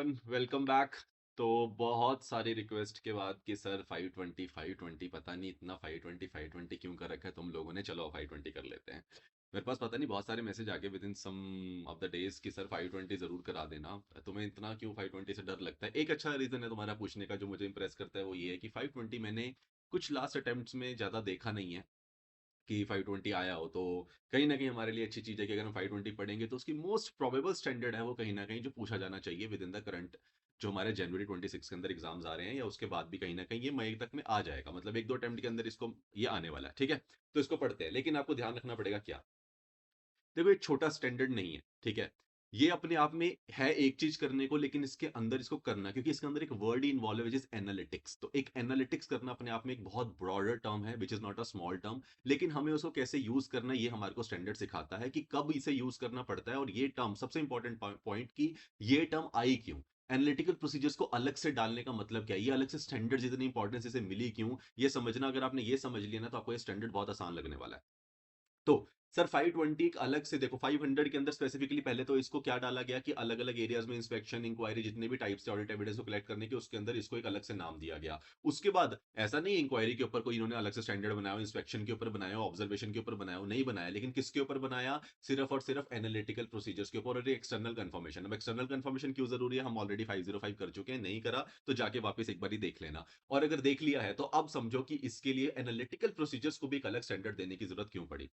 Everyone, welcome back. तो बहुत सारी रिक्वेस्ट के बाद कि सर 520 पता नहीं इतना 520 क्यों कर रखा है तुम लोगों ने, चलो 520 कर लेते हैं। मेरे पास पता नहीं बहुत सारे मैसेज आ गए within some of the days कि सर 520 जरूर करा देना। तुम्हें इतना क्यों 520 से डर लगता है? एक अच्छा रीजन है तुम्हारा पूछने का जो मुझे इंप्रेस करता है, वो ये है कि 520 मैंने कुछ लास्ट अटेम्प्ट्स में ज्यादा देखा नहीं है कि 520 आया हो। तो कहीं ना कहीं हमारे लिए अच्छी चीज़ है कि अगर हम 520 पढ़ेंगे तो उसकी मोस्ट प्रोबेबल स्टैंडर्ड है वो कहीं ना कहीं जो पूछा जाना चाहिए विद इन द करंट जो हमारे जनवरी 26 के अंदर एग्जाम्स आ रहे हैं, या उसके बाद भी कहीं ना कहीं ये मई तक में आ जाएगा। मतलब एक दो अटेम्प्ट के अंदर इसको ये आने वाला है, ठीक है। तो इसको पढ़ते हैं, लेकिन आपको ध्यान रखना पड़ेगा क्या। देखो, ये छोटा स्टैंडर्ड नहीं है, ठीक है। ये अपने आप में है एक चीज करने को, लेकिन इसके अंदर इसको करना, क्योंकि इसके अंदर एक वर्ड ही इन्वॉल्व है विच इज एनालिटिक्स। तो एक एनालिटिक्स करना अपने आप में एक बहुत ब्रॉडर टर्म है which is not a small term. लेकिन हमें उसको कैसे यूज करना है ये हमारे को स्टैंडर्ड सिखाता है कि कब इसे यूज करना पड़ता है। और ये टर्म सबसे इंपॉर्टेंट पॉइंट की ये टर्म आई क्यों, एनालिटिकल प्रोसीजर्स को अलग से डालने का मतलब क्या है, ये अलग से स्टैंडर्ड जितनी इंपॉर्टेंस इसे मिली क्यों, ये समझना। अगर आपने ये समझ लिया ना तो आपको ये स्टैंडर्ड बहुत आसान लगने वाला है। तो सर 520 एक अलग से देखो, 500 के अंदर स्पेसिफिकली पहले तो इसको क्या डाला गया कि अलग अलग एरियाज में इंस्पेक्शन इंक्वायरी जितने भी टाइप्स से ऑडिट एविडेंस को कलेक्ट करने के, उसके अंदर इसको एक अलग से नाम दिया गया। उसके बाद ऐसा नहीं इंक्वायरी के ऊपर कोई इन्होंने अलग से स्टैंडर्ड बनाया हो, इंस्पेक्शन के ऊपर बनाया हो, ऑब्जर्वेशन के ऊपर बनाया हो, नहीं बनाया। लेकिन किसके ऊपर बनाया? सिर्फ और सिर्फ एनालिटिकल प्रोसीजर्स के ऊपर और एक्सटर्नल कंफर्मेशन। अब एक्सटर्नल कंफर्मेशन क्यों जरूरी है? हम ऑलरेडी 505 कर चुके हैं, नहीं करा तो जाके वापस एक बार ही देख लेना। और अगर देख लिया है तो अब समझो कि इसके लिए एनालिटिकल प्रोसीजर्स को भी एक अलग स्टैंडर्ड देने की जरूरत क्यों पड़ी।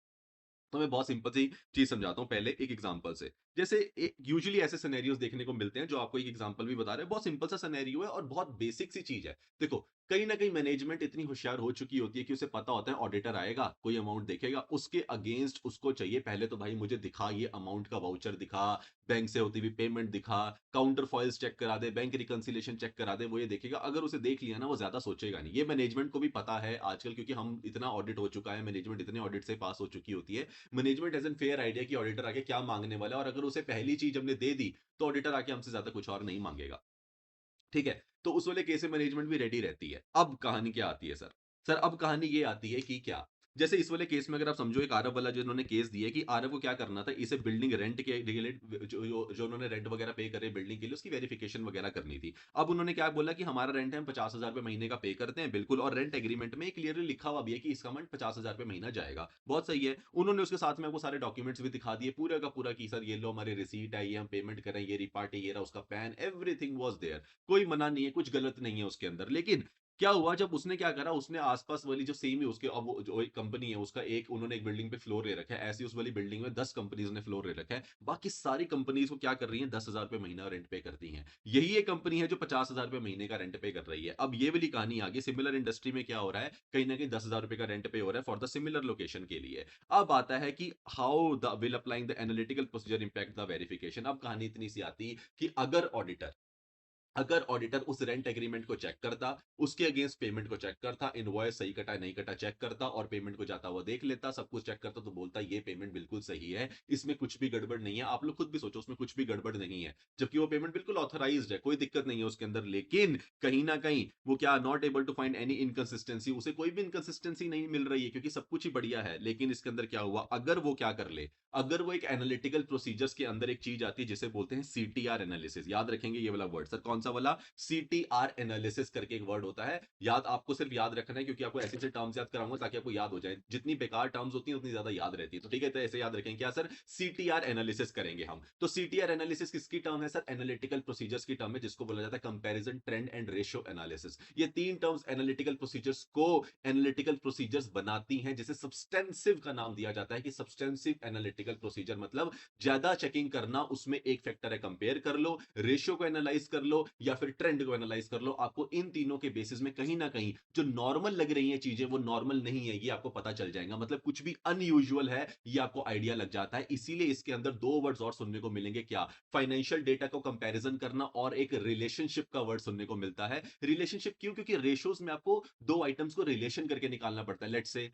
तो मैं बहुत सिंपल सी चीज समझाता हूँ पहले एक एग्जांपल से। जैसे यूजुअली ऐसे सिनेरियोज देखने को मिलते हैं जो आपको एक एग्जांपल भी बता रहे हैं, बहुत सिंपल सा सिनेरियो है और बहुत बेसिक सी चीज है। देखो, कहीं ना कहीं मैनेजमेंट इतनी होशियार हो चुकी होती है कि उसे पता होता है ऑडिटर आएगा, कोई अमाउंट देखेगा, उसके अगेंस्ट उसको चाहिए पहले तो भाई मुझे दिखा, ये अमाउंट का वाउचर दिखा, बैंक से होती हुई पेमेंट दिखा, काउंटर फॉइल्स चेक करा दे, बैंक रिकंसिलेशन चेक करा दे। वो ये देखेगा, अगर उसे देख लिया ना वो ज्यादा सोचेगा नहीं। ये मैनेजमेंट को भी पता है आजकल, क्योंकि हम इतना ऑडिट हो चुका है, मैनेजमेंट इतने ऑडिट से पास हो चुकी होती है। Management has an fair idea कि ऑडिटर आके क्या मांगने वाला है, और अगर उसे पहली चीज हमने दे दी तो ऑडिटर आके हमसे ज्यादा कुछ और नहीं मांगेगा, ठीक है। तो उस वाले केस में मैनेजमेंट भी रेडी रहती है। अब कहानी क्या आती है सर? सर अब कहानी ये आती है कि क्या, जैसे इस वाले केस में अगर आप समझो एक आरब वाला जो इन्होंने केस दिया है कि आरब को क्या करना था, इसे बिल्डिंग रेंट के रिलेटेड जो उन्होंने रेंट वगैरह पे करे बिल्डिंग के लिए, उसकी वेरिफिकेशन वगैरह करनी थी। अब उन्होंने क्या बोला कि हमारा रेंट है, हम 50,000 रुपए महीने का पे करते हैं, बिल्कुल। और रेंट एग्रीमेंट में क्लियरली लिखा हुआ भी है कि इसका अमाउंट 50,000 रुपए महीना जाएगा। बहुत सही है। उन्होंने उसके साथ में आपको सारे डॉक्यूमेंट्स भी दिखा दिए पूरा का पूरा कि सर ये लो हमारी रिसीट है, ये हम पेमेंट करें, ये रिपार्ट है, ये रहा उसका पैन, एवरीथिंग वाज देयर। कोई मना नहीं है, कुछ गलत नहीं है उसके अंदर। लेकिन क्या हुआ जब उसने क्या करा, उसने आसपास वाली जो सेम ही उसके, अब वो जो एक कंपनी है उसका, एक उन्होंने एक बिल्डिंग पे फ्लोर ले रखा है, ऐसी उस वाली बिल्डिंग में 10 कंपनीज ने फ्लोर ले रखा है। बाकी सारी कंपनीज को क्या कर रही है, 10,000 रुपए महीना रेंट पे करती हैं। यही एक कंपनी है जो 50,000 रुपए महीने का रेंट पे कर रही है। अब ये वाली कहानी आगे सिमिलर इंडस्ट्री में क्या हो रहा है, कहीं ना कहीं 10,000 रुपए का रेंट पे हो रहा है फॉर द सिमिलर लोकेशन के लिए। अब आता है कि how the will applying the analytical procedure impact the verification. अब कहानी इतनी सी आती कि अगर ऑडिटर उस रेंट एग्रीमेंट को चेक करता, उसके अगेंस्ट पेमेंट को चेक करता, इनवॉइस सही कटा नहीं कटा चेक करता, और पेमेंट को जाता हुआ देख लेता, सब कुछ चेक करता, तो बोलता ये पेमेंट बिल्कुल सही है, इसमें कुछ भी गड़बड़ नहीं है। आप लोग खुद भी सोचो, उसमें कुछ भी गड़बड़ नहीं है, जबकि वो पेमेंट बिल्कुल ऑथराइज्ड है, कोई दिक्कत नहीं है उसके अंदर। लेकिन कहीं ना कहीं वो क्या, not able to find any inconsistency, उसे कोई भी इनकंसिस्टेंसी नहीं मिल रही है क्योंकि सब कुछ ही बढ़िया है। लेकिन इसके अंदर क्या हुआ, अगर वो क्या कर ले, अगर वो एक एनालिटिकल प्रोसीजर्स के अंदर एक चीज आती है जिसे बोलते हैं सीटीआर एनालिसिस। याद रखेंगे ये वाला वर्ड सर, कौन सा वाला? सीटीआर एनालिसिस करके एक वर्ड होता है। याद आपको सिर्फ याद रखना है, क्योंकि आपको ऐसे ऐसे टर्म्स याद कराऊंगा ताकि आपको याद हो जाए। जितनी बेकार टर्म्स होती हैं उतनी ज्यादा याद रहती है, तो ठीक है। तो ऐसे याद रखेंगे क्या सर, सीटीआर एनालिसिस करेंगे हम। तो सीटीआर एनालिसिस किसकी टर्म है सर? एनालिटिकल प्रोसीजर्स की टर्म है, जिसको बोला जाता है comparison trend and ratio analysis. ये तीन टर्म्स एनालिटिकल प्रोसीजर्स को एनालिटिकल प्रोसीजर्स बनाती हैं, जिसे सब्सटेंसिव का नाम दिया जाता है कि सब्सटेंसिव एनालिटिकल प्रोसीजर मतलब ज्यादा चेकिंग करना। उसमें एक फैक्टर है कंपेयर कर लो, रेशियो को एनालाइज कर लो, या फिर ट्रेंड को एनालाइज कर लो। आपको इन तीनों के बेसिस में कहीं ना कहीं जो नॉर्मल लग रही है चीजें वो नॉर्मल नहीं है, ये आपको पता चल जाएगा। मतलब कुछ भी अनयूजुअल है ये आपको आइडिया लग जाता है। इसीलिए इसके अंदर दो वर्ड्स और सुनने को मिलेंगे, क्या? फाइनेंशियल डेटा को कंपैरिजन करना, और एक रिलेशनशिप का वर्ड सुनने को मिलता है। रिलेशनशिप क्यों? क्योंकि रेशियोज में आपको दो आइटम्स को रिलेशन करके निकालना पड़ता है। Let's say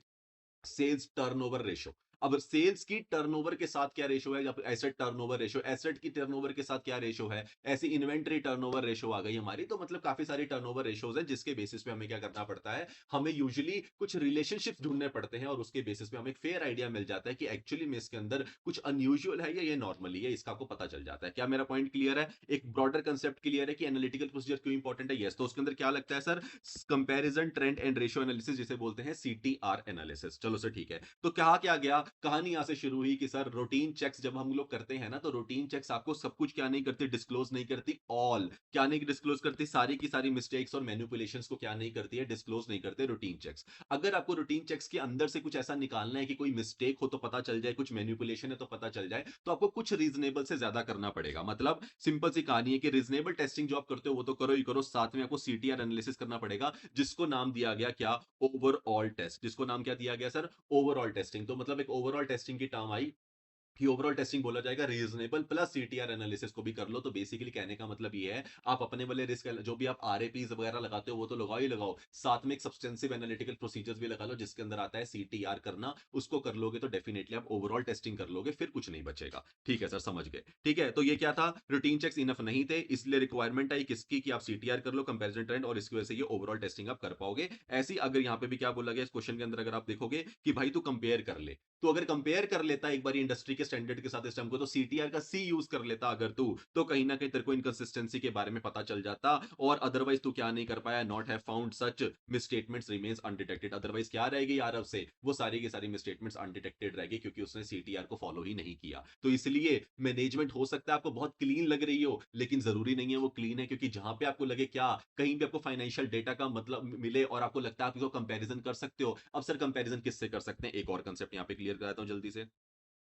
sales turnover ratio. अब सेल्स की टर्नओवर के साथ क्या रेशो है, या फिर एसेट टर्नओवर रेशो, एसेट की टर्नओवर के साथ क्या रेशो है, ऐसी इन्वेंटरी टर्नओवर रेशो आ गई हमारी। तो मतलब काफी सारी टर्नओवर रेशोज है जिसके बेसिस पे हमें क्या करना पड़ता है, हमें यूजुअली कुछ रिलेशनशिप ढूंढने पड़ते हैं और उसके बेसिस पे हमें एक फेयर आइडिया मिल जाता है कि एक्चुअली में इसके अंदर कुछ अनयूजुअल है या ये नॉर्मली है, इसका आपको पता चल जाता है। क्या मेरा पॉइंट क्लियर है? एक ब्रॉडर कंसेप्ट क्लियर है कि एनालिटिकल प्रोसीजर क्यों इंपॉर्टेंट है? यस। तो उसके अंदर क्या लगता है sir, comparison trend and ratio analysis जिसे बोलते हैं सीटीआर एनालिसिस। चलो सर ठीक है। तो कहा क्या गया, कहानी यहां से शुरू हुई कि सर रूटीन चेक्स जब हम लोग करते हैं ना, तो रूटीन चेक्स आपको सब कुछ क्या नहीं करती, डिस्क्लोज नहीं करती। ऑल क्या नहीं डिस्क्लोज करती, सारी की सारी मिस्टेक्स और मैनिपुलेशंस को क्या नहीं करती है, डिस्क्लोज नहीं करते रूटीन चेक्स। अगर आपको रूटीन चेक्स के अंदर से कुछ ऐसा निकालना है कि कोई मिस्टेक हो तो पता चल जाए, कुछ मैनिपुलेशन है तो पता चल जाए, तो आपको कुछ रीजनेबल से ज्यादा करना पड़ेगा। मतलब सिंपल सी कहानी है कि रीजनेबल टेस्टिंग जो आप करते हो वो तो करो ही करो, साथ में आपको सीटीआर एनालिसिस करना पड़ेगा, जिसको नाम दिया गया क्या, ओवरऑल टेस्ट। जिसको नाम क्या दिया गया सर, ओवरऑल टेस्टिंग। तो मतलब एक ओवरऑल टेस्टिंग की टर्म आई कि ओवरऑल टेस्टिंग बोला जाएगा, रीजनेबल प्लस सीटीआर एनालिसिस को भी कर लो। तो बेसिकली कहने का मतलब ये है, आप अपने वाले रिस्क जो भी आप आरएपीज वगैरह लगाते हो वो तो लगाओ ही लगाओ, साथ में एक सब्सटेंसिव एनालिटिकल प्रोसीजर्स भी लगा लो जिसके अंदर आता है सीटीआर करना। उसको कर लोगे तो डेफिनेटली आप ओवरऑल टेस्टिंग कर लोगे, फिर कुछ नहीं बचेगा। ठीक है सर, समझ गए। ठीक है, तो ये क्या था, रूटीन चेक्स इनफ नहीं थे, इसलिए रिक्वायरमेंट आई किसकी, कि आप सीटीआर कर लो, कंपैरिजन ट्रेंड, और इसकी वजह से ये ओवरऑल टेस्टिंग आप कर पाओगे। ऐसी अगर यहाँ पे भी क्या बोला गया इस क्वेश्चन के अंदर, अगर आप देखोगे कि भाई तू कंपेयर कर ले, तो अगर कंपेयर कर लेता एक बार इंडस्ट्री के स्टैंडर्ड के साथ इस टर्म को, तो सीटीआर का सी यूज कर लेता अगर तू, तो कहीं ना कहीं तेरे को इनकंसिस्टेंसी के बारे में पता चल जाता। और अदरवाइज तू क्या नहीं कर पाया, not have found such misstatements remains undetected. Otherwise क्या रहेगी यार, अब से वो सारी की सारी मिसस्टेटमेंट्स अनडिटेक्टेड रहेगी, क्योंकि उसने सीटीआर को फॉलो ही नहीं किया। तो इसलिए मैनेजमेंट हो सकता है आपको बहुत क्लीन लग रही हो, लेकिन जरूरी नहीं है वो क्लीन है, क्योंकि जहां पे आपको लगे क्या, कहीं भी आपको फाइनेंशियल डेटा का मतलब मिले और आपको लगता है आप इसको कंपैरिजन कर सकते हो। अब सर कंपैरिजन किससे कर सकते हैं, एक और कंसेप्ट यहाँ पे क्लियर कराता हूँ जल्दी से।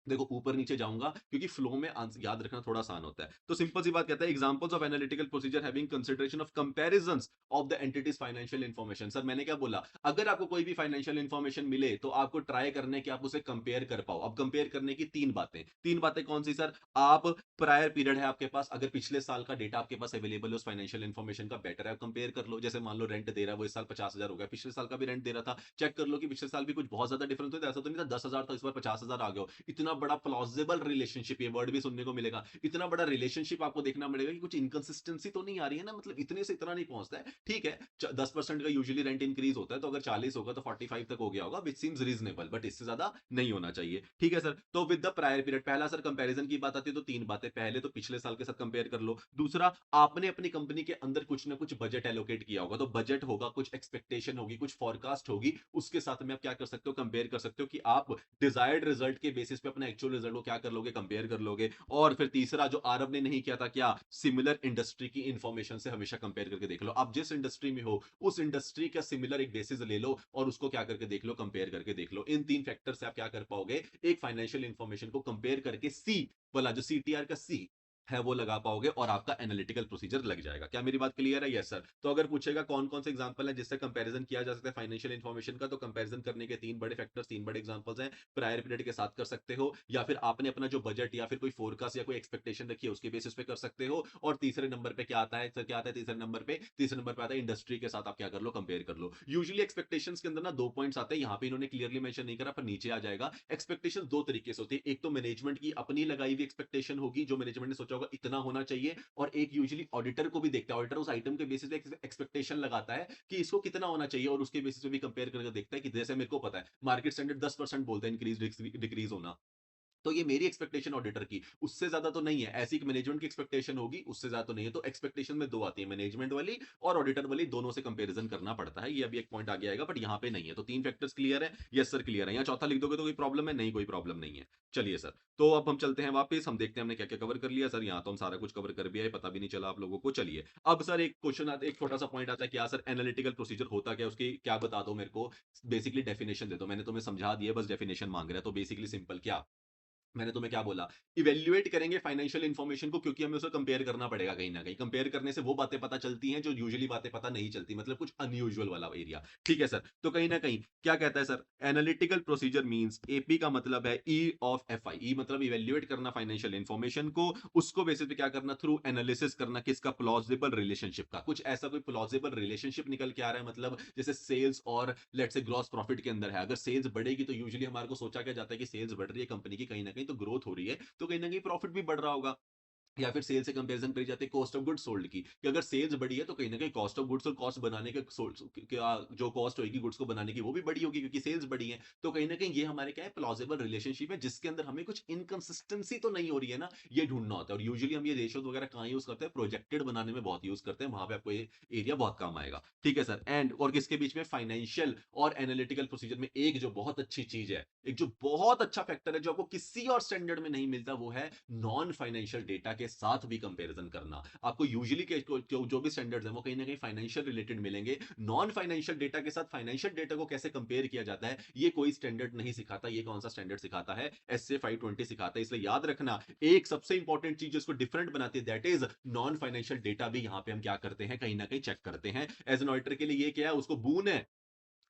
देखो ऊपर नीचे जाऊंगा क्योंकि फ्लो में याद रखना थोड़ा आसान होता है। तो सिंपल सी बात कहता है, examples of analytical procedure having consideration of comparisons of the entities financial information. Sir मैंने क्या बोला, अगर आपको कोई भी फाइनेंशियल इन्फॉर्मेशन मिले तो आपको ट्राई करने की आप उसे कंपेयर कर पाओ। अब कंपेयर करने की तीन बातें कौन सी सर, आप प्रायर पीरियड है आपके पास, अगर पिछले साल का डेटा आपके पास अवेलेबल है उस फाइनेंशियल इन्फॉर्मेशन का, बेटर है कंपेयर कर लो। जैसे मान लो रेंट दे रहा है वो इस साल 50,000 हो गया, पिछले साल का भी रेंट दे रहा था, चेक कर लो कि पिछले साल भी कुछ बहुत ज्यादा डिफरेंस होता है, ऐसा तो नहीं था 10,000 था इस बार 50,000 आ गया हो। इतना बड़ा प्लॉजिबल रिलेशनशिप, ये वर्ड भी सुनने को मिलेगा, इतना बड़ा रिलेशनशिप आपको देखना मिलेगा कि कुछ इनकंसिस्टेंसी तो नहीं आ रही है ना, मतलब इतने से इतना नहीं पहुंचता है। ठीक है, 10% का यूजुअली रेंट इंक्रीज होता है, तो अगर 40 होगा तो 45 तक हो गया होगा, विच सीम्स रीजनेबल, बट इससे ज्यादा नहीं होना चाहिए। ठीक है सर, तो विद द प्रायर पीरियड, पहला सर कंपैरिजन की बात आती है तो तीन बातें, पहले तो पिछले साल के साथ कंपेयर कर लो, दूसरा आपने अपनी कंपनी के अंदर कुछ ना कुछ बजट एलोकेट किया होगा, तो बजट होगा, कुछ एक्सपेक्टेशन होगी, कुछ फॉरकास्ट होगी, उसके साथ में आप क्या कर सकते हो, कंपेयर कर सकते हो कि आप डिजायर्ड रिजल्ट के बेसिस पे अपना एक्चुअल रिजल्ट को क्या कर लोगे, कंपेयर कर लोगे। और फिर तीसरा जो आरब ने नहीं किया था, क्या, सिमिलर इंडस्ट्री की इंफॉर्मेशन से हमेशा कंपेयर करके देख लो, आप जिस इंडस्ट्री में हो उस इंडस्ट्री का सिमिलर एक बेसिस ले लो और उसको क्या करके देख लो, कंपेयर करके देख लो। इन तीन फैक्टर से आप क्या कर पाओगे, एक फाइनेंशियल इंफॉर्मेशन को कंपेयर करके सी वाला जो सीटीआर का सी है वो लगा पाओगे और आपका एनालिटिकल प्रोसीजर लग जाएगा। क्या मेरी बात क्लियर है? Yes sir. तो अगर पूछेगा कौन कौन से एग्जांपल है जिससे कंपैरिजन किया जा सकता है फाइनेंशियल इन्फॉर्मेशन का, तो कंपैरिजन करने के तीन बड़े फैक्टर्स, तीन बड़े एग्जांपल्स हैं। प्रायर पीरियड के साथ कर सकते हो, या फिर आपने अपना जो बजट या फिर कोई फोरकास्ट या कोई एक्सपेक्टेशन रखी है उसके बेसिस पे कर सकते हो। और तीसरे नंबर पे क्या आता है सर, क्या आता है तीसरे नंबर पे, तीसरे नंबर पे आता है इंडस्ट्री के साथ आप क्या कर लो, कंपेयर कर लो। यूजुअली एक्सपेक्टेशंस के अंदर ना दो पॉइंट्स आते हैं, यहाँ पे इन्होंने क्लियरली मेंशन नहीं करा पर नीचे आ जाएगा। एक्सपेक्टेशन दो तरीके से होती है, एक तो मैनेजमेंट की अपनी लगाई हुई एक्सपेक्टेशन होगी, जो मैनेजमेंट ने सोचा होगा इतना होना चाहिए, और एक यूजुअली ऑडिटर को भी देखता है, ऑडिटर उस आइटम के बेसिस पे एक्सपेक्टेशन लगाता है कि इसको कितना होना चाहिए, और उसके बेसिस पे भी कंपेयर करके देखता है कि जैसे मेरे को पता है मार्केट स्टैंडर्ड 10% बोलते हैं इंक्रीज डिक्रीज होना, तो ये मेरी एक्सपेक्टेशन ऑडिटर की उससे ज्यादा तो नहीं है, ऐसी मैनेजमेंट की एक्सपेक्टेशन होगी उससे ज्यादा तो नहीं है। तो एक्सपेक्टेशन में दो आती है, मैनेजमेंट वाली और ऑडिटर वाली, दोनों से कंपैरिजन करना पड़ता है। ये अभी एक पॉइंट आगे आएगा बट यहाँ पे नहीं है। तो तीन फैक्टर्स क्लियर है? यस सर क्लियर है। यहाँ चौथा लिख दोगे तो कोई प्रॉब्लम है? नहीं कोई प्रॉब्लम नहीं है। चलिए सर, तो अब हम चलते हैं वापस, हम देखते हैं हमने क्या क्या कवर कर लिया। सर यहाँ तो हम सारा कुछ कवर कर भी आए, पता भी नहीं चला आप लोगों को। चलिए अब सर एक क्वेश्चन आता है, एक छोटा सा पॉइंट आता है, क्या सर एनालिटिकल प्रोसीजर होता क्या, उसकी क्या बता दो मेरे को, बेसिकली डेफिनेशन दे दो। मैंने तुम्हें समझा दिया, बस डेफिनेशन मांग रहा है। तो बेसिकली सिंपल क्या, मैंने तुम्हें क्या बोला? इवैल्यूएट करेंगे फाइनेंशियल इन्फॉर्मेशन को, क्योंकि हमें उसे कंपेयर करना पड़ेगा कहीं न कहीं। कंपेयर करने से वो बातें पता चलती हैं जो यूजुअली बातें पता नहीं चलती, मतलब कुछ अनयूजुअल वाला एरिया। ठीक है सर। तो कहीं न कहीं क्या कहता है sir? Analytical procedure means AP का मतलब है ई ऑफ एफआई। ई मतलब इवैल्यूएट करना फाइनेंशियल इन्फॉर्मेशन को, उसको बेसिस पे क्या करना? थ्रू एनालिसिस करना किसका? प्लॉजिबल रिलेशनशिप का। कुछ ऐसा कोई प्लॉजिबल रिलेशनशिप निकल के आ रहा है, मतलब जैसे सेल्स और लेट्स से ग्रॉस प्रॉफिट के अंदर है। अगर सेल्स बढ़ेगी तो यूजुअली हमारे को सोचा क्या जाता है कि सेल्स बढ़ रही है कंपनी की, कहीं न कहीं तो ग्रोथ हो रही है, तो कहीं न कहीं प्रॉफिट भी बढ़ रहा होगा। या फिर सेल से कंपैरिजन करी जाती है कॉस्ट ऑफ गुड्स सोल्ड की, कि अगर सेल्स बढ़ी है तो कहीं न कहीं कॉस्ट ऑफ गुड्स और कॉस्ट बनाने के सोल्स क्या जो कॉस्ट होगी गुड्स को बनाने की वो भी बढ़ी होगी, क्योंकि सेल्स बढ़ी है। तो कहीं न कहीं ये हमारे क्या है? प्लॉजिबल रिलेशनशिप है, जिसके अंदर हमें कुछ इनकंसिस्टेंसी तो नहीं हो रही है ना, ये ढूँढना होता है। और यूजुअली हम ये रेशियोज़ वगैरह कहाँ यूज़ करते हैं? प्रोजेक्टेड बनाने में बहुत यूज़ करते हैं, वहाँ पे आपको ये एरिया बहुत काम आएगा। ठीक है सर। एंड और किसके बीच में? फाइनेंशियल और एनालिटिकल प्रोसीजर में एक जो बहुत अच्छी चीज़ है, एक जो बहुत अच्छा फैक्टर है जो आपको किसी और स्टैंडर्ड में नहीं मिलता, वो है नॉन फाइनेंशियल डेटा के साथ भी कंपैरिजन करना। आपको यूजुअली जो भी स्टैंडर्ड्स हैं वो कहीं न कहीं फाइनेंशियल रिलेटेड मिलेंगे। नॉन फाइनेंशियल डेटा के साथ फाइनेंशियल डेटा को कैसे कंपेयर किया जाता है, ये कोई स्टैंडर्ड नहीं सिखाता। ये कौन सा स्टैंडर्ड सिखाता है? एसए 520 सिखाता है। इसलिए याद रखना, एक सबसे इंपॉर्टेंट चीज़ जो इसको डिफरेंट बनाती है, that is non financial data भी यहाँ पे हम क्या करते हैं? कहीं न कहीं चेक करते हैं। एज़ एन ऑडिटर के लिए ये क्या है? उसको बोन है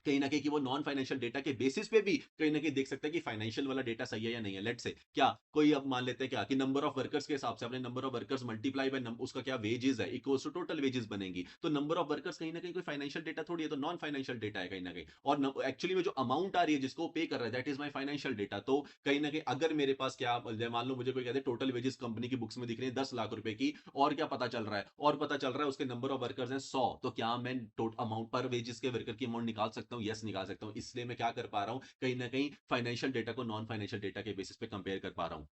कहीं न कहीं कि वो नॉन फाइनेंशियल डेटा के बेसिस पे भी कहीं न कहीं देख सकता है कि फाइनेंशियल वाला डेटा सही है या नहीं है। लेट्स से क्या कोई अब मान लेते हैं क्या कि नंबर ऑफ वर्कर्स के हिसाब से अपने number of workers multiply by उसका क्या वेजेस है इक्वल्स टू टोटल वेजेस बनेगी। तो नंबर ऑफ वर्कर्स कहीं न कहीं कोई फाइनेंशियल डेटा थोड़ी है, तो नॉन फाइनेंशियल डेटा है कहीं न कहीं। और न एक्चुअली में जो अमाउंट आ रही है जिसको वो पे कर रहा है, that is my financial data. तो कहीं न कहीं अगर मेरे पास क्या मान लो मुझे कोई कहते हैं टोटल वेजेस कंपनी की बुक्स में दिख रही है 10 लाख रुपए की, और क्या पता चल रहा है? और पता चल रहा है उसके नंबर ऑफ वर्कर्स हैं 100, तो क्या मैं टोट अमाउंट पर वेजेस के वर्कर की अमाउंट निकाल सकता हूँ? यस, निकाल सकता हूँ। इसलिए मैं क्या कर पा रहा हूँ? कहीं न कहीं फाइनेंशियल डेटा को नॉन फाइनेंशियल डेटा के बेसिस पे कंपेयर कर पा रहा हूँ।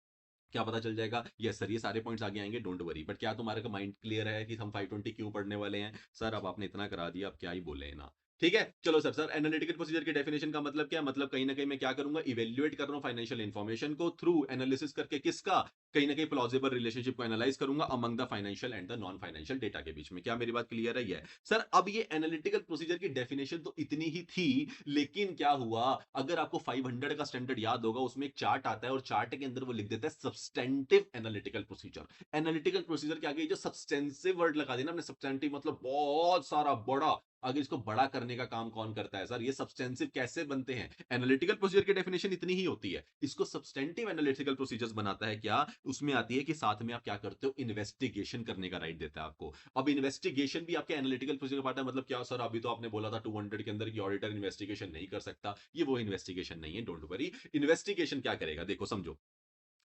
क्या पता चल जाएगा? यस सर, ये सारे पॉइंट्स आगे आएँगे, डोंट वरी। बट क्या तुम्हारे का माइंड क्लियर है कि हम 520 क्यों पढ़ने वाले हैं? सर अब आपने इतना करा दिया, अब क्या ही बोले ना। ठीक है? चलो सर, एनालिटिकल प्रोसीजर की डेफिनिशन का मतलब क्या है? मतलब कहीं न कहीं मैं क्या करूँगा? इवैल्यूएट कर रहा हूँ फाइनेंशियल इन्फॉर्मेशन को थ्रू एनालिसिस करके किसका? कहीं न कहीं प्लॉजिबल रिलेशनशिप को एनालाइज़ करूँगा among the financial and the non financial data के बीच में। क्या मेरी बात क्लियर है? ये है। सर अब ये एनालिटिकल प्रोसीजर की डेफिनिशन तो इतनी ही थी, लेकिन क्या हुआ? अगर आपको 500 का स्टैंडर्ड याद होगा, उसमें एक चार्ट आता है और चार्ट के अंदर वो लिख देता है substantive analytical procedure. Analytical procedure के आगे जो सब्सटेंसिव वर्ड लगा दिया ना हमने, सब्सटेंटिव मतलब बहुत सारा बड़ा। आगे इसको बड़ा करने का काम कौन करता है सर? ये सब्सटेंसिव कैसे बनते हैं? एनालिटिकल प्रोसीजर की डेफिनेशन इतनी ही होती है। इसको सब्सटेंटिव एनालिटिकल प्रोसीजर्स बनाता है क्या? उसमें आती है कि साथ में आप क्या करते हो? इन्वेस्टिगेशन करने का राइट देता है आपको। अब इन्वेस्टिगेशन भी आपके एनालिटिकल प्रोसीजर का पार्ट है। मतलब क्या सर? अभी तो आपने बोला था 200 के अंदर कि ऑडिटर इन्वेस्टिगेशन नहीं कर सकता। ये वो इन्वेस्टिगेशन नहीं है, डोंट वरी। इन्वेस्टिगेशन क्या करेगा? देखो समझो।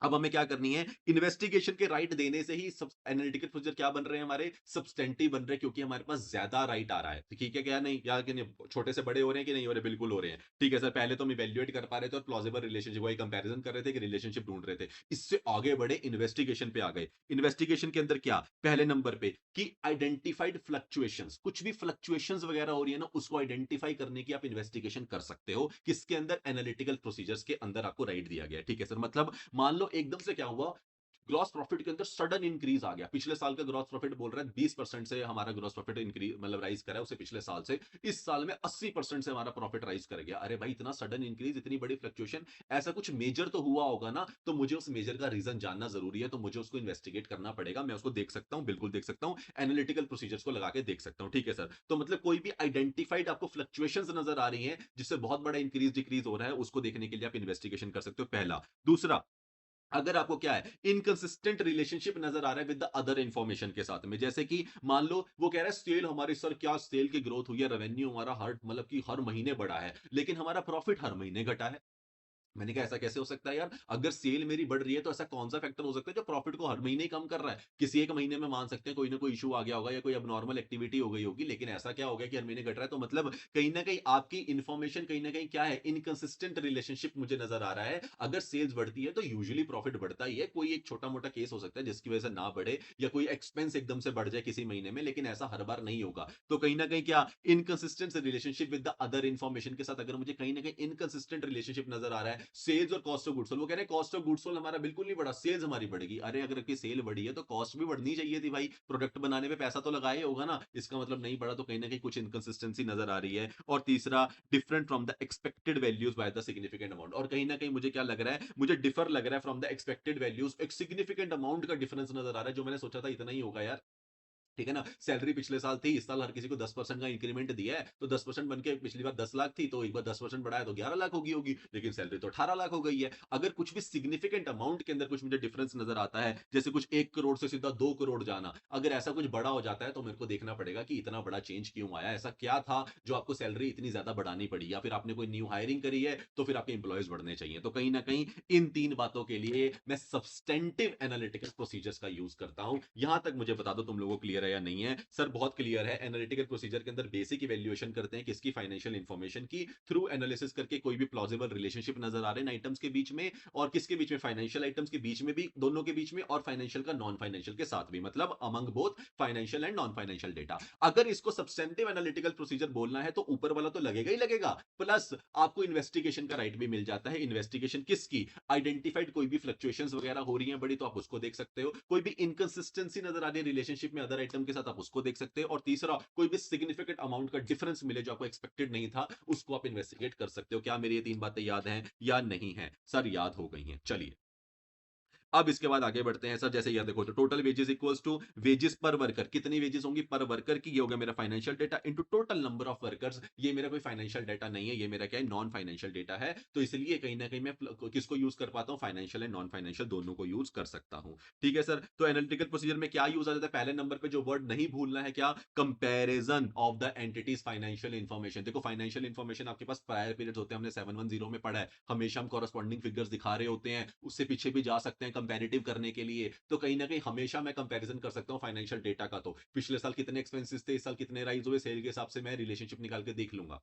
अब हमें क्या करनी है? इन्वेस्टिगेशन के राइट देने से ही सब एनालिटिकल प्रोसीजर क्या बन रहे हैं हमारे? सब्सटेंटिव बन रहे हैं, क्योंकि हमारे पास ज्यादा राइट आ रहा है। तो ठीक है क्या? नहीं या कि नहीं? छोटे से बड़े हो रहे हैं कि नहीं हो रहे? बिल्कुल हो रहे हैं। ठीक है सर, पहले तो हम इवेल्युएट कर पा रहे थे और प्लॉजिबल रिलेशनशिप वही कंपैरिजन कर रहे थे कि रिलेशनशिप ढूंढ रहे थे। इससे आगे बढ़े, इन्वेस्टिगेशन पे आ गए। इन्वेस्टिगेशन के अंदर क्या? पहले नंबर पे कि आइडेंटिफाइड फ्लक्चुएशंस, कुछ भी फ्लक्चुएशंस वगैरह हो रही है ना, उसको आइडेंटिफाई करने की आप इन्वेस्टिगेशन कर सकते हो। किसके अंदर? एनालिटिकल प्रोसीजर्स के अंदर आपको राइट दिया गया है। ठीक है सर। मतलब मान लो एकदम से क्या हुआ, ग्रॉस प्रॉफिट के अंदर सडन इंक्रीज आ गया। पिछले साल का ग्रॉस प्रॉफिट बोल रहा है 20% से हमारा ग्रॉस प्रॉफिट इंक्रीज मतलब राइज करा है उसे पिछले साल से। इस साल में 80% से हमारा प्रॉफिट राइज कर गया। अरे भाई, इतना सडन इंक्रीज, इतनी बड़ी फ्लक्चुएशन, ऐसा कुछ मेजर तो हुआ होगा ना, तो मुझे उस मेजर का रीजन जानना जरूरी है। तो मुझे उसको इन्वेस्टिगेट करना पड़ेगा। मैं उसको देख सकता हूँ, बिल्कुल देख सकता हूँ, एनालिटिकल प्रोसीजर्स को लगा के देख सकता हूँ। ठीक है सर। तो मतलब कोई भी आइडेंटिफाइड आपको फ्लक्चुएशंस नजर आ रही है जिससे बहुत बड़ा इंक्रीज डिक्रीज हो रहा है, उसको देखने के लिए आप इन्वेस्टिगेशन कर सकते हो, पहला। दूसरा, अगर आपको क्या है? इनकंसिस्टेंट रिलेशनशिप नजर आ रहा है विद द अदर इंफॉर्मेशन के साथ में, जैसे कि मान लो वो कह रहा है सेल हमारी, सर क्या सेल की ग्रोथ हुई है, रेवेन्यू हमारा हर मतलब कि हर महीने बढ़ा है, लेकिन हमारा प्रॉफिट हर महीने घटा है। मैंने कहा ऐसा कैसे हो सकता है यार? अगर सेल मेरी बढ़ रही है तो ऐसा कौन सा फैक्टर हो सकता है जो प्रॉफिट को हर महीने ही कम कर रहा है? किसी एक महीने में मान सकते हैं कोई ना कोई इशू आ गया होगा या कोई अबनॉर्मल एक्टिविटी हो गई होगी, लेकिन ऐसा क्या हो गया कि हर महीने घट रहा है? तो मतलब कहीं ना कहीं आपकी इन्फॉर्मेशन कहीं ना कहीं क्या है? इनकंसिस्टेंट रिलेशनशिप मुझे नजर आ रहा है। अगर सेल्स बढ़ती है तो यूजुअली प्रॉफिट बढ़ता ही है। कोई एक छोटा मोटा केस हो सकता है जिसकी वजह से ना बढ़े, या कोई एक्सपेंस एकदम से बढ़ जाए किसी महीने में, लेकिन ऐसा हर बार नहीं होगा। तो कहीं ना कहीं क्या inconsistent relationship with the other information के साथ, अगर मुझे कहीं ना कहीं इनकंसिस्टेंट रिलेशनशिप नजर आ रहा है, सेल्स और कॉस्ट ऑफ गुड्स सोल्ड। वो कह रहे हैं कॉस्ट ऑफ गुड्स सोल्ड हमारा बिल्कुल नहीं बढ़ा, सेल्स हमारी बढ़ेगी। अरे अगर आपकी सेल बढ़ी है तो कॉस्ट भी बढ़नी चाहिए थी भाई, प्रोडक्ट बनाने में पैसा तो लगाया ही होगा ना। इसका मतलब नहीं बढ़ा, तो कहीं ना कहीं कुछ इनकंसिस्टेंसी नजर आ रही है। और तीसरा, different from the expected values by the significant amount. और कहीं ना कहीं मुझे क्या लग रहा है, मुझे डिफर लग रहा है फ्रॉम द एक्सपेक्टेड वैल्यूज, एक सिग्निफिकेंट अमाउंट का डिफरेंस नजर आ रहा है। जो मैंने सोचा था इतना ही होगा यार, ठीक है ना। सैलरी पिछले साल थी, इस साल हर किसी को 10% का इंक्रीमेंट दिया है, तो 10% बन के पिछली बार 10 लाख थी, तो एक बार 10% बढ़ाया तो 11 लाख होगी होगी, लेकिन सैलरी तो 18 लाख हो गई है। अगर कुछ भी सिग्निफिकेंट अमाउंट के अंदर कुछ मुझे डिफरेंस नजर आता है, जैसे कुछ 1 करोड़ से सीधा 2 करोड़ जाना, अगर ऐसा कुछ बड़ा हो जाता है तो मेरे को देखना पड़ेगा कि इतना बड़ा चेंज क्यों आया, ऐसा क्या था जो आपको सैलरी इतनी ज्यादा बढ़ानी पड़ी, या फिर आपने कोई न्यू हायरिंग करी है तो फिर आपके इंप्लॉयज बढ़ने चाहिए। तो कहीं ना कहीं इन तीन बातों के लिए मैं सब्सटेंटिव एनालिटिकल प्रोसीजर्स का यूज करता हूं। यहां तक मुझे बता दो तुम लोगों को क्लियर है या नहीं है। सर बहुत क्लियर है। एनालिटिकल प्रोसीजर के अंदर बेसिक इवैल्यूएशन करते हैं किसकी, फाइनेंशियल इंफॉर्मेशन की, थ्रू एनालिसिस करके कोई भी प्लॉजिबल रिलेशनशिप नजर आ रहे हैं आइटम्स के बीच में, और किसके बीच में, फाइनेंशियल आइटम्स के बीच में भी, दोनों के बीच में, और फाइनेंशियल का नॉन फाइनेंशियल के साथ भी, मतलब among both financial and non financial data. अगर इसको सब्सटेंटिव एनालिटिकल प्रोसीजर बोलना है तो ऊपर वाला तो लगेगा ही लगेगा, प्लस आपको इन्वेस्टिगेशन का राइट भी मिल जाता है। इन्वेस्टिगेशन किसकी, आइडेंटिफाइड कोई भी फ्लक्चुएशंस वगैरह हो रही हैं बड़ी, तो आप उसको देख सकते हो। कोई भी इनकंसिस्टेंसी नजर आ रही है रिलेशनशिप में अदर आइटम के साथ, आप उसको देख सकते हो। और तीसरा, कोई भी सिग्निफिकेंट अमाउंट का डिफरेंस मिले जो आपको एक्सपेक्टेड नहीं था, उसको आप इन्वेस्टिगेट कर सकते हो। क्या मेरी ये तीन बातें याद हैं या नहीं है? सर याद हो गई हैं, चलिए। अब इसके बाद आगे बढ़ते हैं सर। जैसे ये देखो, तो total wages equals to wages per worker, कितनी वेजेस होंगी पर वर्कर की, ये हो गया मेरा financial data, into total number of workers. ये मेरा कोई फाइनेंशियल डेटा नहीं है, ये मेरा क्या है, नॉन फाइनेंशियल डेटा है। तो इसलिए कहीं ना कहीं मैं किसको यूज कर पाता हूँ, फाइनेंशियल एंड नॉन फाइनेंशियल दोनों को यूज कर सकता हूँ। ठीक है सर। तो एनालिटिकल प्रोसीजर में क्या यूज आ जाता है, पहले नंबर पे जो वर्ड नहीं भूलना है, क्या, comparison of the entities financial information. देखो फाइनेंशियल इन्फॉर्मेशन आपके पास प्रायर पीरियड्स होते हैं, हमने 710 में पढ़ा है, हमेशा हम कॉरेस्पॉन्डिंग फिगर्स दिखा रहे होते हैं, उससे पीछे भी जा सकते हैं कंपैरेटिव करने के लिए। तो कहीं ना कहीं हमेशा मैं कंपैरिजन कर सकता हूं फाइनेंशियल डेटा का। तो पिछले साल कितने एक्सपेंसेस थे, इस साल कितने राइज हुए, सेल के हिसाब से मैं रिलेशनशिप निकाल के देख लूंगा।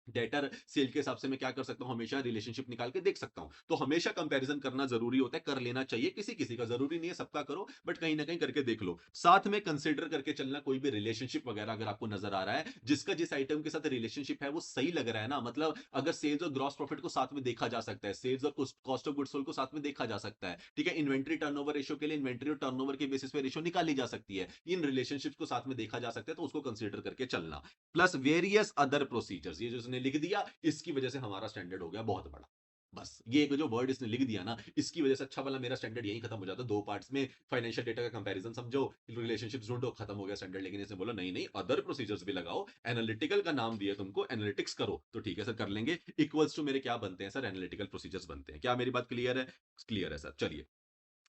डेटर सेल के हिसाब से मैं क्या कर सकता हूं, हमेशा रिलेशनशिप निकाल के देख सकता हूं। तो हमेशा कंपैरिजन करना जरूरी होता है, कर लेना चाहिए, किसी किसी का जरूरी नहीं है सबका करो, बट कहीं ना कहीं करके देख लो। साथ में कंसिडर करके चलना कोई भी रिलेशनशिप वगैरह अगर आपको नजर आ रहा है जिसका जिस आइटम के साथ रिलेशनशिप है वो सही लग रहा है ना, मतलब अगर सेल्स और ग्रॉस प्रॉफिट को साथ में देखा जा सकता है, सेल्स और कॉस्ट ऑफ गुड्स सोल्ड को साथ में देखा जा सकता है, ठीक है, इन्वेंट्री टर्नओवर रेशियो के लिए इन्वेंट्री और टर्नओवर के बेसिस पे रेशियो निकाली जा सकती है, इन रिलेशनशिप्स को साथ में देखा जा सकता है, तो उसको कंसिडर करके चलना। प्लस वेरियस अदर प्रोसीजर्स, ये जो इसने लिख दिया इसकी वजह से हमारा स्टैंडर्ड हो गया बहुत बड़ा। बस ये एक जो वर्ड इसने लिख दिया ना, इसकी वजह से अच्छा भला मेरा स्टैंडर्ड यही खत्म हो जाता है। दो पार्ट्स में फाइनेंशियल डेटा का कंपैरिजन समझो, रिलेशनशिप्स ढूंढो, खत्म हो गया स्टैंडर्ड। लेकिन इसने बोला नहीं नहीं, अदर प्रोसीजर्स भी लगाओ, एनालिटिकल का नाम दिया तुमको, एनालिटिक्स करो, तो ठीक है सर कर लेंगे। इक्वल्स टू मेरे क्या बनते हैं सर, एनालिटिकल प्रोसीजर्स बनते हैं। क्या मेरी बात क्लियर है? क्लियर है सर, चलिए।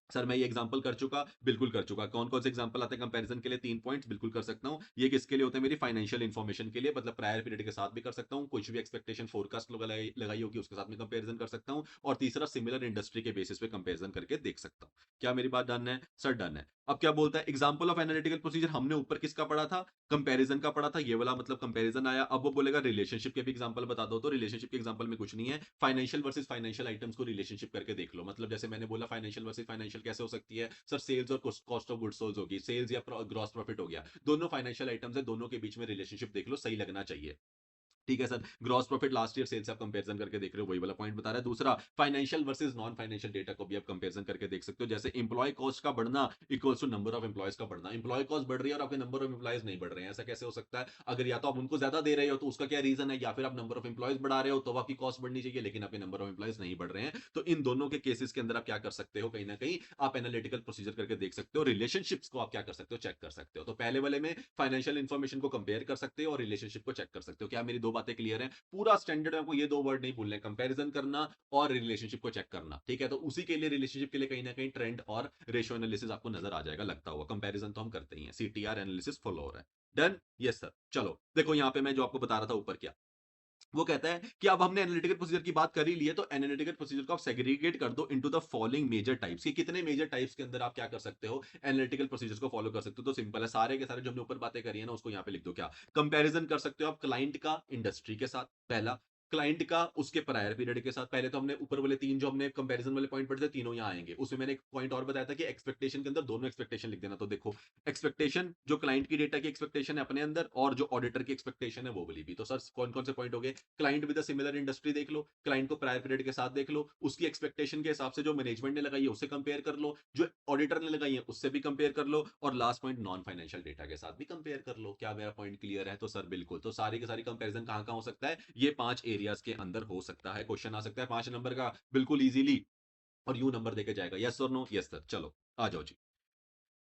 सर मैं ये एग्जांपल कर चुका, बिल्कुल कर चुका। कौन कौन से एग्जांपल आते हैं कंपैरिजन के लिए, 3 पॉइंट्स बिल्कुल कर सकता हूं। ये किसके लिए होते हैं, मेरी फाइनेंशियल इन्फॉर्मेशन के लिए, मतलब प्रायर पीरियड के साथ भी कर सकता हूं, कुछ भी एक्सपेक्टेशन फोरकास्ट लगाई लगाई होगी उसके साथ में कंपैरिजन कर सकता हूं। और तीसरा, सिमिलर इंडस्ट्री के बेसिस पे कंपैरिजन करके देख सकता हूं। क्या मेरी बात डन है सर? डन है। अब क्या बोलता है, एग्जाम्पल ऑफ एनालिटिकल प्रोसीजर, हमने ऊपर किसका पढ़ा था, कंपैरिजन का पढ़ा था, ये वाला मतलब कंपैरिजन आया। अब वो बोलेगा रिलेशनशिप के भी एग्जांपल बता दो, तो रिलेशनशिप के एग्जांपल में कुछ नहीं है, फाइनेंशियल वर्सेस फाइनेंशियल आइटम्स को रिलेशनशिप करके देख लो। मतलब जैसे मैंने बोला फाइनेंशियल वर्सेस फाइनेंशियल कैसे हो सकती है सर, सेल्स और कॉस्ट ऑफ गुड्स सोल्ड होगी, सेल्स या ग्रॉस प्रॉफिट हो गया, दोनों फाइनेंशियल आइटम्स है, दोनों के बीच में रिलेशनशिप देख लो, सही लगना चाहिए। ठीक है sir. Gross profit last year sales आप कंपैरिजन करके देख रहे हो, वही वाला पॉइंट बता रहा है। दूसरा, financial versus non financial data को भी आप कंपैरिजन करके देख सकते हो। जैसे इंप्लॉय कॉस्ट का बढ़ना equals to number of employees का बढ़ना, इंप्लॉय कॉस्ट बढ़ रही है और आपके नंबर ऑफ एम्प्लॉयज नहीं बढ़ रहे हैं, ऐसा कैसे हो सकता है? अगर या तो आप उनको ज्यादा दे रहे हो तो उसका क्या रीजन है, या फिर आप नंबर ऑफ एम्प्लॉयज बढ़ा रहे हो तो आपकी कॉस्ट बढ़नी चाहिए, लेकिन आपके नंबर ऑफ एम्प्लॉयज नहीं बढ़ रहे हैं। तो इन दोनों के केसेस के अंदर आप क्या कर सकते हो, कहीं ना कहीं आप एनालिटिकल प्रोसीजर करके देख सकते हो, रिलेशनशिप्स को आप क्या कर सकते हो, चेक कर सकते हो। तो पहले वाले में फाइनेंशियल इन्फॉर्मेशन को कंपेयर कर सकते हो और रिलेशनशिप को चेक कर सकते हो। क्या मेरी दो बातें क्लियर है? पूरा स्टैंडर्ड में आपको ये दो वर्ड नहीं भूलने, कंपैरिजन करना और रिलेशनशिप को चेक करना, ठीक है। तो उसी के लिए रिलेशनशिप के लिए कहीं ना कहीं ट्रेंड और रेशियो एनालिसिस आपको नजर आ जाएगा लगता हुआ। कंपैरिजन तो हम करते ही हैं, सीटीआर एनालिसिस फॉलो हो रहा है। Done, yes sir. चलो देखो यहाँ पे मैं जो आपको बता रहा था ऊपर, क्या वो कहता है कि अब हमने एनालिटिकल प्रोसीजर की बात कर ही ली है, तो एनालिटिकल प्रोसीजर को आप सेग्रीगेट कर दो into the following major types. कि कितने मेजर टाइप्स के अंदर आप क्या कर सकते हो, एनालिटिकल प्रोसीजर्स को फॉलो कर सकते हो। तो सिंपल है, सारे के सारे जो हमने ऊपर बातें करी है ना उसको यहाँ पे लिख दो। क्या कंपैरिजन कर सकते हो आप क्लाइंट का इंडस्ट्री के साथ, पहला। क्लाइंट का उसके प्रायर पीरियड के साथ। पहले तो हमने ऊपर वाले 3 जो हमने कंपैरिजन वाले पॉइंट पढ़े थे, तीनों यहाँ आएँगे। उसमें मैंने एक पॉइंट और बताया था कि एक्सपेक्टेशन के अंदर दोनों एक्सपेक्टेशन लिख देना। तो देखो, एक्सपेक्टेशन जो क्लाइंट की डेटा की एक्सपेक्टेशन है अपने अंदर, और जो ऑडिटर की एक्सपेक्टेशन है वो वाली भी। तो सर कौन-कौन से पॉइंट हो गए? Client with a similar industry देख लो, क्लाइंट को प्रायर पीरियड के साथ देख लो, उसकी एक्सपेक्टेशन के हिसाब से जो मैनेजमेंट ने लगाई है उससे कंपेयर कर लो, जो ऑडिटर ने लगाई है उससे भी कंपेयर कर लो, और last point non financial data के साथ भी कंपेयर कर लो। क्या मेरा पॉइंट क्लियर है? तो सर बिल्कुल। तो सारी की सारी कंपैरिजन कहाँ-कहाँ हो सकता है? ये 5 एरियाज़ के अंदर हो सकता है। क्वेश्चन आ सकता है 5 नंबर का बिल्कुल ईज़िली, और यूँ नंबर देके जाएगा। येस और नो? Yes sir. चलो, आ जाओ जी।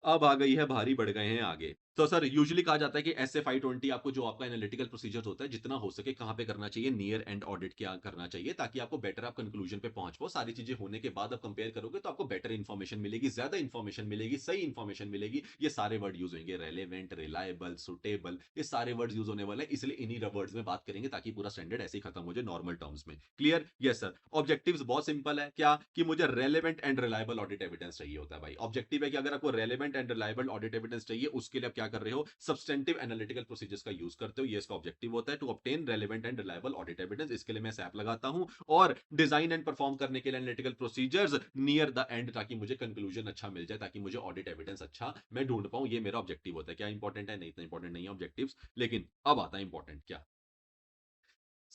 अब आ गई है भारी, बढ़ गए हैं आगे। तो सर यूजुअली कहा जाता है कि एसए 520 आपको जो आपका एनालिटिकल प्रोसीजर होता है जितना हो सके कहाँ पे करना चाहिए, नियर एंड ऑडिट क्या करना चाहिए, ताकि आपको बेटर आप कंक्लूजन पे पहुंच पाओ। सारी चीजें होने के बाद आप कंपेयर करोगे तो आपको बेटर इन्फॉर्मेशन मिलेगी, ज्यादा इन्फॉर्मेशन मिलेगी, सही इन्फॉर्मेशन मिलेगी। ये सारे वर्ड यूज होंगे, रेलेवेंट, रिलायबल, सुटेबल, ये सारे वर्ड यूज होने वाले हैं, इसलिए इन्हीं वर्ड्स में बात करेंगे ताकि पूरा स्टैंडर्ड ऐसे ही खत्म हो जाए नॉर्मल टर्म्स में। क्लियर? Yes sir. ऑब्जेक्टिव्स बहुत सिंपल है, क्या कि मुझे relevant and reliable audit evidence चाहिए होता है भाई। ऑब्जेक्टिव है कि अगर आपको relevant and reliable audit evidence चाहिए, उसके लिए आप क्या कर रहे हो? सब्सटेंटिव एनालिटिकल प्रोसीजर्स का यूज करते हो। ये इसका ऑब्जेक्टिव होता है, to obtain relevant and reliable audit evidence. इसके लिए मैं सैप लगाता हूं, और डिजाइन एंड परफॉर्म करने के लिए analytical procedures near the end, ताकि मुझे कंक्लूजन अच्छा मिल जाए, ताकि मुझे ऑडिट एविडेंस अच्छा मैं ढूंढ पाऊं। ये मेरा ऑब्जेक्टिव होता है। क्या इंपॉर्टेंट है? नहीं, इतना इंपॉर्टेंट नहीं है ऑब्जेक्टिव्स, लेकिन अब आता है इंपॉर्टेंट क्या।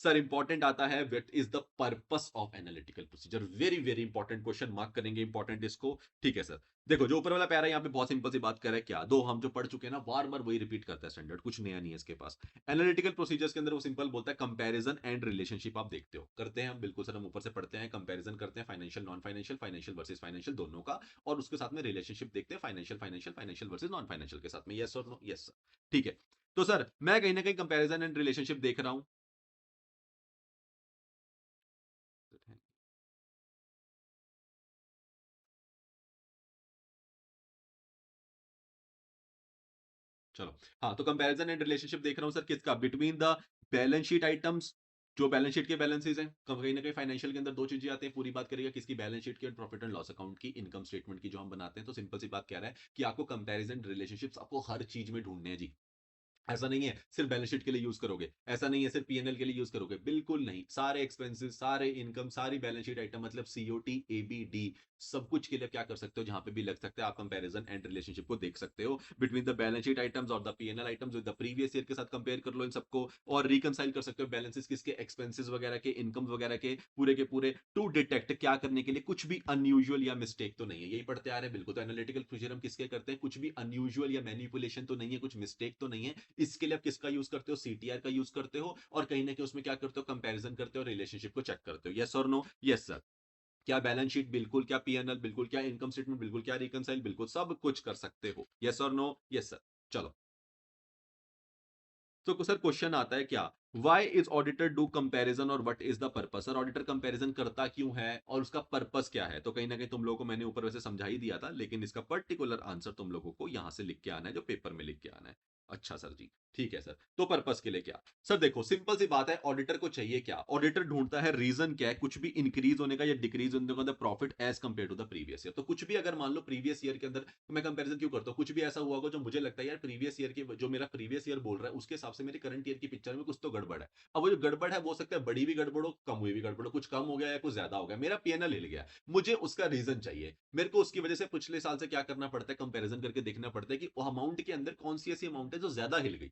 सर इंपॉर्टेंट आता है, what is the purpose of analytical procedure. Very very important question, mark करेंगे इंपॉर्टेंट इसको। ठीक है सर। देखो जो ऊपर वाला पैरा है यहाँ पे बहुत सिंपल सी बात कर रहा है, क्या दो हम जो पढ़ चुके हैं ना, बार बार वही रिपीट करता है स्टैंडर्ड, कुछ नया नहीं है इसके पास। एनालिटिकल प्रोसीजर्स के अंदर वो सिंपल बोलता है कंपैरिजन एंड रिलेशनशिप। आप देखते हो, करते हैं हम, बिल्कुल सर, हम ऊपर से पढ़ते हैं, कंपैरिजन करते हैं financial non financial, financial versus financial दोनों का, और उसके साथ में रिलेशनशिप देखते हैं financial financial financial versus non financial के साथ में। यस और नो? Yes sir. ठीक है। तो सर मैं कहीं ना कहीं कंपैरिजन एंड रिलेशनशिप देख रहा हूं। चलो, हाँ, तो कंपैरिजन एंड रिलेशनशिप देख रहा हूँ सर, किसका? Between the balance sheet items, जो बैलेंस शीट के बैलेंसेस हैं। कहीं ना कहीं फाइनेंशियल के अंदर दो चीजें आती हैं, पूरी बात करेगा किसकी? बैलेंस शीट की और प्रॉफिट एंड लॉस अकाउंट की, इनकम स्टेटमेंट की जो हम बनाते हैं। तो सिंपल सी बात कह रहा है कि आपको कंपैरिजन रिलेशनशिप्स आपको हर चीज में ढूंढने हैं जी। ऐसा नहीं है सिर्फ बैलेंस शीट के लिए यूज करोगे, ऐसा नहीं है सिर्फ पीएनएल के लिए यूज करोगे, बिल्कुल नहीं। सारे एक्सपेंसेस, सारे इनकम, सारी बैलेंस शीट आइटम, मतलब सीओटी, एबीडी, सब कुछ के लिए क्या कर सकते हो, जहां पे भी लग सकता है आप कंपैरिजन एंड रिलेशनशिप को देख सकते हो between the balance sheet items और the PNL items with the previous year के साथ कंपेयर कर लो इन सबको, और रिकनसाइल कर सकते हो बैलेंसेस किसके? एक्सपेंसेस वगैरह के, इनकम वगैरह के, पूरे के पूरे, टू डिटेक्ट, क्या करने के लिए? कुछ भी अनयूजुअल या मिस्टेक तो नहीं है। यही पढ़ते आ रहे हैं, बिल्कुल। तो एनालिटिकल प्रोसीजर हम किसके करते हैं? कुछ भी अनयूजुअल या मैनिपुलेशन तो नहीं है, कुछ मिस्टेक तो नहीं है। इसके लिए आप किसका यूज करते हो? सीटीआर का यूज करते हो, और कहीं ना कहीं उसमें क्या करते हो? कंपैरिजन करते हो, रिलेशनशिप को चेक करते हो। यस और नो? Yes sir. क्या बैलेंस शीट? बिल्कुल। क्या पीएनएल? बिल्कुल। क्या इनकम स्टेटमेंट? बिल्कुल। क्या रिकनसाइल? बिल्कुल। सब कुछ कर सकते हो। यस और नो? Yes sir. चलो, तो सर क्वेश्चन आता है क्या, why is auditor do comparison और what is the purpose. Sir auditor comparison करता क्यों है और उसका पर्पस क्या है? तो कहीं ना कहीं तुम लोगों को मैंने ऊपर वैसे समझा ही दिया था, लेकिन इसका पर्टिकुलर आंसर तुम लोगों को यहां से लिख के आना है, जो पेपर में लिख के आना है। अच्छा सर जी, ठीक है सर। तो पर्पस के लिए क्या? सर देखो सिंपल सी बात है, ऑडिटर को चाहिए क्या? ऑडिटर ढूंढता है रीजन क्या है कुछ भी इंक्रीज होने का या डिक्रीज होने का, the profit as compare to the previous year. तो कुछ भी अगर मान लो प्रीवियस ईयर के अंदर, तो मैं कंपैरिजन क्यों करता हूँ? कुछ भी ऐसा हुआ होगा जो मुझे लगता है यार प्रीवियस ईयर के, जो मेरा प्रीवियस ईयर बोल रहा है उसके हिसाब से मेरे करंट ईयर की पिक्चर में कुछ तो गड़बड़ है। अब वो जो गड़बड़ है वो हो सकता है बड़ी भी गड़बड़ हो, कम हुई भी गड़बड़ हो, कुछ कम हो गया या कुछ ज्यादा हो गया, मेरा पीएनएल हिल गया, मुझे उसका रीजन चाहिए। मेरे को उसकी वजह से पिछले साल से क्या करना पड़ता है? कंपैरिजन करके देखना पड़ता है कि वो अमाउंट के अंदर कौन सी ऐसी अमाउंट है जो ज्यादा हिल गई।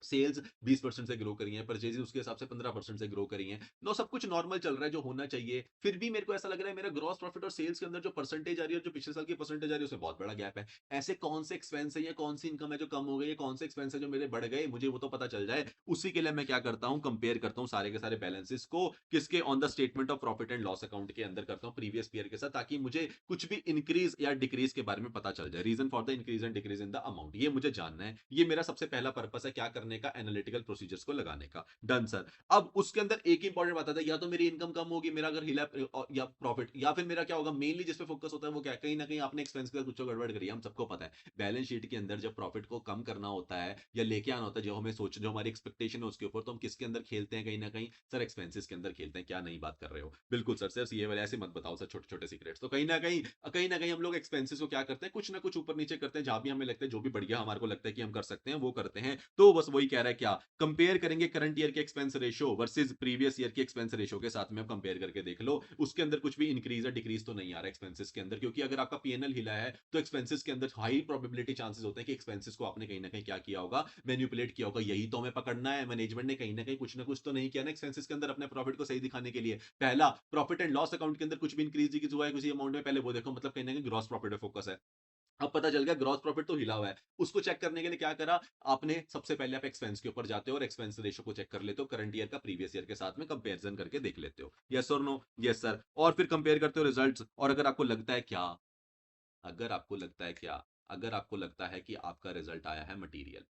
सेल्स 20% से ग्रो करी है, परचेज उसके हिसाब से 15% से ग्रो करी है, नो सब कुछ नॉर्मल चल रहा है जो होना चाहिए। फिर भी मेरे को ऐसा लग रहा है मेरा ग्रॉस प्रॉफिट और सेल्स के अंदर जो परसेंटेज आ रही है और जो पिछले साल की परसेंटेज आ रही है उसमें बहुत बड़ा गैप है। ऐसे कौन से एक्सपेंस है या कौन सी इनकम है जो कम हो गई है, कौन से एक्सपेंस है जो मेरे बढ़ गए, मुझे वो तो पता चल जाए। उसी के लिए मैं क्या करता हूँ? कंपेयर करता हूँ सारे के सारे बैलेंसेस को, किसके? On the statement of profit and loss account के अंदर करता हूँ प्रीवियस ईयर के साथ, ताकि मुझे कुछ भी इंक्रीज या डिक्रीज के बारे में पता चल जाए, reason for the increase and decrease in the amount, ये मुझे जानना है। ये मेरा सबसे पहला पर्पस है क्या करने का? एनालिटिकल प्रोसीजर्स को लगाने का। Done sir. अब उसके अंदर एक इंपॉर्टेंट बात आता है, या तो मेरी इनकम कम होगी, मेरा अगर हिला या प्रॉफिट, या फिर मेरा क्या होगा? मेनली जिस पे फोकस होता है वो क्या है? कहीं ना कहीं आपने एक्सपेंस के साथ कुछ तो गड़बड़ करी है, हम सबको पता है। बैलेंस शीट के अंदर जब प्रॉफिट को कम करना होता है या लेके आना होता है, जो हमें सोच, जो हमारी एक्सपेक्टेशन है उसके ऊपर, तो हम किसके अंदर खेलते हैं? कहीं ना कहीं सर एक्सपेंसेस के अंदर खेलते हैं। क्या नहीं बात कर रहे हो? बिल्कुल सर। सर ये वाले ऐसे मत बताओ सर, छोटे छोटे सीक्रेट्स। तो कहीं ना कहीं हम लोग एक्सपेंसेस को क्या करते हैं? कुछ ना कुछ ऊपर नीचे करते हैं, जहां भी हमें लगता है जो भी बढ़िया हमारे को लगता है कि हम कर सकते हैं वो करते हैं। तो बस वही वही कह रहा है क्या, कंपेयर करेंगे करंट ईयर के expense ratio versus previous year के एक्सपेंस रेशियो के साथ में, आप कंपेयर करके देख लो उसके अंदर कुछ भी इंक्रीज या डिक्रीज तो नहीं आ रहा एक्सपेंसेस के अंदर, क्योंकि अगर आपका पीएनएल हिला है तो एक्सपेंसेस के अंदर हाई प्रोबेबिलिटी चांसेस होते हैं कि एक्सपेंसेस को आपने कहीं ना कहीं क्या किया होगा, मैनिपुलेट किया होगा। यही तो हमें पकड़ना है, मैनेजमेंट ने कहीं ना कुछ तो नहीं किया ना एक्सपेंसेस के अंदर अपने प्रॉफिट को सही दिखाने के लिए। पहला, प्रॉफिट एंड लॉस अकाउंट के अंदर कुछ भी इंक्रीज डिक्रीज हुआ है किसी अमाउंट में, पहले वो देखो, मतलब कहीं ना कहीं ग्रॉस प्रॉफिट पे फोकस है। अब पता चल गया ग्रॉस प्रॉफिट तो हिला हुआ है, उसको चेक करने के लिए क्या करा आपने, सबसे पहले आप एक्सपेंस के ऊपर जाते हो और एक्सपेंस रेशियो को चेक कर लेते हो, करंट ईयर का प्रीवियस ईयर के साथ में कंपैरिजन करके देख लेते हो, यस और नो, यस सर। और फिर कंपेयर करते हो रिजल्ट्स, और अगर आपको लगता है क्या, अगर आपको लगता है क्या, अगर आपको लगता है कि आपका रिजल्ट आया है मटीरियल,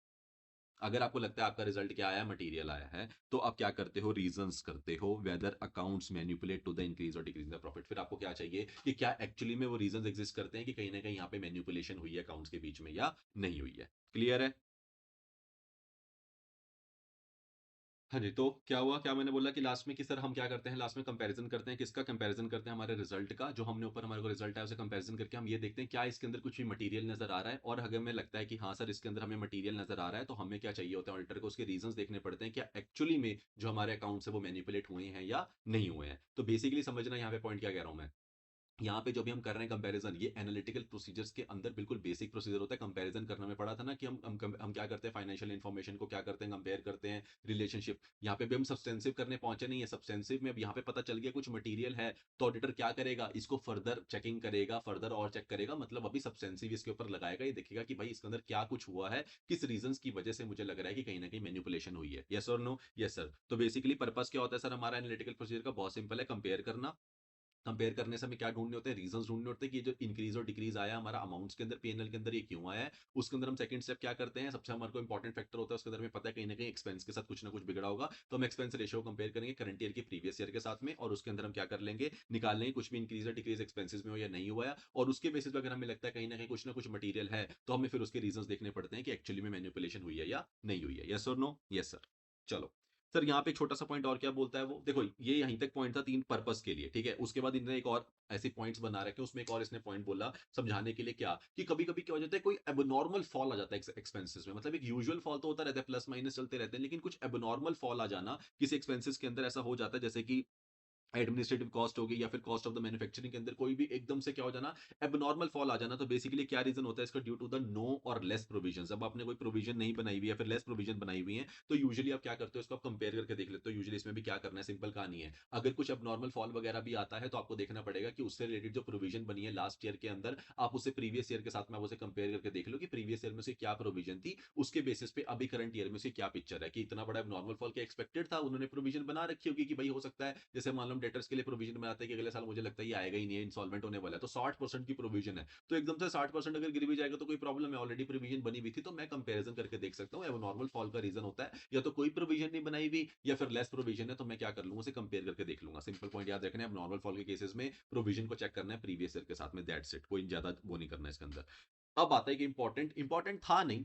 अगर आपको लगता है आपका रिजल्ट क्या आया, मटेरियल आया है, तो आप क्या करते हो, रीजंस करते हो whether accounts manipulate to the increase और डिक्रीज द प्रॉफिट। फिर आपको क्या चाहिए कि क्या एक्चुअली में वो रीजंस एग्जिस्ट करते हैं कि कहीं ना कहीं यहाँ पे मैनिपुलेशन हुई है अकाउंट्स के बीच में या नहीं हुई है। क्लियर है? हाँ जी, तो क्या हुआ, क्या मैंने बोला कि लास्ट में कि सर हम क्या करते हैं, लास्ट में कंपैरिजन करते हैं, किसका कंपैरिजन करते हैं, हमारे रिजल्ट का, जो हमने ऊपर हमारे को रिजल्ट आया उसे कंपैरिजन करके हम ये देखते हैं क्या इसके अंदर कुछ भी मटेरियल नजर आ रहा है, और अगर हमें लगता है कि हाँ सर इसके अंदर हमें मटेरियल नजर आ रहा है, तो हमें क्या चाहिए होता है, ऑडिटर को उसके रीजंस देखने पड़ते हैं, क्या एक्चुअली में जो हमारे अकाउंट है वो मैनिपुलेट हुए हैं या नहीं हुए हैं। तो बेसिकली समझना यहाँ पे पॉइंट क्या कह रहा हूँ मैं, यहाँ पे जो भी हम कर रहे हैं कंपैरिजन, ये एनालिटिकल प्रोसीजर्स के अंदर बिल्कुल बेसिक प्रोसीजर होता है। कंपैरिजन करना में पड़ा था ना कि हम क्या करते हैं, फाइनेंशियल इन्फॉर्मेशन को क्या करते हैं, कंपेयर करते हैं, रिलेशनशिप। यहाँ पे भी हम सब्सटेंसिव करने पहुंचे नहीं है, सब्सटेंसिव में अब यहाँ पे पता चल गया कुछ मटेरियल है, तो ऑडिटर क्या करेगा, इसको फर्दर चेकिंग करेगा, फर्दर और चेक करेगा, मतलब अभी सब्सटेंसिव इसके ऊपर लगाएगा, ये देखेगा कि भाई इसके अंदर क्या कुछ हुआ है, किस रीजन की वजह से मुझे लग रहा है कि कहीं ना कहीं मैनिपुलेशन हुई है, यस और नो, यस सर। तो बेसिकली पर्पस क्या होता है सर हमारा एनालिटिकल प्रोसीजर का, बहुत सिंपल है, कंपेयर करना। कंपेयर करने से हमें क्या ढूंढने होते हैं, रीजंस ढूंढने होते हैं कि ये जो इंक्रीज और डिक्रीज आया हमारा अमाउंट्स के अंदर, पीएनएल के अंदर, ये क्यों आया है। उसके अंदर हम सेकंड स्टेप क्या करते हैं, सबसे हमारे को इंपॉर्टेंट फैक्टर होता है उसके अंदर, हमें पता है कहीं ना कहीं एक्सपेंस के साथ कुछ ना कुछ बिगड़ा होगा, तो हम एक्सपेंस रेशियो कंपेयर करेंगे करंट ईयर के प्रीवियस ईयर के साथ में, और उसके अंदर हम क्या कर लेंगे, निकाल लेंगे कुछ भी इंक्रीज या डिक्रीज एक्सपेंसेस में हो या नहीं हुआ है, और उसके बेसिस पर अगर हमें लगता है कहीं ना कहीं कुछ ना कुछ मटीरियल है, तो हमें फिर उसके रीजंस देखने पड़ते हैं कि एक्चुअली में मैनिपुलेशन हुई है या नहीं हुई है, यस और नो, यस सर। चलो सर, यहाँ पे एक छोटा सा पॉइंट और क्या बोलता है वो, देखो ये यहीं तक पॉइंट था तीन पर्पस के लिए, ठीक है। उसके बाद इन्होंने एक और ऐसे पॉइंट्स बना रखे, उसमें एक और इसने पॉइंट बोला समझाने के लिए, क्या कि कभी कभी क्या हो जाता है, कोई एबनॉर्मल फॉल आ जाता है एक्सपेंसेस में, मतलब एक यूजुअल फॉल तो होता रहता है, प्लस माइनस चलते रहते हैं, लेकिन कुछ एबनॉर्मल फॉल आ जाना किसी एक्सपेंसेस के अंदर, ऐसा हो जाता है जैसे कि एडमिनिस्ट्रेटिव कॉस्ट होगी या फिर कॉस्ट ऑफ द मैन्युफैक्चरिंग के अंदर कोई भी एकदम से क्या हो जाना, एबनॉर्मल फॉल आ जाना, तो बेसिकली क्या रीजन होता है इसका, ड्यू टू द नो और लेस प्रोविजन। अब आपने कोई प्रोविजन नहीं बनाई हुई है, फिर लेस प्रोविजन बनाई हुई है, तो यूजुअली आप क्या करते हो, इसको आप कंपेयर करके देख लेते हो। यूजुअली इसमें भी क्या करना है, सिंपल कहानी है, अगर कुछ एबनॉर्मल फॉल वगैरह भी आता है तो आपको देखना पड़ेगा कि उससे रिलेटेड जो प्रोविजन बनी है लास्ट ईयर के अंदर, आप उसे प्रीवियस ईयर के साथ में आप उसे कंपेयर करके देख लो कि प्रीवियस ईयर में उसकी क्या प्रोविजन थी, उसके बेसिस पे अभी करंट ईयर में उसकी क्या पिक्चर है, कि इतना बड़ा नॉर्मल फॉल क्या एक्सपेक्टेड था, उन्होंने प्रोविजन बना रखी होगी कि भाई हो सकता है, जैसे मान लो डेटर्स के लिए प्रोविजन बनाते हैं कि अगले साल मुझे लगता है ये आएगा ही नहीं है, इंसॉल्वेंट होने वाला है, तो 60% की प्रोविजन है, तो एकदम से 60% अगर गिर भी जाएगा तो कोई प्रॉब्लम है, ऑलरेडी प्रोविजन बनी हुई थी, तो मैं कंपेरिजन करके देख सकता हूँ। नॉर्मल फॉल का रीजन होता है या तो कोई प्रोविजन नहीं बनाई हुई या फिर लेस प्रोविजन है, तो मैं क्या कर लूंगा, उसे कंपेयर करके देख लूंगा। सिंपल पॉइंट याद रखना है, नॉर्मल फॉल के केसेस में प्रोविजन को चेक करना है प्रीवियस ईयर के साथ में, दैट्स इट, कोई ज्यादा वो नहीं करना है इसके अंदर। अब आता है कि इंपॉर्टेंट इंपॉर्टेंट था नहीं,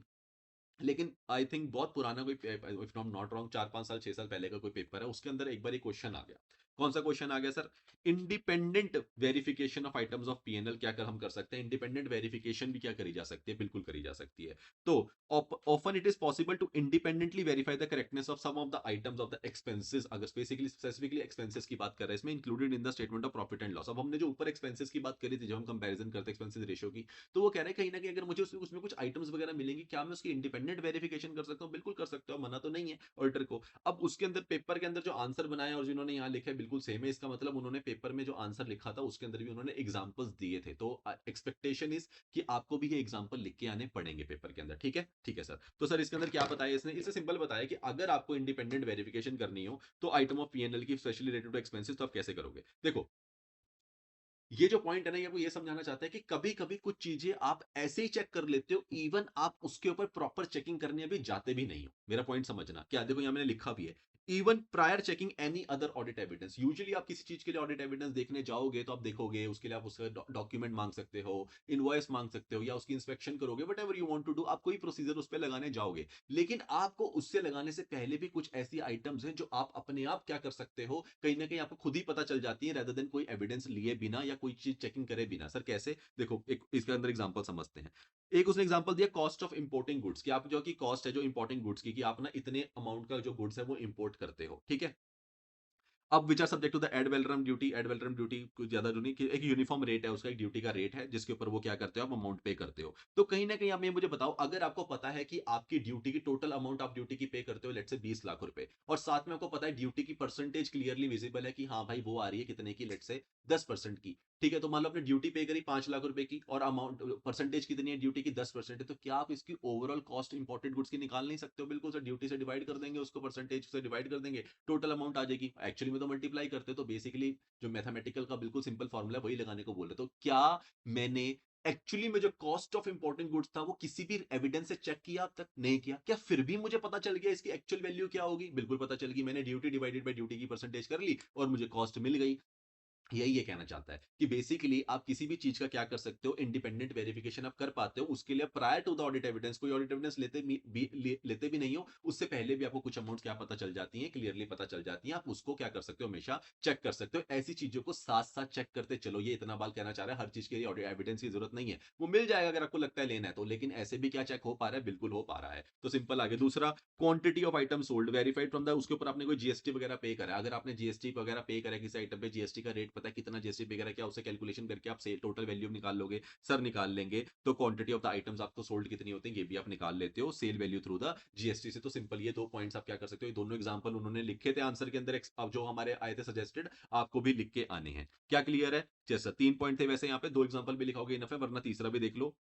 लेकिन आई थिंक बहुत पुराना कोई, इफ नॉट नॉट रॉन्ग, 4-5 साल 6 साल पहले का कोई पेपर है, उसके अंदर एक बार एक क्वेश्चन आ गया। कौन सा क्वेश्चन आ गया sir, independent verification of items of PNL क्या कर हम कर सकते हैं, इंडिपेंडेंट वेरिफिकेशन भी क्या करी जा सकती है, बिल्कुल करी जा सकती है। तो often it is possible to independently verify the correctness of some of the items of the expenses, अगर बेसिकली स्पेसिफिकली एक्सपेंसेस की बात कर रहे हैं इसमें, included in the statement of profit and loss. अब हमने जो ऊपर एक्सपेंसेस की बात करी थी, जब हम कंपैरिजन करते हैं एक्सपेंसेस रेशियो की, तो वो कह रहे हैं कहीं ना कहीं अगर मुझे उसमें कुछ आइटम्स वगैरह मिलेंगी, क्या मैं उसकी इंडिपेंडेंट वेरिफिकेशन कर सकता हूँ, बिल्कुल कर सकते हो, मना तो नहीं है ऑडिटर को। अब उसके अंदर पेपर के अंदर जो आंसर बनाया और जिन्होंने यहाँ लिखा है बिल्कुल सेम है, इसका मतलब उन्होंने पेपर में जो आंसर लिखा था उसके अंदर भी उन्होंने एग्जांपल्स दिए थे, तो एक्सपेक्टेशन इज कि आपको भी ये एग्जांपल लिख के आने पड़ेंगे पेपर के अंदर, ठीक है, ठीक है सर। तो सर इसके अंदर क्या बताया इसने, इसे सिंपल बताया कि अगर आपको इंडिपेंडेंट वेरिफिकेशन करनी हो तो आइटम ऑफ पीएनएल की स्पेशली रिलेटेड टू एक्सपेंसेस, तो आप कैसे करोगे, देखो ये जो पॉइंट है ना, ये आपको ये समझाना चाहता है कि कभी कभी कुछ चीजें आप ऐसे ही चेक कर लेते हो, इवन आप उसके ऊपर प्रॉपर चेकिंग करने अभी जाते भी नहीं हो। मेरा पॉइंट समझना, क्या देखो यहाँ मैंने लिखा भी है, even prior checking any other audit evidence. Usually आप किसी चीज के लिए ऑडिट एविडेंस देखने जाओगे तो आप देखोगे, उसके लिए आप उसका डॉक्यूमेंट मांग सकते हो, इनवॉइस मांग सकते हो, या उसकी इंस्पेक्शन करोगे, whatever you want to do, आप कोई प्रोसीजर उस पर लगाने जाओगे। लेकिन आपको उससे लगाने से पहले भी कुछ ऐसी आइटम्स हैं जो आप अपने आप क्या कर सकते हो, कहीं ना कहीं आपको खुद ही पता चल जाती है, रेदर देन कोई एविडेंस लिए बिना या कोई चीज चेकिंग करे बिना। सर कैसे, देखो एक इसके अंदर एग्जांपल समझते हैं। एक उसने एग्जांपल दिया कॉस्ट ऑफ इंपोर्टिंग गुड्स, कि आप जो की कॉस्ट है जो इंपोर्टिंग गुड्स की, कि आप ना इतने अमाउंट का जो गुड्स है वो इंपोर्ट करते हो, ठीक है? अब which are subject to the ad valorem duty कुछ ज्यादा जो नहीं, कि एक यूनिफॉर्म रेट है उसका, एक ड्यूटी का रेट है जिसके ऊपर वो क्या करते हो, आप अमाउंट पे करते हो। तो कहीं ना कहीं आप ये मुझे बताओ, अगर आपको पता है कि आपकी ड्यूटी की टोटल अमाउंट आप ड्यूटी की पे करते हो लेट से 20 लाख रुपए, और साथ में आपको पता है ड्यूटी की परसेंटेज क्लियरली विजिबल है कि हाँ भाई वो आ रही है कितने की, लेट से 10% की, ठीक है? तो मान लो आपने ड्यूटी पे करी 5 लाख रुपए की, और अमाउंट परसेंटेज कितनी है ड्यूटी की, 10% है, तो क्या आप इसकी ओवरऑल कॉस्ट इंपोर्टेड गुड्स की निकाल नहीं सकते हो? बिल्कुल सर, ड्यूटी से डिवाइड कर देंगे उसको, परसेंटेज से डिवाइड कर देंगे, टोटल अमाउंट आ जाएगी। एक्चुअली में तो मल्टीप्लाई करते, तो बेसिकली जो मैथमेटिकल का बिल्कुल सिंपल फॉर्मूला वही लगाने को बोल रहे। तो क्या मैंने एक्चुअली में जो कॉस्ट ऑफ इंपोर्टेंट गुड्स था वो किसी भी एविडेंस से चेक किया? अब तक नहीं किया। क्या फिर भी मुझे पता चल गया इसकी एक्चुअल वैल्यू क्या होगी? बिल्कुल पता चल गई। मैंने ड्यूटी डिवाइडेड बाय ड्यूटी की परसेंटेज कर ली और मुझे कॉस्ट मिल गई। यही ये कहना चाहता है कि बेसिकली आप किसी भी चीज का क्या कर सकते हो, इंडिपेंडेंट वेरिफिकेशन आप कर पाते हो। उसके लिए prior to the audit evidence, कोई ऑडिट एविडेंस लेते भी नहीं हो, उससे पहले भी आपको कुछ अमाउंट क्या पता चल जाती है, क्लियरली पता चल जाती है। आप उसको क्या कर सकते हो, हमेशा चेक कर सकते हो। ऐसी चीजों को साथ साथ चेक करते चलो। ये इतना बाल कहना चाह रहा है हर चीज के लिए ऑडिट एविडेंस की जरूरत नहीं है, वो मिल जाएगा अगर आपको लगता है लेना है तो। लेकिन ऐसे भी क्या चेक हो पा रहा है? बिल्कुल हो पा रहा है। तो सिंपल आगे दूसरा, quantity of item sold verified from the, उसके ऊपर आपने कोई जीएसटी वगैरह पे करा है। अगर आपने जीएसटी वगैरह पे करा है किसी आइटम पे, जीएसटी का रेट पता है कितना जीएसटी पे करा है, क्या उसे कैलकुलेशन करके आप सेल टोटल वैल्यू निकाल लोगे? सर निकाल लेंगे। तो क्वांटिटी ऑफ द आइटम्स आपको सोल्ड कितनी होती है ये भी आप निकाल लेते हो sale value through the GST से। तो सिंपल ये दो पॉइंट्स आप क्या कर सकते हो, ये दोनों एग्जांपल उन्होंने लिखे थे आंसर के अंदर, अब जो हमारे आए थे सजेस्टेड, आपको भी लिख के आने हैं। क्या क्लियर है? जैसा 3 पॉइंट थे वैसे यहाँ पे 2 एग्जांपल भी लिखाओगे इनफ है, वरना तीसरा भी देख लो।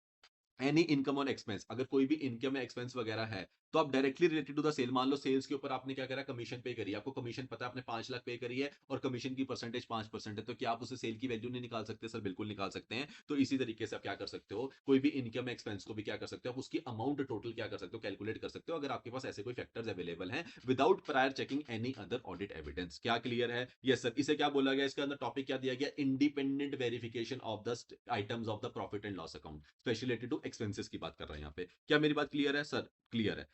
एनी इनकम ऑन एक्सपेंस, अगर कोई भी इनकम या एक्सपेंस वगैरह है तो आप directly related to the sale, मान लो सेल्स के ऊपर आपने क्या करा, कमीशन पे करी, आपको कमीशन पता है आपने 5 लाख पे करी है और कमीशन की परसेंटेज 5% है, तो क्या आप उसे सेल की वैल्यू नहीं निकाल सकते? सर बिल्कुल निकाल सकते हैं। तो इसी तरीके से आप क्या कर सकते हो, कोई भी इनकम एक्सपेंस को भी क्या कर सकते हो, आप उसकी अमाउंट टोटल क्या कर सकते हो, कैलकुलेट कर सकते हो, अगर आपके पास ऐसे कोई फैक्टर्स अवेलेबल हैं without prior checking any other audit evidence. क्या क्लियर है? Yes sir. इसे क्या बोला गया, इसके अंदर टॉपिक क्या दिया गया, independent verification of the items of the profit and loss account, specially related to expenses की बात कर रहे हैं यहाँ पे। क्या मेरी बात क्लियर है सर? क्लियर है।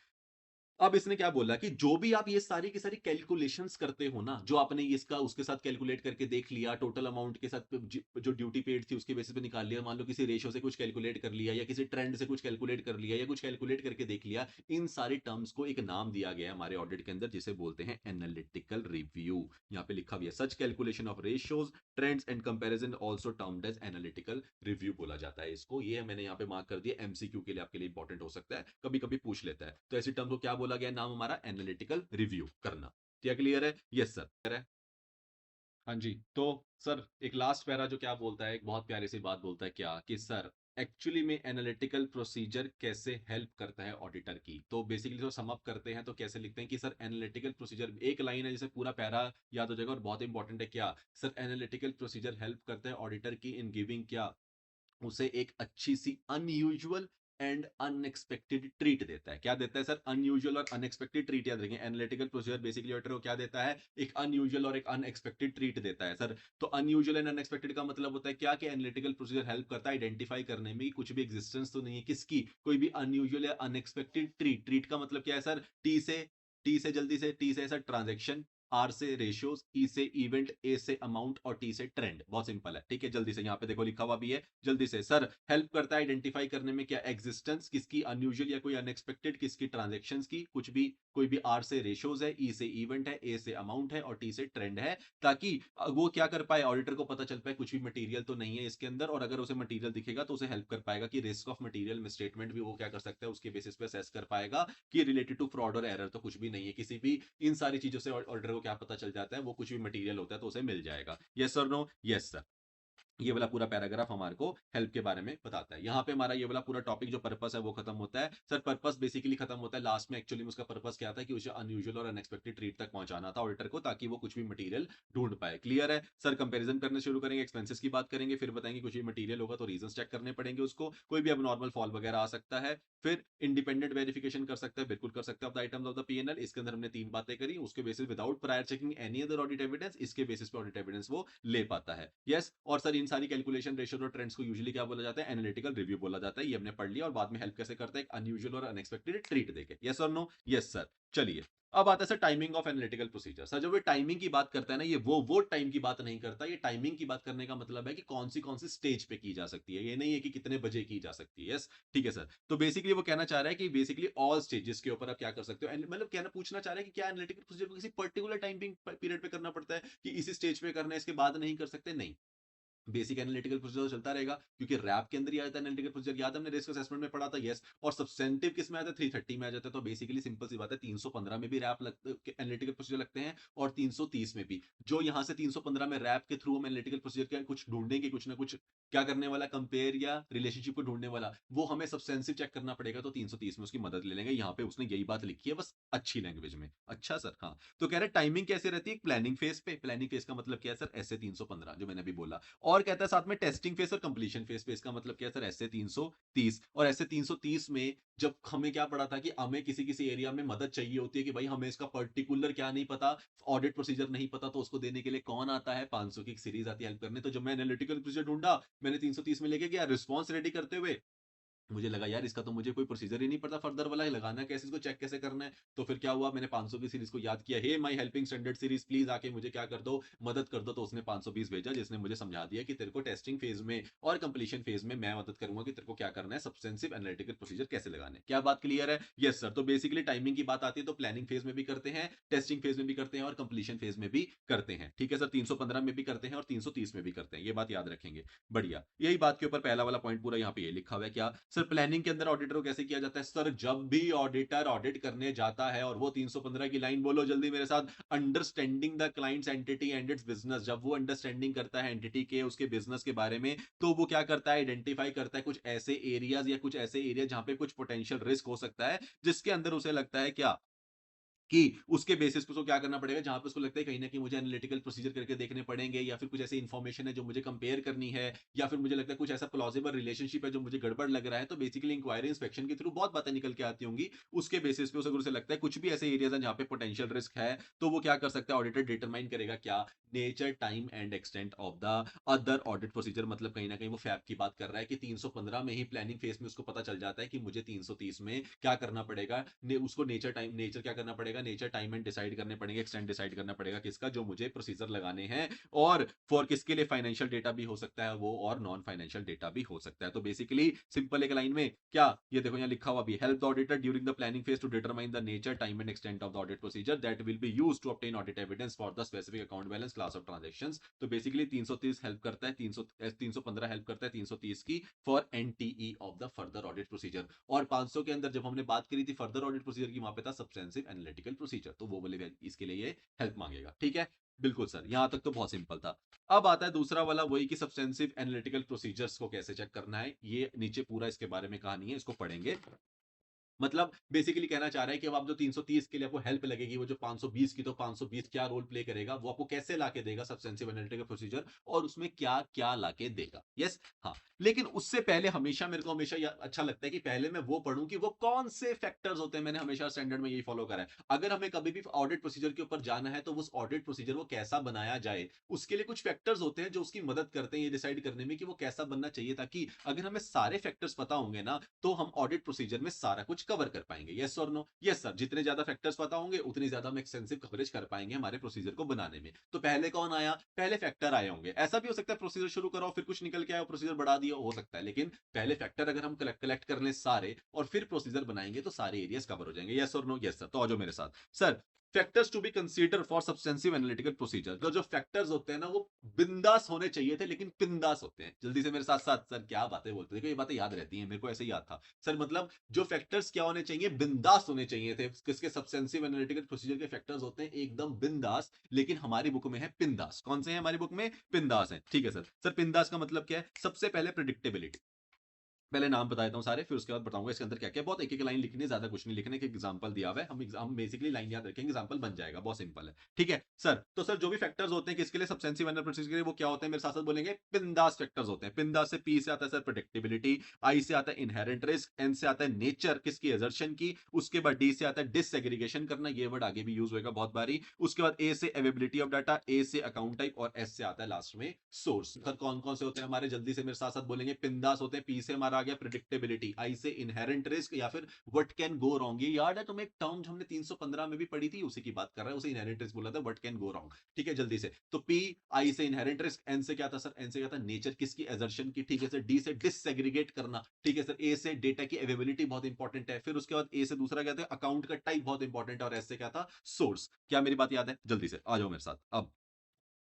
अब इसने क्या बोला कि जो भी आप ये सारी की सारी कैलकुलेशंस करते हो ना, जो आपने इसका उसके साथ कैलकुलेट करके देख लिया, टोटल अमाउंट के साथ जो ड्यूटी पेड थी उसके बेसिस पे निकाल लिया, मान लो किसी रेशियो से कुछ कैलकुलेट कर लिया या किसी ट्रेंड से कुछ कैलकुलेट कर लिया या कुछ कैलकुलेट करके देख लिया, इन सारी टर्म्स को एक नाम दिया गया है हमारे ऑडिट के अंदर जिसे बोलते हैं एनालिटिकल रिव्यू। यहाँ पे लिखा भी है, such calculation of ratios, trends and comparison also termed as analytical review बोला जाता है इसको। ये मैंने यहाँ पे मार्क कर दिया, एमसीक्यू के लिए आपके लिए इंपॉर्टेंट हो सकता है, कभी कभी पूछ लेता है। तो ऐसी टर्म को क्या बोला गया, नाम हमारा एनालिटिकल रिव्यू करना। क्या क्लियर है? Yes sir. हाँ जी। तो सर एक लास्ट पैरा जो क्या बोलता है, एक बहुत प्यारी सी बात बोलता है, क्या कि सर एक्चुअली में एनालिटिकल प्रोसीजर कैसे हेल्प करता है ऑडिटर की। तो बेसिकली जो सम अप करते हैं तो कैसे लिखते हैं कि सर एनालिटिकल प्रोसीजर, एक लाइन है जैसे पूरा पैरा याद हो जाएगा और बहुत इंपॉर्टेंट है, क्या सर एनालिटिकल प्रोसीजर हेल्प करता है ऑडिटर की इन गिविंग क्या, उसे एक अच्छी सी अनयूजुअल एंड अनएक्सपेक्टेड ट्रीट देता है। क्या देता है सर? अनयूजुअल और अनएक्सपेक्टेड ट्रीट। याद रखेंगे, एनालिटिकल प्रोसीजर बेसिकली ऑडिटर को क्या देता है, एक अनयूजुअल और एक अनएक्सपेक्टेड ट्रीट देता है सर। तो अनयूजुअल एंड अनएक्सपेक्टेड का मतलब होता है क्या, कि एनालिटिकल प्रोसीजर हेल्प करता है आइडेंटिफाई करने में कि कुछ भी एग्जिस्टेंस तो नहीं है किसकी, कोई भी अनयूजुअल या अनएक्सपेक्टेड ट्रीट। ट्रीट का मतलब क्या है सर? टी से जल्दी से, टी से सर ट्रांजेक्शन, आर से रेशियोज, ई से इवेंट, ए से अमाउंट और टी से ट्रेंड। बहुत सिंपल है, ठीक है? जल्दी से यहाँ पे देखो लिखा हुआ भी है, जल्दी से सर हेल्प करता है आइडेंटिफाई करने में क्या, एग्जिस्टेंस किसकी अनयूजुअल या कोई अनएक्सपेक्टेड, किसकी ट्रांजेक्शंस की, कुछ भी, कोई भी, आर से रेशियोज है, ई से इवेंट है, ए से अमाउंट है और टी से ट्रेंड है, ताकि वो क्या कर पाए, ऑडिटर को पता चल पाए कुछ भी मटेरियल तो नहीं है इसके अंदर, और अगर उसे मटेरियल दिखेगा तो उसे हेल्प कर पाएगा कि रिस्क ऑफ मटेरियल मिसस्टेटमेंट भी वो क्या कर सकता है, उसके बेसिस पे असेस कर पाएगा कि रिलेटेड टू फ्रॉड और एरर तो कुछ भी नहीं है किसी भी। इन सारी चीजों से ऑर्डर को क्या पता चल जाता है, वो कुछ भी मटेरियल होता है तो उसे मिल जाएगा। यस और नो? Yes sir. ये वाला पूरा पैराग्राफ हमारे को हेल्प के बारे में बताता है। यहाँ पे हमारा ये वाला पूरा टॉपिक जो पर्पस है वो खत्म होता है। सर पर्पस बेसिकली खत्म होता है लास्ट में, एक्चुअली में उसका पर्पस क्या था कि उसे अनयूजुअल और अनएक्सपेक्टेड ट्रीट तक पहुंचाना था ऑडिटर को, ताकि वो कुछ भी मटेरियल ढूंढ पाए। क्लियर है सर? कंपैरिजन करने शुरू करेंगे, एक्सपेंसेस की बात करेंगे, फिर बताएंगे कुछ भी मटेरियल होगा तो रीजन चेक करने पड़ेंगे उसको, कोई भी अब नॉर्मल फॉल वगैरह आ सकता है। फिर इंडिपेंडेंट वेरिफिकेशन कर सकते हैं, बिल्कुल कर सकते हैं, of the items of the PNL. इसके अंदर हमने तीन बातें करी, उसके basis without prior checking any other audit evidence, इसके बेसिस पे ऑडिट एविडेंस वो ले पाता है। यस। और सर इन सारी कैलकुलेशन रेशियो और ट्रेंड्स को यूजुअली क्या बोला जाता है, एनालिटिकल रिव्यू बोला जाता है। ये हमने पढ़ लिया, और बाद में हेल्प कैसे करता है, एक अनयूजुअल और अनएक्सपेक्टेड ट्रीट देके। यस और नो? Yes sir. चलिए, अब आता है sir timing of analytical procedure. Sir जब ये टाइमिंग की बात करता है ना, ये वो टाइम की बात नहीं करता। ये टाइमिंग की बात करने का मतलब है कि कौन सी स्टेज पे की जा सकती है। ये नहीं है कि कितने बजे की जा सकती है। यस, ठीक है सर। तो बेसिकली वो कहना चाह रहा है कि बेसिकली ऑल स्टेजेस के ऊपर आप क्या कर सकते हो, मतलब कहना पूछना चाह रहा है कि क्या एनालिटिकल प्रोसीजर को किसी पर्टिकुलर टाइमिंग पीरियड पे करना पड़ता है, कि इसी स्टेज पे करना है, इसके बाद नहीं कर सकते? नहीं, बेसिक एनालिटिकल प्रोसीजर चलता रहेगा, क्योंकि रैप के अंदर ही आता है एनालिटिकल प्रोसीजर। याद है हमने रिस्क असेसमेंट में पढ़ा था? यस। और सब्सटेंटिव किस में आता है? 330 में आ जाता है। तो बेसिकली सिंपल सी बात है, 315 में भी रैप एनालिटिकल प्रोसीजर लगते हैं, और 330 में भी। जो यहाँ से 315 में रैप के थ्रू हम एनालिटिकल प्रोसीजर का कुछ ढूंढेंगे, कुछ ना कुछ क्या करने वाला, कंपेयर या रिलेशनशिप को ढूंढने वाला, वो हमें सब्सटेंसिव चेक करना पड़ेगा। तो 330 में उसकी मदद ले लेंगे। यहाँ पे उसने यही बात लिखी है, बस अच्छी लैंग्वेज में। अच्छा सर, हाँ। तो कह रहे टाइमिंग कैसे रहती है? प्लानिंग फेज पे। प्लानिंग फेज का मतलब क्या है सर? ऐसे 315 जो मैंने अभी बोला। और कहता है साथ में टेस्टिंग फेस और कंप्लीशन फेस पे। इसका मतलब क्या है सर? ऐसे 330। और ऐसे 330 में जब हमें क्या पड़ा था कि हमें किसी किसी एरिया में मदद चाहिए होती है, कि भाई हमें इसका पर्टिकुलर क्या नहीं पता, ऑडिट प्रोसीजर नहीं पता, तो उसको देने के लिए कौन आता है? 500 की एक सीरीज आती है हेल्प करने। तो जब मैं एनालिटिकल प्रोसीजर ढूंढा, मैंने 330 में लेके गया रिस्पॉन्स रेडी करते हुए, मुझे लगा यार इसका तो मुझे कोई प्रोसीजर ही नहीं पता फर्दर वाला, लगाना कैसे, इसको चेक कैसे करना है। तो फिर क्या हुआ, मैंने 500 की सीरीज को याद किया, hey my helping standard series please आके मुझे क्या कर दो, मदद कर दो। तो उसने 520 भेजा, जिसने मुझे समझा दिया कि तेरे को टेस्टिंग फेज में और कंप्लीशन फेज में मैं मदद करूंगा कि तेरे को क्या करना है, सब्सटेंसिव एनालिटिकल प्रोसीजर कैसे लगाने। क्या बात क्लियर है? Yes sir. तो बेसिकली टाइमिंग की बात आती है तो प्लानिंग फेज में भी करते हैं, टेस्टिंग फेज में भी करते हैं, और कंप्लीशन फेज में भी करते हैं। ठीक है सर। 315 में भी करते हैं और 330 में भी करते हैं, ये बात याद रखेंगे। बढ़िया, यही बात के ऊपर पहला वाला पॉइंट पूरा यहाँ पे ये लिखा हुआ है। क्या सर? प्लानिंग के अंदर ऑडिटर को कैसे किया जाता है? सर जब भी ऑडिटर ऑडिट करने जाता है, और वो 315 की लाइन बोलो जल्दी मेरे साथ, understanding the clients entity and it's business. जब वो अंडरस्टैंडिंग करता है एंटिटी के, उसके बिजनेस के बारे में, तो वो क्या करता है? आइडेंटिफाई करता है कुछ ऐसे एरियाज, या कुछ ऐसे एरिया जहां पे कुछ पोटेंशियल रिस्क हो सकता है, जिसके अंदर उसे लगता है क्या, कि उसके बेसिस पे उसको क्या करना पड़ेगा, जहां पे उसको लगता है कहीं ना कहीं मुझे एनालिटिकल प्रोसीजर करके देखने पड़ेंगे, या फिर कुछ ऐसी इन्फॉर्मेशन है जो मुझे कंपेयर करनी है, या फिर मुझे लगता है कुछ ऐसा प्लॉजिबल रिलेशनशिप है जो मुझे गड़बड़ लग रहा है। तो बेसिकली इंक्वायरी इंस्पेक्शन के थ्रू बहुत बातें निकल के आती होंगी। उसके बेसिस पे अगर उसे लगता है कुछ भी ऐसे एरियाज हैं जहां पे पोटेंशियल रिस्क है, तो वो क्या कर सकता है? ऑडिटर डिटरमाइन करेगा क्या, nature, time and extent of the other audit procedure. मतलब कहीं ना कहीं वो फैप की बात कर रहा है कि 315 में ही प्लानिंग फेज में उसको पता चल जाता है कि मुझे 330 में क्या करना पड़ेगा, उसको नेचर क्या करना पड़ेगा, नेचर, टाइम एंड डिसाइड करने पड़ेंगे, एक्सटेंट डिसाइड करना पड़ेगा किसका, जो मुझे प्रोसीजर लगाने हैं। और फॉर किसके लिए? फाइनेंशियल डेटा भी हो सकता है वो, और नॉन फाइनेंशियल डेटा भी हो सकता है। तो बेसिकली सिंपल एक लाइन में क्या, ये देखो यहाँ लिखा हुआ भी, help the auditor during the planning phase to determine the nature, time and extent of the audit procedure that will be used to obtain audit evidence for the specific account balance, class of transactions. तो basically 330 help करता है, 315 help करता है 330 की, for NTE of the further audit procedure. और 500 के अंदर जब हमने बात करी थी फर्दर ऑडिट प्रोसीजर की, वहां पे था सब्सटेंसिव एनालिटिकल प्रोसीजर, तो वो बोले इसके लिए ये हेल्प मांगेगा। ठीक है, बिल्कुल सर, यहां तक तो बहुत सिंपल था। अब आता है दूसरा वाला, वही कि सब्सटेंसिव एनालिटिकल प्रोसीजर्स को कैसे चेक करना है। ये नीचे पूरा इसके बारे में कहानी है, इसको पढ़ेंगे। मतलब बेसिकली कहना चाह रहा है कि अब आप जो 330 के लिए आपको हेल्प लगेगी, वो जो 520 की, तो 520 क्या रोल प्ले करेगा, वो आपको कैसे लाके देगा सब्सटेंसिव एनालिटिकल प्रोसीजर, और उसमें क्या क्या लाके देगा। यस, हाँ। लेकिन उससे पहले हमेशा मेरे को हमेशा अच्छा लगता है कि पहले मैं वो पढ़ूं कि वो कौन से फैक्टर्स होते हैं। मैंने हमेशा स्टैंडर्ड में यही फॉलो करा है। अगर हमें कभी भी ऑडिट प्रोसीजर के ऊपर जाना है, तो उस ऑडिट प्रोसीजर वो कैसा बनाया जाए, उसके लिए कुछ फैक्टर्स होते हैं जो उसकी मदद करते हैं ये डिसाइड करने में कि वो कैसा बनना चाहिए, ताकि अगर हमें सारे फैक्टर्स पता होंगे ना, तो हम ऑडिट प्रोसीजर में सारा कुछ कवर कर पाएंगे। यस और नो? Yes sir. जितने ज्यादा फैक्टर्स पता होंगे, उतनी ज्यादा हम एक्सटेंसिव कवरेज कर पाएंगे हमारे प्रोसीजर को बनाने में। तो पहले कौन आया? पहले फैक्टर आए होंगे। ऐसा भी हो सकता है प्रोसीजर शुरू करो, फिर कुछ निकल के आया, प्रोसीजर बढ़ा दिया, हो सकता है। लेकिन पहले फैक्टर अगर हम कलेक्ट कर लें सारे, और फिर प्रोसीजर बनाएंगे, तो सारे एरियाज कवर हो जाएंगे। यस और नो? Yes sir. तो आ जाओ मेरे साथ sir. Factors to be consider for substantive analytical procedure. तो जो फैक्टर्स होते हैं ना, वो बिंदास होने चाहिए थे, लेकिन पिंदास होते हैं। जल्दी से मेरे साथ साथ सर, क्या बातें बोलते हैं, देखो ये बातें याद रहती हैं, मेरे को ऐसे ही याद था सर। मतलब जो फैक्टर्स क्या होने चाहिए? बिंदास होने चाहिए थे। किसके? सब्सटेंसिव एनालिटिकल प्रोसीजर के फैक्टर्स होते हैं एकदम बिंदास, लेकिन हमारी बुक में है पिंदास। कौन से हैं हमारी बुक में? पिंदास है। ठीक है सर। सर पिंदास का मतलब क्या है? सबसे पहले प्रिडिक्टेबिलिटी। पहले नाम बता देता हूँ सारे, फिर उसके बाद बताऊंगा इसके अंदर क्या क्या। बहुत एक एक लाइन लिखनी है, ज्यादा कुछ नहीं लिखने, एक एग्जांपल दिया हुआ है, हम बेसिकली लाइन याद रखेंगे, एग्जांपल बन जाएगा, बहुत सिंपल है। ठीक है सर, तो सर जो भी फैक्टर्स होते हैं किसके लिए, सब्सटेंसिव एनर्जी प्रोसेस के लिए, वो क्या होते हैं मेरे साथ साथ बोलेंगे, पिंदास फैक्टर्स होते हैं। पिंदास से पी से आता है सर प्रेडिक्टेबिलिटी, आई से आता है इनहेरेंट रिस्क, एन से आता है नेचर किसकी, एजर्शन की, उसके बाद डी से आता है डिसएग्रीगेशन करना, ये वर्ड आगे भी यूज होगा बहुत बारी। उसके बाद ए से अवेबिलिटी ऑफ डाटा, ए से अकाउंट टाइप, और एस से आता है लास्ट में सोर्स। सर कौन कौन से होते हैं हमारे, जल्दी से मेरे साथ साथ बोलेंगे। पिंदास होते हैं, पी से हमारा आ गया प्रेडिक्टेबिलिटी, आई से इनहेरेंट रिस्क या फिर व्हाट कैन गो रॉन्ग, ये याद है तुम्हें एक टर्म हमने 315 में भी पढ़ी थी, उसी की बात कर रहा है, उसे इनहेरेंट रिस्क बोला था, व्हाट कैन गो रॉन्ग। ठीक है जल्दी से, तो पी आई से इनहेरेंट रिस्क, एन से क्या था सर, एन से क्या था नेचर किसकी, एजर्शन की। ठीक है सर, डी से डिससेग्रीगेट करना। ठीक है सर, ए से डेटा की अवेलेबिलिटी बहुत इंपॉर्टेंट है, फिर उसके बाद ए से दूसरा क्या था, अकाउंट का टाइप बहुत इंपॉर्टेंट है, और एस से क्या था, सोर्स। क्या मेरी बात याद है, जल्दी से आ जाओ मेरे साथ। अब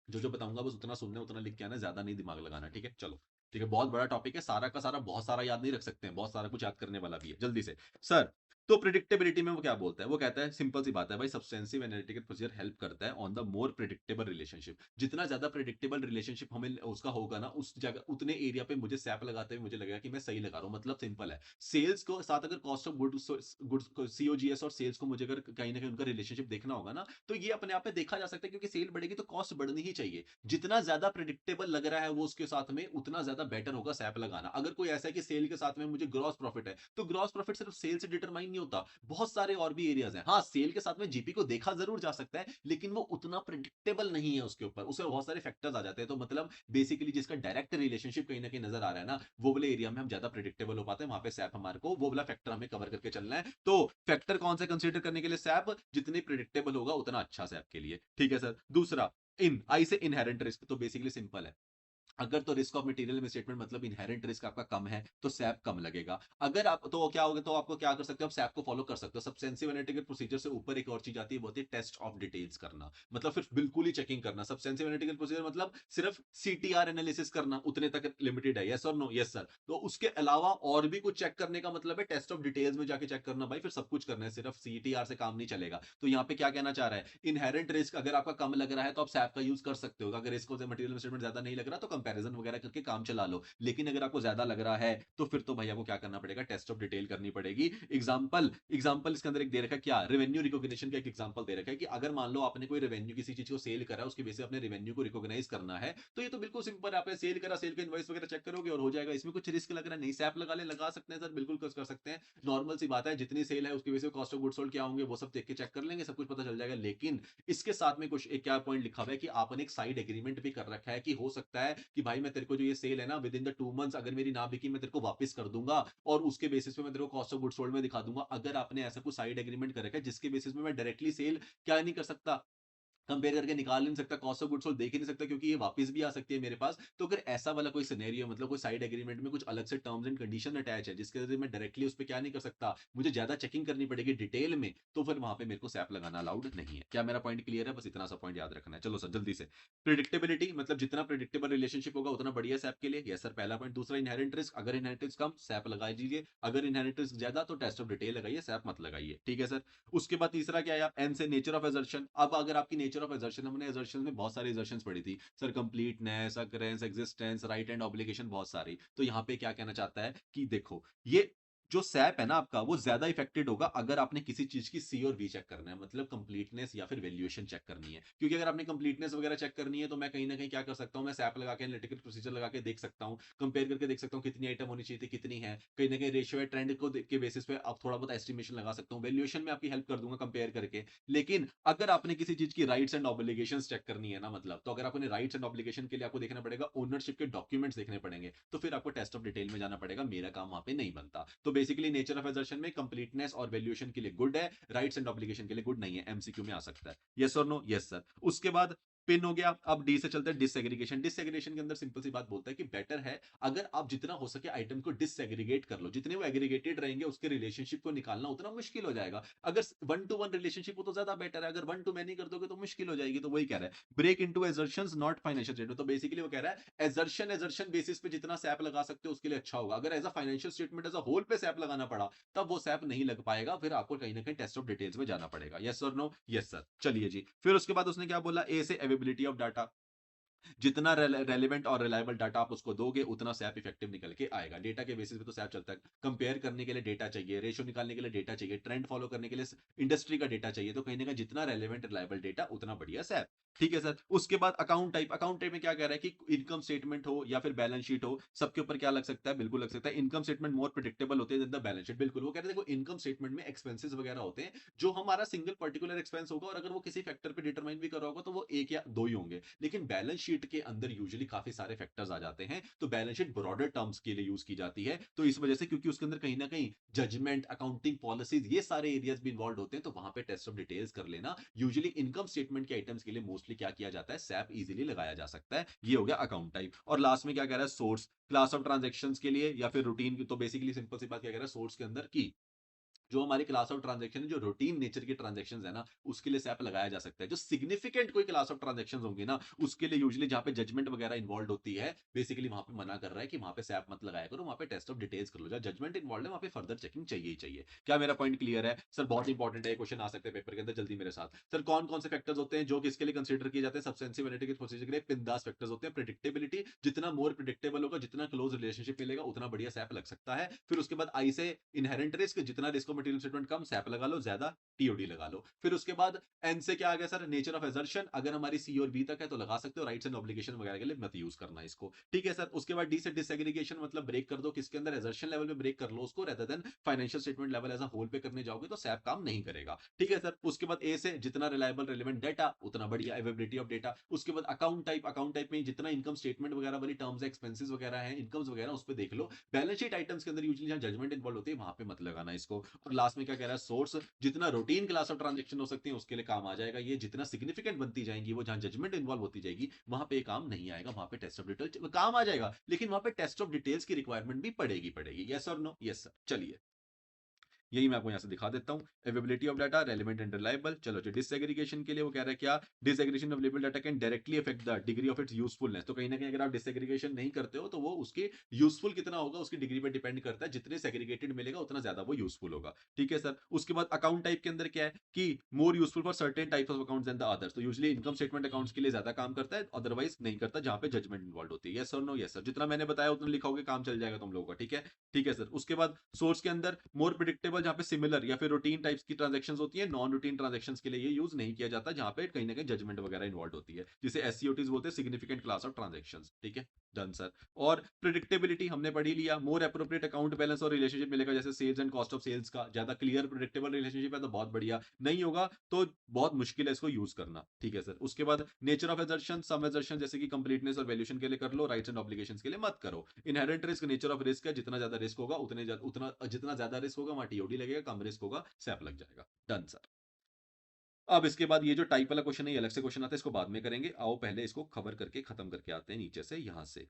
जो जो बताऊंगा बस उतना सुनना, उतना लिख के आना, ज्यादा नहीं दिमाग लगाना, ठीक है चलो। ठीक है, बहुत बड़ा टॉपिक है, सारा का सारा बहुत सारा याद नहीं रख सकते हैं, बहुत सारा कुछ याद करने वाला भी है, जल्दी से। सर तो प्रिडिक्टेबिलिटी में वो क्या बोलता है, वो कहता है सिंपल सी बात है भाई, सब्सटेंसिव एनालिटिकल प्रोसीजर हेल्प करता है on the more predictable relationship. जितना ज्यादा प्रिडिक्टेबल रिलेशनशिप हमें उसका होगा ना, उस जगह उतने एरिया पे मुझे सैप लगाते हुए मुझे लगेगा कि मैं सही लगा रहा हूँ। मतलब सिंपल है, सेल्स को साथ अगर कॉस्ट ऑफ गुड्स सीओजीएस और सेल्स को मुझे अगर कहीं ना कहीं उनका रिलेशनशिप देखना होगा ना, तो ये अपने आप में देखा जा सकता है, क्योंकि सेल बढ़ेगी तो कॉस्ट बढ़नी ही चाहिए। जितना ज्यादा प्रिडिक्टेबल लग रहा है वो उसके साथ में, उतना ज्यादा बेटर होगा सैप लगाना। अगर कोई ऐसा है कि सेल के साथ में मुझे ग्रॉस प्रॉफिट है, तो ग्रॉस प्रॉफिट सिर्फ सेल से डिटरमाइन नहीं होता, बहुत सारे और भी एरियाज हैं। हाँ, सेल के साथ में जीपी को देखा जरूर जा सकता है, लेकिन वो उतना प्रिडिक्टेबल नहीं है उसके ऊपर, उसमें बहुत सारे फैक्टर्स आ जाते हैं। तो मतलब बेसिकली जिसका डायरेक्ट रिलेशनशिप कहीं ना कहीं नजर आ रहा है ना, वो वाले एरिया में हम ज्यादा प्रिडिक्टेबल हो पाते हैं, वहां पे सैप हमारे को वो वाला फैक्टर हमें कवर करके चलना है। तो फैक्टर कौन सा कंसीडर करने के लिए, सैप जितनी प्रिडिक्टेबल होगा उतना अच्छा सैप के लिए। ठीक है सर, दूसरा इन आई से इनहेरेंट रिस्क, तो बेसिकली सिंपल है, अगर तो रिस्क ऑफ मटेरियल मिसस्टेटमेंट मतलब इनहेरेंट रिस्क आपका कम है, तो सैप कम लगेगा। अगर आप तो क्या होगा, तो आपको क्या कर सकते हो, आप सैप को फॉलो कर सकते हो। सब्सटेंसिव एनालिटिकल प्रोसीजर से ऊपर एक और चीज आती है, वो होती है टेस्ट ऑफ डिटेल्स करना, मतलब फिर बिल्कुल ही चेकिंग करना। सब्सटेंसिव एनालिटिकल प्रोसीजर मतलब सिर्फ सीटीआर एनालिसिस करना, उतने तक लिमिटेड है, यस और नो, यस सर। तो उसके अलावा और भी कुछ चेक करने का मतलब है टेस्ट ऑफ डिटेल्स में जाके चेक करना, भाई फिर सब कुछ करना है, सिर्फ सीटीआर से काम नहीं चलेगा। तो यहाँ पे क्या कहना चाह रहा है, इनहेरेंट रिस्क अगर आपका कम लग रहा है तो आप सैप का यूज कर सकते हो, अगर रिस्क मटेरियल मिसस्टेटमेंट ज्यादा नहीं लग रहा तो कंपैरिजन वगैरह करके काम चला लो। लेकिन अगर आपको ज्यादा लग रहा है तो फिर तो भैया को क्या करना पड़ेगा, टेस्ट ऑफ डिटेल करनी पड़ेगी। एग्जाम्पल एग्जाम्पल इसके अंदर एक दे रखा है क्या, रेवेन्यू रिकॉग्निशन का एक एग्जाम्पल दे रखा है कि अगर मान लो आपने कोई रेवेन्यू किसी चीज को सेल करा, उसके बेसिस अपने रेवेन्यू को रिकॉग्नाइज करना है, तो ये तो बिल्कुल सिंपल है, आपने सेल करा, सेल का इनवॉइस वगैरह चेक करोगे और हो जाएगा। इसमें कुछ रिस्क लग रहा है नहीं, सैप लगा ले, लगा सकते हैं सर, बिल्कुल कर सकते हैं। नॉर्मल सी बात है, जितनी सेल है उसके basis cost of goods sold क्या होंगे वो सब देख के चेक कर लेंगे, सब कुछ पता चल जाएगा। लेकिन इसके साथ में कुछ एक क्या पॉइंट लिखा हुआ है कि आपने एक साइड एग्रीमेंट भी कर रखा है कि हो सकता है कि भाई मैं तेरे को जो ये सेल है ना, विद इन द 2 मंथ्स अगर मेरी ना बिकी मैं तेरे को वापस कर दूंगा, और उसके बेसिस पे मैं तेरे को कॉस्ट ऑफ गुड्स सोल्ड में दिखा दूंगा। अगर आपने ऐसा कुछ साइड एग्रीमेंट कर रखा है जिसके बेसिस में मैं डायरेक्टली सेल क्या नहीं कर सकता, कंपेयर करके निकाल नहीं सकता, कॉस्ट ऑफ गुड्स सोल्ड देख ही नहीं सकता, क्योंकि ये वापस भी आ सकती है मेरे पास। तो अगर ऐसा वाला कोई सिनेरियो, मतलब कोई साइड एग्रीमेंट में कुछ अलग से टर्म्स एंड कंडीशन अटैच है जिसके वजह से मैं डायरेक्टली उस पर क्या नहीं कर सकता, मुझे ज्यादा चेकिंग करनी पड़ेगी डिटेल में, तो फिर वहां पे मेरे को सैप लगाना अलाउड नहीं है। क्या मेरा पॉइंट क्लियर है, बस इतना सा पॉइंट याद रखना है। चलो सर जल्दी से, प्रिडिक्टेबिलिटी मतलब जितना प्रिडिक्टेबल रिलेशनशिप होगा उतना बढ़िया सैप के लिए, यस सर पहला पॉइंट। दूसरा इनहेरेंट रिस्क, अगर इनहेरेंट रिस्क कम सैप लगा दीजिए, अगर इनहेरेंट रिस्क ज्यादा तो टेस्ट ऑफ डिटेल लगाइए, सैप मत लगाइए। ठीक है सर, उसके बाद तीसरा क्या आया, एन से नेचर ऑफ एजर्शन। अब अगर आपकी नेचर ऑफ एजर्शन, हमने एजर्शन में बहुत सारी एजर्शंस पढ़ी थी sir, completeness, occurrence, existence, right and obligation, बहुत सारी। तो यहाँ पे क्या कहना चाहता है कि देखो, ये जो सैप है ना आपका, वो ज्यादा इफेक्टेड होगा अगर आपने किसी चीज की सी और वी चेक करना है, मतलब कंप्लीटनेस या फिर वैल्यूएशन चेक करनी है। क्योंकि अगर आपने कंप्लीटनेस वगैरह चेक करनी है तो मैं कहीं ना कहीं क्या कर सकता हूँ, मैं सैप लगा के एनालिटिकल प्रोसीजर लगा के देख सकता हूँ, कंपेयर करके देख सकता हूँ कितनी आइटम होनी चाहिए थी, कितनी है, कहीं ना कहीं रेशियो ट्रेंड को के बेसिस पे आप थोड़ा बहुत एस्टिमेशन लगा सकता हूँ, वैल्यूएशन में आपकी हेल्प कर दूंगा कंपेयर करके। लेकिन अगर आपने किसी चीज की राइट्स एंड ऑब्लिगेशंस चेक करनी है ना, मतलब तो अगर आपने राइट्स एंड ऑब्लिगेशन के लिए आपको देखना पड़ेगा, ओनरशिप के डॉक्यूमेंट्स देखने पड़ेंगे, तो फिर आपको टेस्ट ऑफ डिटेल में जाना पड़ेगा, मेरा काम वहां पे नहीं बनता। तो बेसिकली नेचर ऑफ एजर्शन में कंप्लीटनेस और वैल्यूएशन के लिए गुड है, राइट्स एंड ऑब्लिगेशन के लिए गुड नहीं है, एमसीक्यू में आ सकता है, यस और नो, यस सर। उसके बाद पिन हो गया, अब डी से चलते हैं डिसएग्रीगेशन। डिसएग्रीगेशन के अंदर सिंपल सी बात बोलता है कि बेटर है अगर आप जितना हो सके आइटम को डिसएग्रीगेट कर लो, जितने वो एग्रीगेटेड रहेंगे उसके रिलेशनशिप को निकालना उतना मुश्किल हो जाएगा। अगर वन टू वन रिलेशनशिप हो तो ज्यादा बेटर है, अगर वन टू मैनी कर दोगे तो मुश्किल हो जाएगी। तो वही कह रहा है, break into assertions not financial statement. तो बेसिकली वो कह रहा है एजर्शन एजर्शन बेसिस पे जितना सैप लगा सकते हो उसके लिए अच्छा होगा। अगर as a financial statement as a whole पे सैप लगाना पड़ा, तब वो सैप नहीं लग पाएगा, फिर आपको कहीं ना कहीं टेस्ट ऑफ डिटेल्स में जाना पड़ेगा, यस और नो, यस सर। चलिए जी, फिर उसके बाद उसने क्या बोला, ए से अवेबिलिटी ऑफ डाटा। जितना रेलिवेंट और रिलायबल डाटा आप उसको दोगे उतना सैप इफेक्टिव निकल के आएगा। डेटा के बेसिस पे तो सैप चलता है। कंपेयर करने के लिए डेटा चाहिए, रेशियो निकालने के लिए डेटा चाहिए, ट्रेंड फॉलो करने के लिए इंडस्ट्री का डेटा चाहिए। तो कहीं ना कहीं जितना रेलिवेंट रिलायबल डेटा उतना बढ़िया सैप। ठीक है सर। उसके बाद अकाउंट टाइप में क्या कह रहा है कि इनकम स्टेटमेंट हो या फिर बैलेंस शीट हो, सबके ऊपर क्या लग सकता है, बिल्कुल लग सकता है। इनकम स्टेटमेंट मोर प्रिडिक्टेबल होते हैं बैलेंस शीट। बिल्कुल, वो कह रहे हैं देखो इनकम स्टेटमेंट में एक्सपेंसेस वगैरह होते हैं जो हमारा सिंगल पर्टिकुलर एक्सपेंस होगा, और अगर वो किसी फैक्टर पे डिटरमाइन भी कर रहा होगा तो वो एक या दो ही होंगे। लेकिन बैलेंस शीट के अंदर यूजुअली काफी सारे फैक्टर्स आ जाते हैं, तो बैलेंस शीट ब्रॉडर टर्म्स के लिए यूज की जाती है। तो इस वजह से, क्योंकि उसके अंदर कहीं ना कहीं जजमेंट, अकाउंटिंग पॉलिसीज, ये सारे एरियाज भी इन्वॉल्व होते हैं, तो वहां पे टेस्ट ऑफ डिटेल्स कर लेना। यूजुअली इनकम स्टेटमेंट के आइटम्स के लिए मोस्टली क्या किया जाता है, सैप इजीली लगाया जा सकता है। ये हो गया अकाउंट टाइप। और लास्ट में क्या कह रहा है, सोर्स, क्लास ऑफ ट्रांजेक्शन के लिए या फिर रूटीन। तो बेसिकली सिंपल सी बात क्या कह रहा है, सोर्स के अंदर की जो हमारी क्लास ऑफ ट्रांजेक्शन है, जो रूटीन नेचर की ट्रांजेक्शन है ना, उसके लिए सैप लगाया जा सकता है। जो सिग्निफिकेंट कोई क्लास ऑफ ट्रांजेक्शन होंगी ना, उसके लिए यूजुअली जहां पे जजमेंट वगैरह इन्वॉल्व होती है, बेसिकली वहां पे मना कर रहा है कि वहां पे सैप मत लगाया करो, वहां पे टेस्ट ऑफ डिटेल्स कर लो। जहां जजमेंट इन्वॉल्व है वहां पे फर्दर चेकिंग चाहिए ही चाहिए। क्या मेरा पॉइंट क्लियर है सर? बहुत इंपॉर्टेंट है, क्वेश्चन आ सकते हैं पेपर के अंदर। जल्दी मेरे साथ सर, कौन कौन से फैक्टर्स होते हैं जो किसके लिए कंसीडर किए जाते हैं सब्सटेंसिव एनालिटिकल प्रोसीजर के लिए? बिंदास फैक्टर्स होते हैं। प्रेडिक्टेबिलिटी, जितना मोर प्रेडिक्टेबल होगा, जितना क्लोज रिलेशनशिप मिलेगा, उतना बढ़िया सैप लग सकता है। फिर उसके बाद आई से इनहेरेंट रिस्क, जितना risk of material statement come, SAP लगा लो, ज्यादा टीओडी लगा लो। फिर उसके बाद एन से क्या आ गया सर, नेचर ऑफ एजर्शन। अगर हमारी सी और बी तक है तो लगा सकते हो, राइट्स एंड ऑब्लिगेशन वगैरह के लिए मत यूज करना इसको। ठीक है सर। उसके बाद डी से डिसएग्रीगेशन, मतलब ब्रेक कर दो किसके अंदर, एजर्शन लेवल पे ब्रेक कर लो उसको, rather than financial statement level as a whole पे करने जाओगे तो सैप काम नहीं करेगा। ठीक है सर। उसके बाद ए से जितना रिलायबल रिलेवेंट डेटा उतना बढ़िया अवेबिलिटी ऑफ डेटा। उसके बाद अकाउंट टाइप में जितना इनकम स्टेटमेंट वगैरह वाली टर्म्स, एक्सपेंसेस वगैरह है, इनकम्स वगैरह, उस पर देख लो। बैलेंस शीट आइटम्स के अंदर यूजुअली जहां जजमेंट इन्वॉल्व होती है वहां पे मत लगाना इसको। और लास्ट में क्या कह रहा है, सोर्स, जितना रूटीन क्लास ऑफ ट्रांजेक्शन हो सकती है उसके लिए काम आ जाएगा ये। जितना सिग्निफिकेंट बनती जाएंगी, वो जहां जजमेंट इन्वॉल्व होती जाएगी वहां पे काम नहीं आएगा, वहां पे टेस्ट ऑफ डिटेल्स काम आ जाएगा, लेकिन वहां पे टेस्ट ऑफ डिटेल्स की रिक्वायरमेंट भी पड़ेगी। यस और नो? Yes sir. चलिए, यही मैं आपको यहाँ से दिखा देता हूँ। Availability of data, relevant and reliable. चलो जी, डिसएग्रीगेशन के लिए वो कह रहा है क्या, disaggregation of label data can directly affect the degree of its usefulness. तो कहीं ना कहीं अगर आप डिसएग्रीगेशन नहीं करते हो तो वो उसके यूजफुल कितना होगा उसकी डिग्री पर डिपेंड करता है। जितने सेग्रीगेटेड मिलेगा उतना ज्यादा वो यूजफुल होगा। ठीक है सर। उसके बाद अकाउंट टाइप के अंदर क्या है कि more useful for certain types of accounts than the others. तो यूजुअली इनकम स्टेटमेंट अकाउंट्स के लिए ज्यादा काम करता है, अदरवाइज नहीं करता जहां पे जजमेंट इन्वॉल्व होती है। यस और नो? Yes sir. जितना मैंने बताया उतना लिखाओगे काम चल जाएगा तुम लोगों का। ठीक है। ठीक है सर। उसके बाद सोर्स के अंदर मोर प्रिडिक्टेबल, जहां पे सिमिलर या फिर रूटीन टाइप्स की ट्रांजेक्शन होती है। नॉन रूटीन ट्रांजेक्शन के लिए ये यूज नहीं किया जाता जहां पे कहीं ना कहीं जजमेंट वगैरह इन्वॉल्व होती है, जिसे एससीओटीज बोलते हैं, सिग्निफिकेंट क्लास ऑफ ट्रांजेक्शन। ठीक है। Done sir. और प्रिडिक्टेबिलिटी हमने पढ़ी लिया, मोर अप्रोप्रिएट अकाउंट बैलेंस और रिलेशनशिप मिलेगा, जैसे sales and cost of sales का ज्यादा क्लियर प्रिडिक्टेबल रिलेशनशिप है तो बहुत बढ़िया, नहीं होगा तो बहुत मुश्किल है इसको यूज करना। ठीक है सर। उसके बाद nature of assertion, some assertion जैसे कि कंप्लीटनेस और वैल्यूएशन के लिए कर लो, राइट्स एंड ऑब्लिगेशन के लिए मत करो। Inherent risk, nature of risk है, जितना ज्यादा रिस्क होगा उतना जितना ज्यादा रिस्क होगा वहां टीओडी लगेगा, कम रिस्क होगा सैप लग जाएगा। Done sir. अब इसके बाद ये जो टाइप वाला क्वेश्चन है ये अलग से क्वेश्चन आता है, इसको बाद में करेंगे। आओ पहले इसको कवर करके खत्म करके आते हैं नीचे से यहां से।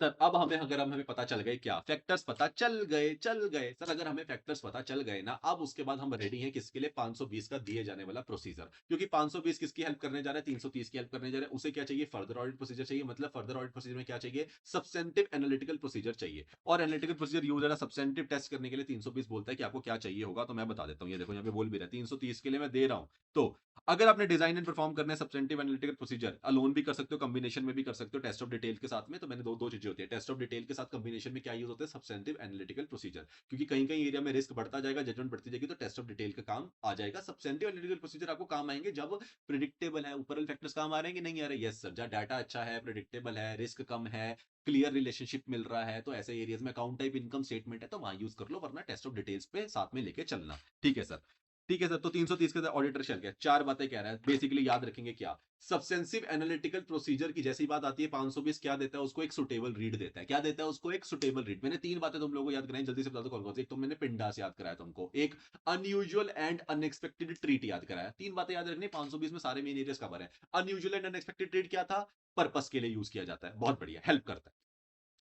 सर अब हमें, अगर हमें पता चल गए, क्या फैक्टर्स पता चल गए सर, अगर हमें फैक्टर्स पता चल गए ना, अब उसके बाद हम रेडी हैं किसके लिए, 520 का दिए जाने वाला प्रोसीजर। क्योंकि 520 किसकी हेल्प करने जा रहा है, 330 की हेल्प करने जा रहा है। उसे क्या चाहिए, फर्दर ऑडिट प्रोसीजर चाहिए। मतलब फर्दर ऑडिट प्रोसीजर में क्या चाहिए, सब्सटेंटिव एनालिटिकल प्रोसीजर चाहिए। और एनालिटिकल प्रोसीजर यूज है सब्सटेंटिव टेस्ट करने के लिए। 320 बोलता है कि आपको क्या चाहिए होगा, तो मैं बता देता हूँ। ये देखो यहाँ पे बोल भी रहा है 330 के लिए मैं दे रहा हूँ। तो अगर आपने डिजाइन एंड परफॉर्म करना है सब्सटेंटिव एनालिटिकल प्रोसीजर, अलोन भी कर सकते हो, कॉम्बिनेशन में भी कर सकते हो, टेस्ट ऑफ डिटेल के साथ में। तो मैंने दो दो चीजें होती है, टेस्ट ऑफ डिटेल के साथ कॉम्बिनेशन में क्या यूज होता है, सब्सटेंटिव एनालिटिकल प्रोसीजर। क्योंकि कहीं कहीं एरिया में रिस्क बढ़ता जाएगा, जजमेंट बढ़ती जाएगी, तो टेस्ट ऑफ डिटेल का काम आ जाएगा। सब्सटेंटिव एनालिटिकल प्रोसीजर आपको काम आएंगे जब प्रिडिक्टेबल है, ऊपर फैक्टर्स काम आ रहे हैं कि नहीं आ रहे। Yes sir. जहाँ डाटा अच्छा है, प्रिडिक्टेबल है, रिस्क कम है, क्लियर रिलेशनशिप मिल रहा है, तो ऐसे एरियाज में अकाउंट टाइप इनकम स्टेटमेंट है तो वहां यूज कर लो, वरना टेस्ट ऑफ डिटेल्स पे साथ में लेके चलना। ठीक है सर। ठीक है सर। तो 330 के ऑडिटर शेल क्या चार बातें कह रहा है, बेसिकली याद रखेंगे क्या, सब्सटेंसिव एनालिटिकल प्रोसीजर की जैसी बात आती है 520 क्या देता है उसको, एक सुटेबल रीड देता है। क्या देता है उसको, एक सुटेबल रीड। मैंने तीन बातें तुम लोगों को याद कराई, जल्दी से बता दो कौन कौन सी। एक तो मैंने पिंडास याद कराया तुमको, एक अनयूजुअल एंड अनएक्सपेक्टेड ट्रीट याद कराया। तीन बातें याद रखनी, 520 में सारे मेन एरियाज कवर है। अनयूजुअल एंड अनएक्सपेक्टेड ट्रीट क्या था, पर्पस के लिए यूज किया जाता है, बहुत बढ़िया, हेल्प करता है।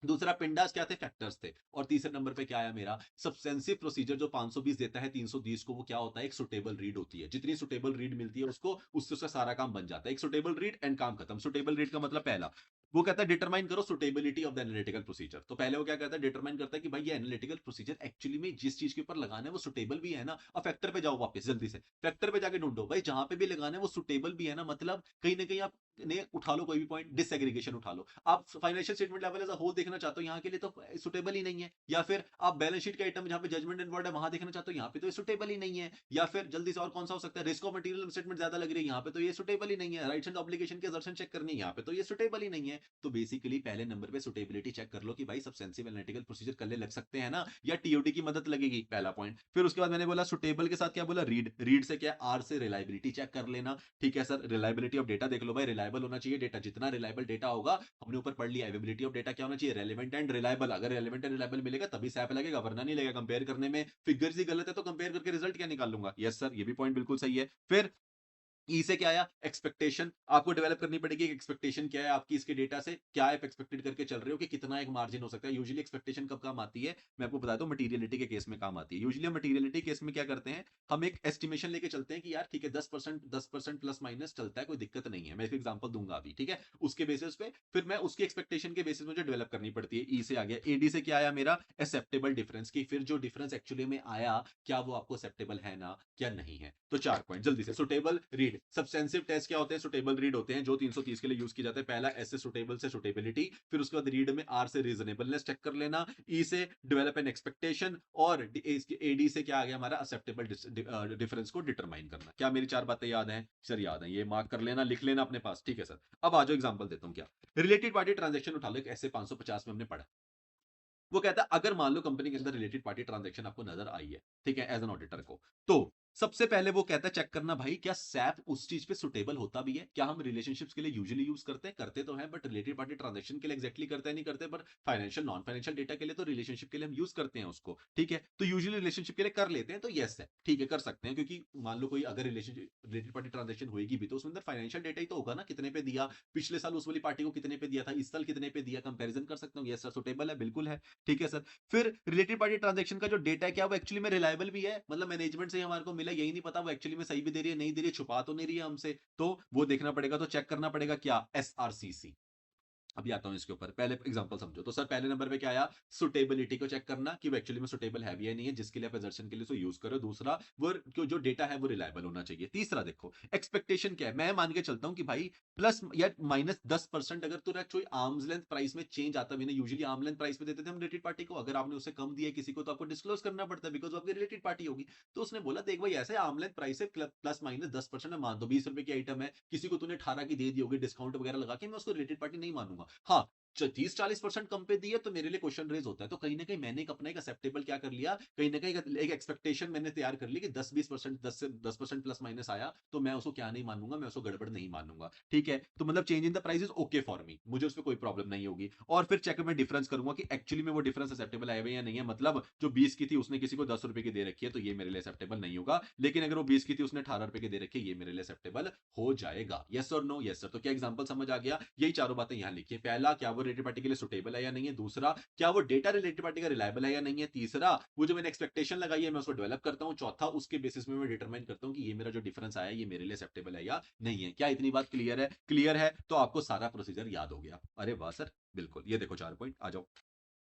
दूसरा पिंडास क्या थे, फैक्टर्स थे। और तीसरे नंबर पे क्या आया मेरा, सब्सटेंसिव प्रोसीजर जो 520 देता है 320 को, वो क्या होता है, एक सुटेबल रीड होती है। जितनी सुटेबल रीड मिलती है उसको, उससे उसका सारा काम बन जाता है। एक सुटेबल रीड एंड काम खत्म। सुटेबल रीड का मतलब पहला, वो कहता है डिटरमाइन करो suitability of the analytical procedure. तो पहले वो क्या कहता है, डिटरमाइन करता है कि भाई ये एनालिटिकल प्रोसीजर एक्चुअली में जिस चीज के ऊपर लगाना है वो सुटेबल भी है ना। और फैक्टर पे जाओ वापस जल्दी से, फैक्टर पे जाके ढूंढो भाई जहां पे भी लगाना है वो सुटेबल भी है ना। मतलब कहीं ना कहीं आप ने उठा लो कोई भी पॉइंट, डिसएग्रीगेशन उठा लो, आप financial statement level as a whole देखना चाहते हो, यहाँ के लिए तो सुटेबल ही नहीं है। या फिर आप बैलेंस शीट के आइटम जहां पे जजमेंट इन्वॉल्व है वहां देखना चाहते हो, यहाँ पे तो ये सुटेबल ही नहीं है। या फिर जल्दी से और कौन सा हो सकता है, रिस्क ऑफ मटेरियल स्टेटमेंट ज्यादा लग रही है, यहाँ पे तो ये सुटेबल ही नहीं है। राइट्स एंड ऑब्लिगेशन के असर्शन चेक करनी है, यहाँ पे तो ये सुटेबल ही नहीं है। तो बेसिकली पहले नंबर पे सुटेबिलिटी चेक कर लो कि भाई सब्सटेंसिव एनालिटिकल प्रोसीजर करने लग सकते हैं ना, या टीओडी की मदद लगेगी, पहला पॉइंट। फिर उसके बाद मैंने बोला सुटेबल के साथ क्या बोला, रीड, रीड से क्या, आर से रिलायबिलिटी चेक कर लेना। ठीक है सर, रिलायबिलिटी ऑफ डेटा देख लो भाई, रिलायबल होना चाहिए डेटा, जितना रिलायबल डेटा होगा, हमने ऊपर पढ़ लिया एवेबिलिटी ऑफ डेटा क्या होना चाहिए, रेलेवेंट एंड रिलायबल। अगर रेलेवेंट एंड रिलायबल मिलेगा तभी सैप लगेगा, वरना नहीं लगेगा। कंपेयर करने में फिगर्स ही गलत है तो कंपेयर करके रिजल्ट क्या निकाल लूंगा। यस सर, ये भी पॉइंट बिल्कुल सही है। फिर ई से क्या आया, एक्सपेक्टेशन। आपको डेवलप करनी पड़ेगी एक्सपेक्टेशन क्या है आपकी इसके डेटा से, क्या आप एक्सपेक्टेड करके चल रहे हो कि कितना एक मार्जिन हो सकता है। यूजुअली एक्सपेक्टेशन कब काम आती है, मैं आपको बताता हूँ, मटीरियलिटी के केस में काम आती है। यूजुअली हम मटीरियलिटी केस में क्या करते हैं, हम एक एस्टिमेशन लेके चलते हैं कि यार ठीक है 10% प्लस माइनस चलता है, कोई दिक्कत नहीं है। मैं एक एग्जांपल दूंगा अभी, ठीक है। उसके बेसिस पे फिर मैं उसकी एक्सपेक्टेशन के बेसिस मुझे डेवलप करनी पड़ती है। ई से आ गया। एडी से क्या आया मेरा, एक्सेप्टेबल डिफरेंस की, फिर जो डिफरेंस एक्चुअली में आया क्या वो आपको एक्सेप्टेबल है ना, क्या नहीं है। तो 4 पॉइंट जल्दी से। सुटेबल, रीड, सब्सटेंसिव टेस्ट क्या होते हैं, सुटेबल रीड होते हैं जो 330 के लिए यूज किए जाते हैं। पहला एस से सुटेबल से सुटेबिलिटी, फिर उसके बाद रीड में आर से रीजनेबलनेस चेक कर लेना, ई से डेवलप एन एक्सपेक्टेशन, और एडी से क्या आ गया हमारा, एक्सेप्टेबल डिफरेंस को डिटरमाइन करना। क्या मेरी 4 बातें याद हैं सर? याद है, ये मार्क कर लेना, लिख लेना अपने पास, ठीक है सर। अब आ जाओ एग्जांपल देता हूं। क्या रिलेटेड पार्टी ट्रांजेक्शन उठा लो, एक ऐसे 550 में हमने पढ़ा। वो कहता है अगर मान लो कंपनी के अंदर रिलेटेड पार्टी ट्रांजैक्शन आपको नजर आई है, ठीक है, एज एन ऑडिटर को, तो सबसे पहले वो कहता है चेक करना भाई क्या सैप उस चीज पे सुटेबल होता भी है। क्या हम रिलेशनशिप्स के लिए यूजुअली यूज करते हैं, करते तो हैं, बट रिलेटेड पार्टी ट्रांजैक्शन के लिए एग्जैक्टली करते हैं नहीं करते, पर फाइनेंशियल नॉन फाइनेंशियल डेटा के लिए तो रिलेशनशिप के लिए हम यूज करते हैं उसको, ठीक है। तो यूजुअली रिलेशनशिप के लिए कर लेते हैं, तो यस है, ठीक है, कर सकते हैं। क्योंकि मान लो कोई अगर रिलेशनशिप रिलेटेड पार्टी ट्रांजैक्शन होगी भी तो उसमें अंदर फाइनेंशियल डेटा ही तो होगा ना, कितने पे दिया, पिछले साल उस वाली पार्टी को कितने पे दिया था, इस साल कितने पे दिया, कंपेरिजन कर सकता हूँ। यस सर, सुटेबल है, बिल्कुल है, ठीक है सर। फिर रिलेटेड पार्टी ट्रांजैक्शन का जो डेटा है क्या वो एक्चुअली में रिलायबल भी है, मतलब मैनेजमेंट से हमारे को मिला, यही नहीं पता वो एक्चुअली में सही भी दे रही है नहीं दे रही है, छुपा तो नहीं रही है हमसे, तो वो देखना पड़ेगा। तो चेक करना पड़ेगा क्या, एसआरसीसी। अभी आता हूं इसके ऊपर, पहले एग्जांपल समझो। तो सर पहले नंबर पे क्या आया, सुटेबिलिटी को चेक करना कि वो एक्चुअली में सुटेबल है भी या नहीं है, जिसके लिए आप एजर्शन के लिए उसको यूज करो। दूसरा, वो जो डेटा है वो रिलायबल होना चाहिए। तीसरा देखो एक्सपेक्टेशन क्या है, मैं मान के चलता हूं कि भाई प्लस या माइनस 10% अगर तुरा कोई आर्म्स लेंथ प्राइस में चेंज आता भी ना, यूजुअली आर्म लेंथ प्राइस में देते थे हम रिलेटेड पार्टी को, अगर आपने उससे कम दिया किसी को तो आपको डिस्क्लोज करना पड़ता है, बिकॉज वो आपकी रिलेटेड पार्टी होगी। तो उसने बोला देख भाई ऐसे आर्म लेंथ प्राइस से प्लस माइनस 10% मान दो, 20 रुपए की आइटम है, किसी को तूने 18 की दे दी होगी डिस्काउंट वगैरह लगा के, मैं उसको रिलेटेड पार्टी नहीं मानूंगा। हाँ, 30-40% कम पे दिए तो मेरे लिए क्वेश्चन रेज होता है। तो कहीं ना कहीं मैंने एक अपना एक एक्सेप्टेबल क्या कर लिया, कहीं ना कहीं एक एक्सपेक्टेशन मैंने तैयार कर ली कि 10-20%, 10% प्लस माइनस आया तो मैं उसको क्या नहीं मानूंगा, मैं उसको गड़बड़ नहीं मानूंगा, ठीक है। तो मतलब change in the price is okay for me, मुझे उसमें कोई प्रॉब्लम नहीं होगी। और फिर चेक में डिफरेंस करूंगा कि एक्चुअली में वो डिफरेंस एक्सेप्टेबल है या नहीं है, मतलब जो 20 की थी उसने किसी को 10 रुपए की दे रखी है तो ये मेरे लिए एक्सेप्टेबल नहीं होगा, लेकिन अगर वो 20 की थी उसने 18 रुपए की दे रखी है ये मेरे लिए एक्सेप्टेबल हो जाएगा। यस और नो, यस सर। तो क्या एग्जांपल समझ आ गया, यही चारों बातें यहां लिखिए। पहला, क्या वो रिलेटेड पार्टी के लिए सुटेबल है या नहीं है। दूसरा, क्या वो डेटा रिलेटेड पार्टी का रिलायबल है या नहीं है। तीसरा, वो जो मैंने एक्सपेक्टेशन लगाई है मैं उसको डेवलप करता हूं। चौथा, उसके बेसिस में मैं डिटरमाइन करता हूं कि ये मेरा जो डिफरेंस आया ये मेरे लिए एक्सेप्टेबल है या नहीं है। क्या इतनी बात क्लियर है? क्लियर है तो आपको सारा प्रोसीजर याद हो गया। अरे वाह सर, बिल्कुल। ये देखो 4 पॉइंट, आ जाओ।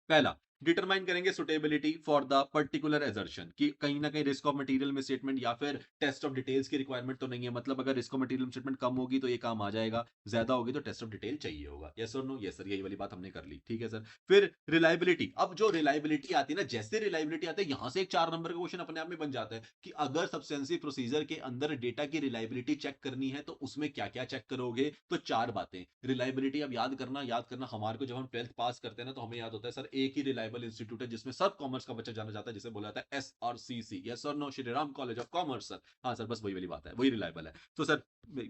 पहला, डिटरमाइन करेंगे suitability for the particular assertion, कि कहीं ना कहीं रिस्क ऑफ मटेरियल में स्टेटमेंट या फिर टेस्ट ऑफ डिटेल्स की रिक्वायरमेंट तो नहीं है, मतलब अगर रिस्क ऑफ मटेरियल स्टेटमेंट कम होगी तो ये काम आ जाएगा, ज्यादा होगी तो टेस्ट ऑफ डिटेल चाहिए होगा। यस और नो, यस सर, यही वाली बात हमने कर ली, ठीक है सर। फिर रिलायबिलिटी, अब जो रिलायबिलिटी आती है ना, जैसे रिलायबिलिटी आती है यहां से एक 4 नंबर का क्वेश्चन अपने आप में बन जाता है कि अगर सब्सटेंसिव प्रोसीजर के अंदर डेटा की रिलायबिलिटी चेक करनी है तो उसमें क्या क्या चेक करोगे। तो 4 बातें रिलायबिलिटी, अब याद करना, याद करना, हमारे को जब हम 12th पास करते हैं ना तो हमें याद होता है सर एक ही रिलायबल इंस्टीट्यूट है जिसमें सब कॉमर्स का बच्चा जाना जाता है, जिसे बोला जाता है SRCC। यस और no, Shri Ram college of commerce sir. हाँ सर, बस वही वाली बात है, वही रिलायबल है। तो सर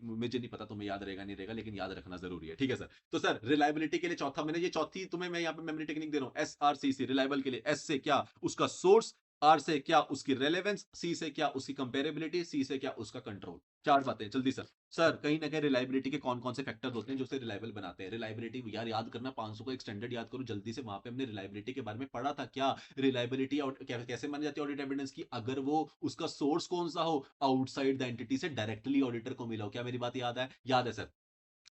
मुझे नहीं पता तुम्हें याद रहेगा नहीं रहेगा, लेकिन याद रखना जरूरी है, ठीक है सर। तो सर रिलायबिलिटी के लिए चौथा, मैंने ये चौथी तुम्हें मैं यहाँ पे मेमोरी टेक्निक दे रहा हूँ। SRCC रिलायबल के लिए, एस से क्या उसका सोर्स, आर से क्या उसकी रेलेवेंस, सी से क्या उसकी कंपेरेबिलिटी, सी से क्या उसका कंट्रोल। 4 बातें जल्दी सर। सर कहीं ना कहीं रिलायबिलिटी के कौन कौन से फैक्टर्स होते हैं जो उसे रिलायबल बनाते हैं। रिलायबिलिटी यार याद करना, 500 को एक स्टैंडर्ड याद करो जल्दी से, वहां पे हमने रिलायबिलिटी के बारे में पढ़ा था। क्या रिलायबिलिटी और कैसे मानी जाती है ऑडिट एविडेंस की, अगर वो उसका सोर्स कौन सा हो, आउटसाइड द एंटिटी से डायरेक्टली ऑडिटर को मिला हो। क्या मेरी बात याद है? याद है सर।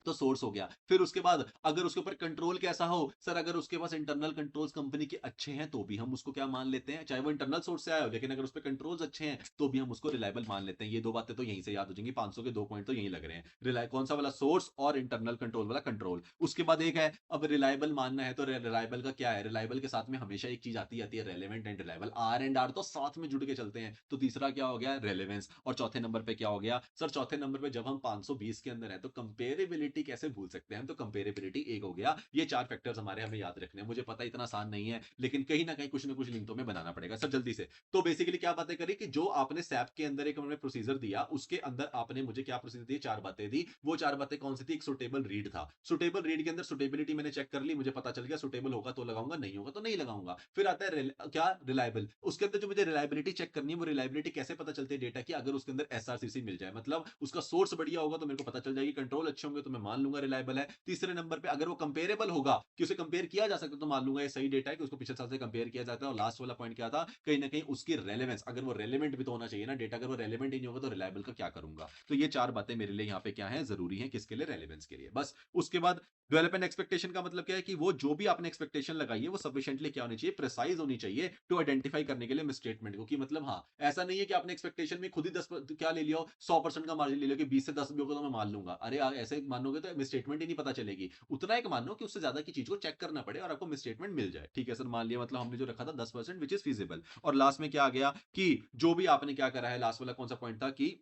तो सोर्स हो गया। फिर उसके बाद अगर उसके ऊपर कंट्रोल कैसा हो सर, अगर उसके पास इंटरनल कंट्रोल्स कंपनी के अच्छे हैं तो भी हम उसको क्या मान लेते हैं, चाहे वो इंटरनल सोर्स से आया हो, लेकिन अगर उस पर कंट्रोल्स अच्छे हैं तो भी हम उसको रिलायबल मान लेते हैं। ये दो बातें तो यहीं से याद हो जाएंगी, 500 के 2 पॉइंट तो यहीं लग रहे हैं, रिलाय कौन सा वाला, सोर्स और इंटरनल कंट्रोल वाला कंट्रोल। उसके बाद एक है, अब रिलायबल मानना है तो रिलायबल का क्या है, रिलायबल के साथ में हमेशा एक चीज आती है relevant and reliable, R and R तो साथ में जुड़ के चलते हैं। तो तीसरा क्या हो गया, रेलेवेंस। और चौथे नंबर पे क्या हो गया सर, चौथे नंबर पे जब हम 520 के अंदर है तो कंपेरेबिलिटी कैसे भूल सकते हैं हम, तो कंपेरेबिलिटी एक हो गया। ये चार फैक्टर्स हमारे हमें याद रखने हैं। मुझे पता इतना आसान नहीं है, लेकिन कहीं ना कहीं कुछ ना कुछ लिंक तो में बनाना पड़ेगा सर जल्दी से। तो बेसिकली क्या बातें करी कि जो आपने सैप के अंदर एक हमने प्रोसीजर दिया, उसके अंदर आपने मुझे क्या प्रोसीजर दी, चार बातें दी। वो चार बातें कौन सी थी, एक सुटेबल रीड था। सुटेबल रीड के अंदर सुटेबिलिटी मैंने चेक कर ली, मुझे पता चल गया सुटेबल होगा तो लगाऊंगा, नहीं होगा तो नहीं लगाऊंगा। फिर आता है क्या, रिलायबल। उसके अंदर जो मुझे रिलायबिलिटी चेक करनी है, वो रिलायबिलिटी कैसे पता चलती है डेटा की, अगर उसके अंदर एसआरसीसी मिल जाए, मतलब उसका सोर्स बढ़िया होगा तो मेरे को पता चल जाएगी, कंट्रोल अच्छे होंगे तो मैं मान लूंगा रिलायबल है। तीसरे नंबर पे अगर वो कंपेरेबल होगा कि उसे कंपेयर किया जा सकता है तो मान लूंगा ये सही डेटा है कि उसको पिछले साल से कंपेयर किया जाता है। और लास्ट वाला पॉइंट क्या था, कहीं ना कहीं उसकी रेलेवेंस, अगर वो रेलेवेंट भी तो होना चाहिए ना डेटा, अगर वो रेलेवेंट ही नहीं होगा तो रिलायबल का क्या करूंगा। तो ये चार बातें मेरे लिए यहाँ पे क्या है, जरूरी है किसके लिए, रेलेवेंस के लिए बस। उसके बाद डेवलपमेंट एक्सपेक्टेशन का मतलब क्या है कि वो जो भी आपने एक्सपेक्टेशन लगाई है वो सफिशिएंटली क्या होनी चाहिए, प्रिसाइज होनी चाहिए टू आइडेंटिफाई करने के लिए मिसस्टेटमेंट को, कि मतलब हाँ ऐसा नहीं है कि आपने एक्सपेक्टेशन में खुद ही 10 क्या ले लिया हो, 100% का मार्जिन ले लिया कि 20 से 10 भी होगा तो मैं मान लूंगा। अरे यार ऐसे मानोगे तो मिसस्टेटमेंट ही नहीं पता चलेगी। उतना एक मानो कि उससे ज्यादा की चीज को चेक करना पड़े और आपको मिसस्टेटमेंट मिल जाए। ठीक है सर, मान लिया मतलब हमने जो रखा था 10% विच इज फीजिबल। और लास्ट में क्या आ गया कि जो भी आपने क्या करा है, लास्ट वाला कौन सा पॉइंट था कि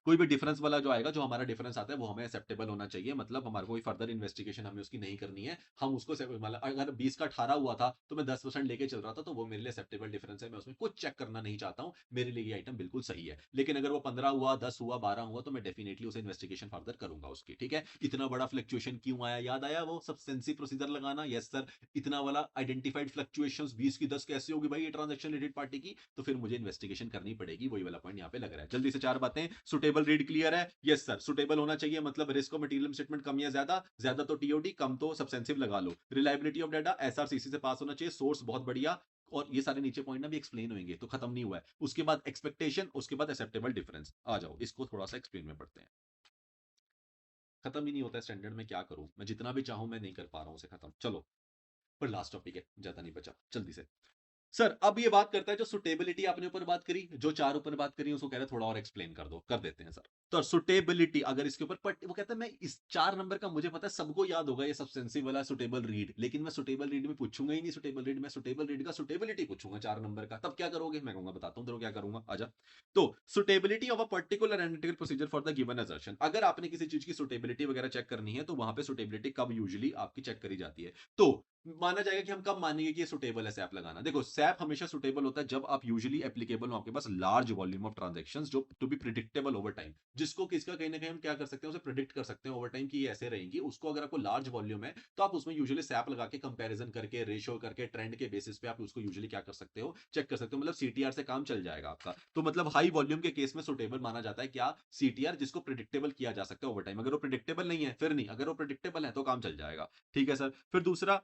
कोई भी डिफरेंस वाला जो आएगा, जो हमारा डिफरेंस आता है वो हमें एक्सेप्टेबल होना चाहिए, मतलब हमारे कोई फर्दर इन्वेस्टिगेशन हमें उसकी नहीं करनी है। हम उसको मतलब अगर 20 का 18 हुआ था तो मैं 10% लेके चल रहा था तो वो मेरे लिए एक्सेप्टेबल डिफरेंस है, मैं उसमें कुछ चेक करना नहीं चाहता हूं, मेरे लिए ये आइटम बिल्कुल सही है। लेकिन अगर वो 15 हुआ, 10 हुआ, 12 हुआ तो मैं डेफिनेटली उसे इन्वेस्टिगेशन फर्दर करूंगा उसकी। ठीक है, इतना बड़ा फ्लक्चुएशन क्यों आया, याद आया वो सब्सटेंसी प्रोसीजर लगाना, यस सर। इतना वाला आइडेंटिफाइड फ्लक्चुएशंस 20 की 10 कैसे होगी भाई, ये ट्रांजेक्शन रिलेटेड पार्टी की, तो फिर मुझे इन्वेस्टिगेशन करनी पड़ेगी। वही वाला पॉइंट यहाँ पे लग रहा है। जल्दी से चार बातें, सुटेबल रीड क्लियर है, यस सर। सुटेबल होना चाहिए मतलब रिस्क और मटेरियल स्टेटमेंट कम या ज्यादा, ज्यादा तो टीओडी, कम तो सब्सटेंसिव लगा लो। रिलायबिलिटी ऑफ डाटा एसआरसीसी से पास होना चाहिए, सोर्स बहुत बढ़िया। और ये सारे नीचे पॉइंट ना भी एक्सप्लेन होंगे तो खत्म नहीं हुआ है। उसके बाद एक्सपेक्टेशन, उसके बाद एक्सेप्टेबल डिफरेंस। आ जाओ इसको थोड़ा सा एक्सप्लेन में पढ़ते हैं। खत्म ही नहीं होता है स्टैंडर्ड में, क्या करूं मैं, जितना भी चाहूं मैं नहीं कर पा रहा हूं उसे खत्म। चलो, पर लास्ट टॉपिक है, ज्यादा नहीं बचा, जल्दी से। सर अब ये बात करता है जो सुटेबिलिटी आपने ऊपर बात करी, जो चार ऊपर बात करी उसको कह रहे थोड़ा और एक्सप्लेन कर दो, कर देते हैं सर। तो सुटेबिलिटी अगर इसके ऊपर वो कहता है मैं इस 4 नंबर का मुझे पता है सबको याद होगा ये सब्सटेंसिव वाला सुटेबल रीड, लेकिन मैं सुटेबल रीड में पूछूंगा ही नहीं सुटेबल रीड, मैं सुटेबल रीड का सुटेबिलिटी पूछूंगा 4 नंबर का। तब क्या करोगे, मैं कहूंगा बताता हूँ तेरे क्या करूंगा, आजा। तो suitability of a particular analytical procedure for the given assertion, अगर आपने किसी चीज की सुटेबिलिटी वगैरह चेक करनी है तो वहां पे सुटेबिलिटी कब यूजुअली आपकी चेक करी जाती है, तो माना जाएगा कि हम कब मानेंगे कि ये सुटेबल है सैप लगाना। देखो सैप हमेशा सुटेबल होता है जब आप यूजुअली एप्लीकेबल हो आपके पास लार्ज वॉल्यूम ऑफ ट्रांजैक्शंस जो to be predictable over time, जिसको किसका कहीं ना कहीं हम क्या कर सकते हैं उसे प्रिडिक्ट कर सकते हैं ओवर टाइम कि ये ऐसे रहेंगी, उसको अगर आपको लार्ज वॉल्यूम है तो आप उसमें यूजुअली सैप लगा के कंपैरिजन करके रेशियो करके ट्रेंड के बेसिस पे आप उसको यूजुअली क्या कर सकते हो, चेक कर सकते हो, मतलब सीटीआर से काम चल जाएगा आपका। तो मतलब हाई वॉल्यूम के केस में सुटेबल माना जाता है क्या, सीटीआर जिसको प्रिडिक्टेबल किया जा सकता है ओवर टाइम। अगर वो प्रिडिक्टेबल नहीं है फिर नहीं, अगर वो प्रिडिक्टेबल है तो काम चल जाएगा। ठीक है सर। फिर दूसरा,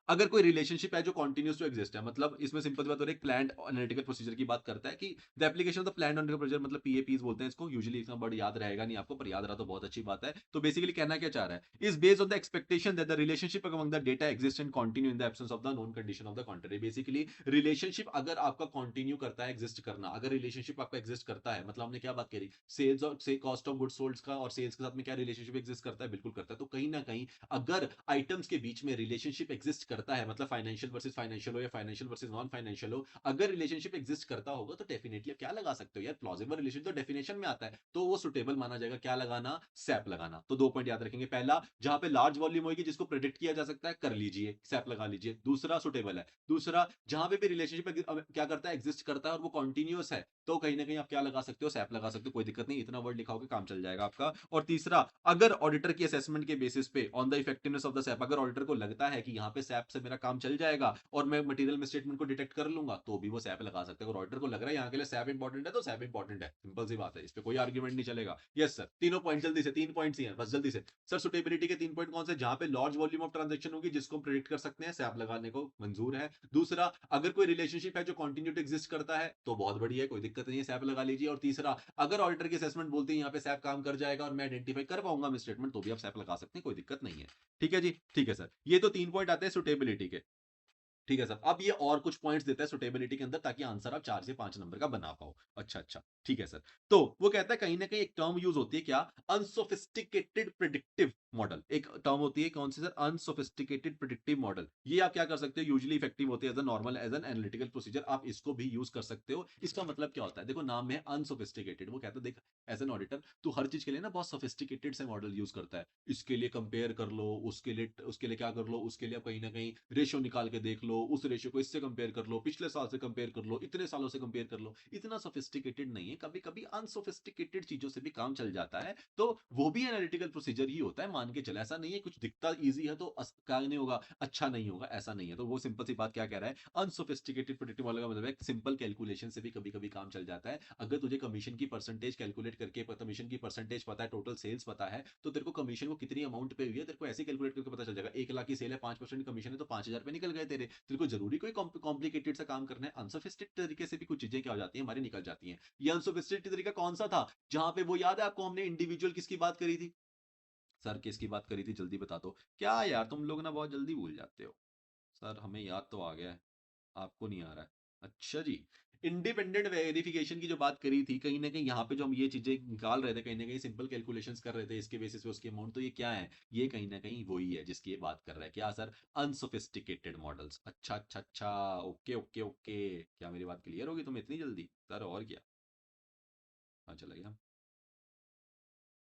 अगर कोई रिलेशनशिप है जो कंटिन्यूस टू एग्जिस्ट है, मतलब इसमें सिंपल सी बात हो रही है, प्लान्ड एनालिटिकल प्रोसीजर की बात करता है कि the application of the planned analytical procedure, मतलब पीएपीज बोलते हैं इसको यूजुअली, इसका वर्ड याद रहेगा नहीं आपको पर याद रहा तो बहुत अच्छी बात है। तो बेसिकली कहना क्या चाह रहा है, is based on the expectation that the relationship among the data exist and continue in the absence of the known condition of the contrary. Basically relationship अगर आपका कंटिन्यू करता है एग्जिस्ट करना, अगर रिलेशनशिप आपका एग्जिस्ट करता है, मतलब हमने क्या बात करी, सेल्स और से कॉस्ट ऑफ गुड्स सोल्ड का और सेल्स के साथ में क्या रिलेशनशिप एग्जिस्ट करता है, बिल्कुल करता है। तो कहीं ना कहीं अगर आइटम्स के बीच में रिलेशनशिप एग्जिस्ट करता है, मतलब फाइनेंशियल वर्सेस फाइनेंशियल हो या फाइनेंशियल वर्सेस नॉन फाइनेंशियल हो, अगर रिलेशनशिप एग्जिस्ट करता होगा तो डेफिनेटली आप क्या लगा सकते हो यार, प्लॉजिबल रिलेशन तो डेफिनेशन में आता है तो वो सुटेबल माना जाएगा, क्या लगाना, सैप लगाना। तो 2 पॉइंट याद रखेंगे, पहला जहां पे लार्ज वॉल्यूम होगी जिसको प्रेडिक्ट किया जा सकता है कर लीजिए, सैप लगा लीजिए, दूसरा सुटेबल है। दूसरा, जहां पे भी रिलेशनशिप क्या करता है, एग्जिस्ट करता है और वो कॉन्टिन्यूस है तो कहीं ना कहीं आप क्या लगा सकते हो, सैप लगा सकते हो, कोई दिक्कत नहीं, इतना वर्ड लिखाओगे काम चल जाएगा आपका। और तीसरा, अगर ऑडिटर की असेसमेंट के बेसिस पे on the effectiveness of the SAP, अगर ऑडिटर को लगता है कि यहाँ पे सैप से मेरा काम चल जाएगा और मैं मटेरियल में स्टेटमेंट को डिटेक्ट कर लूंगा तो भी वो सैप लगा सकते हैं। अगर ऑडिटर को लग रहा है यहाँ के लिए सैप इंपॉर्टेंट है तो सैप इंपॉर्टेंट है, सिंपल सी बात है, इस पे कोई आर्ग्यूमेंट नहीं चलेगा। यस सर, तीनों पॉइंट जल्दी से, 3 पॉइंट्स ही हैं बस जल्दी से। सर सुटेबिलिटी के 3 पॉइंट कौन से, जहां पे लार्ज वॉल्यूम ऑफ ट्रांजेक्शन होगी जिसको हम प्रेडिक्ट कर सकते हैं, सैप लगाने को मंजूर है। दूसरा, अगर कोई रिलेशनशिप है जो कंटिन्यू टू एग्जिस्ट करता है तो बहुत बढ़िया है, कोई दिक्कत नहीं है, सैप लगा लीजिए। और तीसरा, अगर ऑडिटर की असेसमेंट बोलती है यहाँ पे सैप काम कर जाएगा और मैं आइडेंटिफाई कर पाऊंगा मिसस्टेटमेंट, तो भी आप सैप लगा सकते हैं, कोई दिक्कत नहीं है। ठीक है जी, ठीक है सर। ये तो 3 पॉइंट आते हैं सुटेबिलिटी के। ठीक है सर। अब ये और कुछ पॉइंट्स देता है सुटेबिलिटी के अंदर, ताकि आंसर आप 4 से 5 नंबर का बना पाओ। अच्छा, अच्छा। ठीक है सर। तो वो कहता है कहीं न कहीं एक टर्म यूज़ होती है क्या? Unsophisticated predictive model. एक टर्म होती है कौन सी सर? Unsophisticated predictive model. ये आप क्या कर सकते हो? यूजुअली इफेक्टिव होती है as a normal as an analytical procedure, आप इसको भी यूज़ कर सकते हो। इसका मतलब क्या होता है? देखो नाम में है अनसोफिस्टिकेटेड, वो कहता है देख एज़ एन ऑडिटर तू हर चीज़ के लिए ना बहुत सोफिस्टिकेटेड से मॉडल यूज़ करता है। इसके लिए कंपेयर कर लो, उसके लिए क्या कर लो, उसके लिए आप कहीं न कहीं रेशियो निकाल के देख लो, उस रेशियो को इससे कंपेयर कर लो, पिछले साल से कंपेयर कर लो, इतने सालों से कंपेयर कर लो। इतना सोफिस्टिकेटेड नहीं है, कभी-कभी अनसोफिस्टिकेटेड चीज़ों से भी काम चल जाता है, तो वो भी एनालिटिकल प्रोसीजर ही होता है, मान के चलो। ऐसा नहीं है कुछ दिखता ईज़ी है तो क्या नहीं होगा, अच्छा नहीं होगा, ऐसा नहीं है। तो वो सिंपल सी बात क्या कह रहा है, अनसोफिस्टिकेटेड प्रेडिक्टिव मॉडल का मतलब है सिंपल कैलकुलेशन से भी कभी-कभी काम चल जाता है। अगर तुझे कमीशन की परसेंटेज कैलकुलेट करके कमीशन की परसेंटेज पता है, टोटल सेल्स पता है, तो तेरे को कमीशन को कितनी अमाउंट पे हुई है, तेरे को ऐसे कैलकुलेट करके पता चल जाएगा। 1 लाख की सेल है, 5% कमीशन है, तो 5,000 रुपए निकल गए तेरे। तेरे को जरूरी कोई कॉम्प्लिकेटेड सा काम करना है? अनसोफिस्टिकेटेड तरीके से भी कुछ चीजें क्या हो जाती हैं, हमारी निकल जाती हैं। ये अनसोफिस्टिकेटेड तरीका कौन सा था, जहां पे वो याद है आपको, हमने इंडिविजुअल किसकी बात करी थी? सर किसकी बात करी थी, जल्दी बता दो। क्या यार तुम लोग ना बहुत जल्दी भूल जाते हो। सर हमें याद तो आ गया है, आपको नहीं आ रहा है। अच्छा जी। इंडिपेंडेंट वेरिफिकेशन की जो बात करी थी, कहीं न कहीं यहाँ पे जो हम ये चीज़ें निकाल रहे थे, कहीं न कहीं सिंपल कैलकुलेशंस कर रहे थे, इसके बेसिस पे उसकी अमाउंट, तो ये क्या है? ये कहीं न कहीं वही है जिसकी ये बात कर रहा है। क्या सर? Unsophisticated models. अच्छा, अच्छा, अच्छा। Okay, okay, okay. क्या मेरी बात क्लियर होगी तुम्हें इतनी जल्दी? सर और क्या? हाँ, चला गया।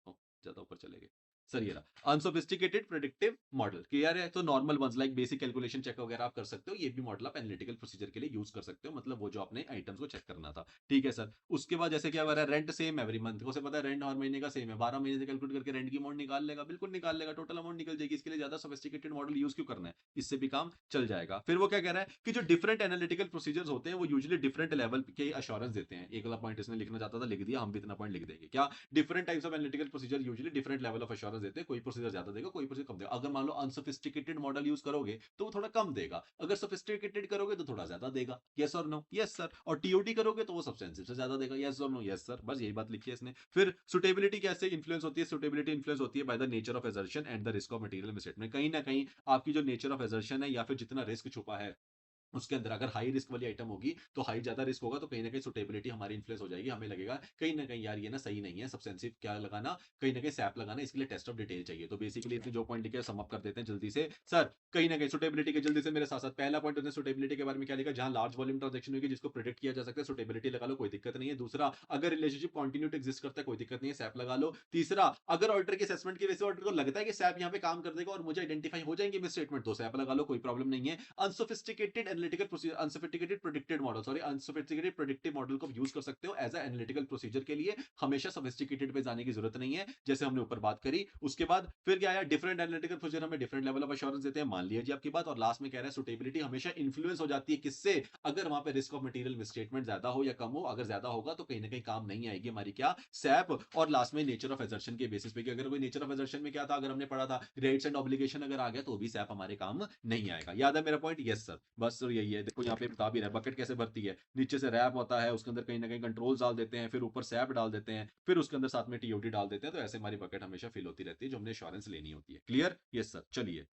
ओह! ज़्यादा ऊपर चले गए। सर ये रहा अनसोफिस्टिकेटेड प्रेडिक्टिव मॉडल। क्लियर है? तो normal ones like basic calculation check वगैरह आप कर सकते हो। ये भी मॉडल आप एनालिटिकल प्रोसीजर के लिए यूज़ कर सकते हो, मतलब वो जो आपने आइटम्स को चेक करना था। ठीक है सर। उसके बाद जैसे क्या हो रहा है, रेंट सेम एवरी मंथ, उसे पता है रेंट हर महीने का सेम है। 12 महीने से कैलकुलेट करके रेंट की अमाउंट निकाल लेगा, बिल्कुल निकाल लेगा, टोटल अमाउंट निकल जाएगी। इसके लिए ज़्यादा सोफिस्टिकेटेड मॉडल यूज़ क्यों करना है? इससे भी काम चल जाएगा। फिर वो क्या कह रहा है कि जो डिफरेंट एनालिटिकल प्रोसीजर्स होते हैं, वो यूजुअली डिफरेंट लेवल के अश्योरेंस देते हैं। एक वाला पॉइंट इसने लिखना चाहता था, लिख दिया, हम भी इतना पॉइंट लिख देंगे। क्या? Different types of analytical procedure usually different level of assurance देते हैं। कोई प्रोसीजर ज्यादा देगा, कोई प्रोसीजर कम देगा। अगर मान लो अनसोफिस्टिकेटेड मॉडल यूज करोगे तो वो थोड़ा कम देगा, अगर सोफिस्टिकेटेड करोगे तो थोड़ा ज्यादा देगा। यस और नो? Yes sir. और टीओडी करोगे तो वो सब्सटेंसिव से ज्यादा देगा। यस और नो? Yes sir. बस यही बात लिखी है इसने। फिर सुटेबिलिटी कैसे इन्फ्लुएंस होती है? सुटेबिलिटी इन्फ्लुएंस होती है by the nature of assertion and the risk of material misstatement. कहीं ना कहीं आपकी जो नेचर ऑफ एजर्शन है या फिर जितना रिस्क छुपा है उसके अंदर, अगर हाई रिस्क वाली आइटम होगी तो हाई ज्यादा रिस्क होगा, तो कहीं ना कहीं सुटेबिलिटी हमारी इन्फ्लुएंस हो जाएगी। हमें लगेगा कहीं ना कहीं यार ये ना सही नहीं है, सब्सटेंसिव क्या लगाना, कहीं ना कहीं सैप लगाना, इसके लिए टेस्ट ऑफ डिटेल चाहिए। तो बेसिकली इसने जो पॉइंट लिखे सम अप कर देते हैं जल्दी से सर। कहीं ना कहीं सुटेबिलिटी के जल्दी से मेरे साथ साथ पहला पॉइंट उसने सुटेबिलिटी के बारे में क्या लिखा, जहां लार्ज वॉल्यूम ट्रांजेक्शन होगी जिसको प्रिडिक्ट किया जा सकता है, सुटेबिलिटी लगा लो, कोई दिक्कत नहीं है। दूसरा, अगर रिलेशनशिप कंटिन्यू एग्जिस्ट करता है, कोई दिक्कत नहीं है, सैप लगा लो। तीसरा, अगर ऑर्डर के असेसमेंट की वजह से ऑर्डर को लगता है कि सैप यहाँ पे काम कर देगा और मुझे आइडेंटिफाई हो जाएंगे मिस स्टेटमेंट, तो सैप लगा लो, कोई प्रॉब्लम नहीं है। Unsophisticated analytical procedure, unsophisticated predicted model, sorry unsophisticated predictive model को यूज कर सकते हो एज अ एनालिटिकल प्रोसीजर के लिए। हमेशा सोफिस्टिकेटेड पे जाने की जरूरत नहीं है, जैसे हमने ऊपर बात करी। उसके बाद फिर क्या आया, डिफरेंट एनालिटिकल प्रोसीजर हमें डिफरेंट लेवल ऑफ एश्योरेंस देते हैं, मान लिया जी आपकी बात। और लास्ट में कह रहा है सुटेबिलिटी हमेशा इन्फ्लुएंस हो जाती है किससे? अगर वहां पे रिस्क ऑफ मटेरियल मिसस्टेटमेंट ज्यादा हो या कम हो। अगर ज्यादा होगा तो कहीं ना कहीं काम नहीं आएगी हमारी क्या, सैप। और लास्ट में नेचर ऑफ एजर्शन के बेसिस पे, कि अगर कोई नेचर ऑफ एजर्शन में क्या था, अगर हमने पढ़ा था राइट्स एंड ऑब्लिगेशन अगर आ गया तो भी सैप हमारे काम नहीं आएगा। याद है मेरा पॉइंट? Yes sir. बस सर यही है, देखो यहाँ पे बता भी रहा है बकेट कैसे भरती है। नीचे से रैप होता है, उसके अंदर कहीं ना कहीं कंट्रोल्स डाल देते हैं, फिर ऊपर सैप डाल देते हैं, फिर उसके अंदर साथ में टीओटी डाल देते हैं। तो ऐसे हमारी बकेट हमेशा फिल होती रहती है, जो हमने इंश्योरेंस लेनी होती है। क्लियर? Yes sir. चलिए,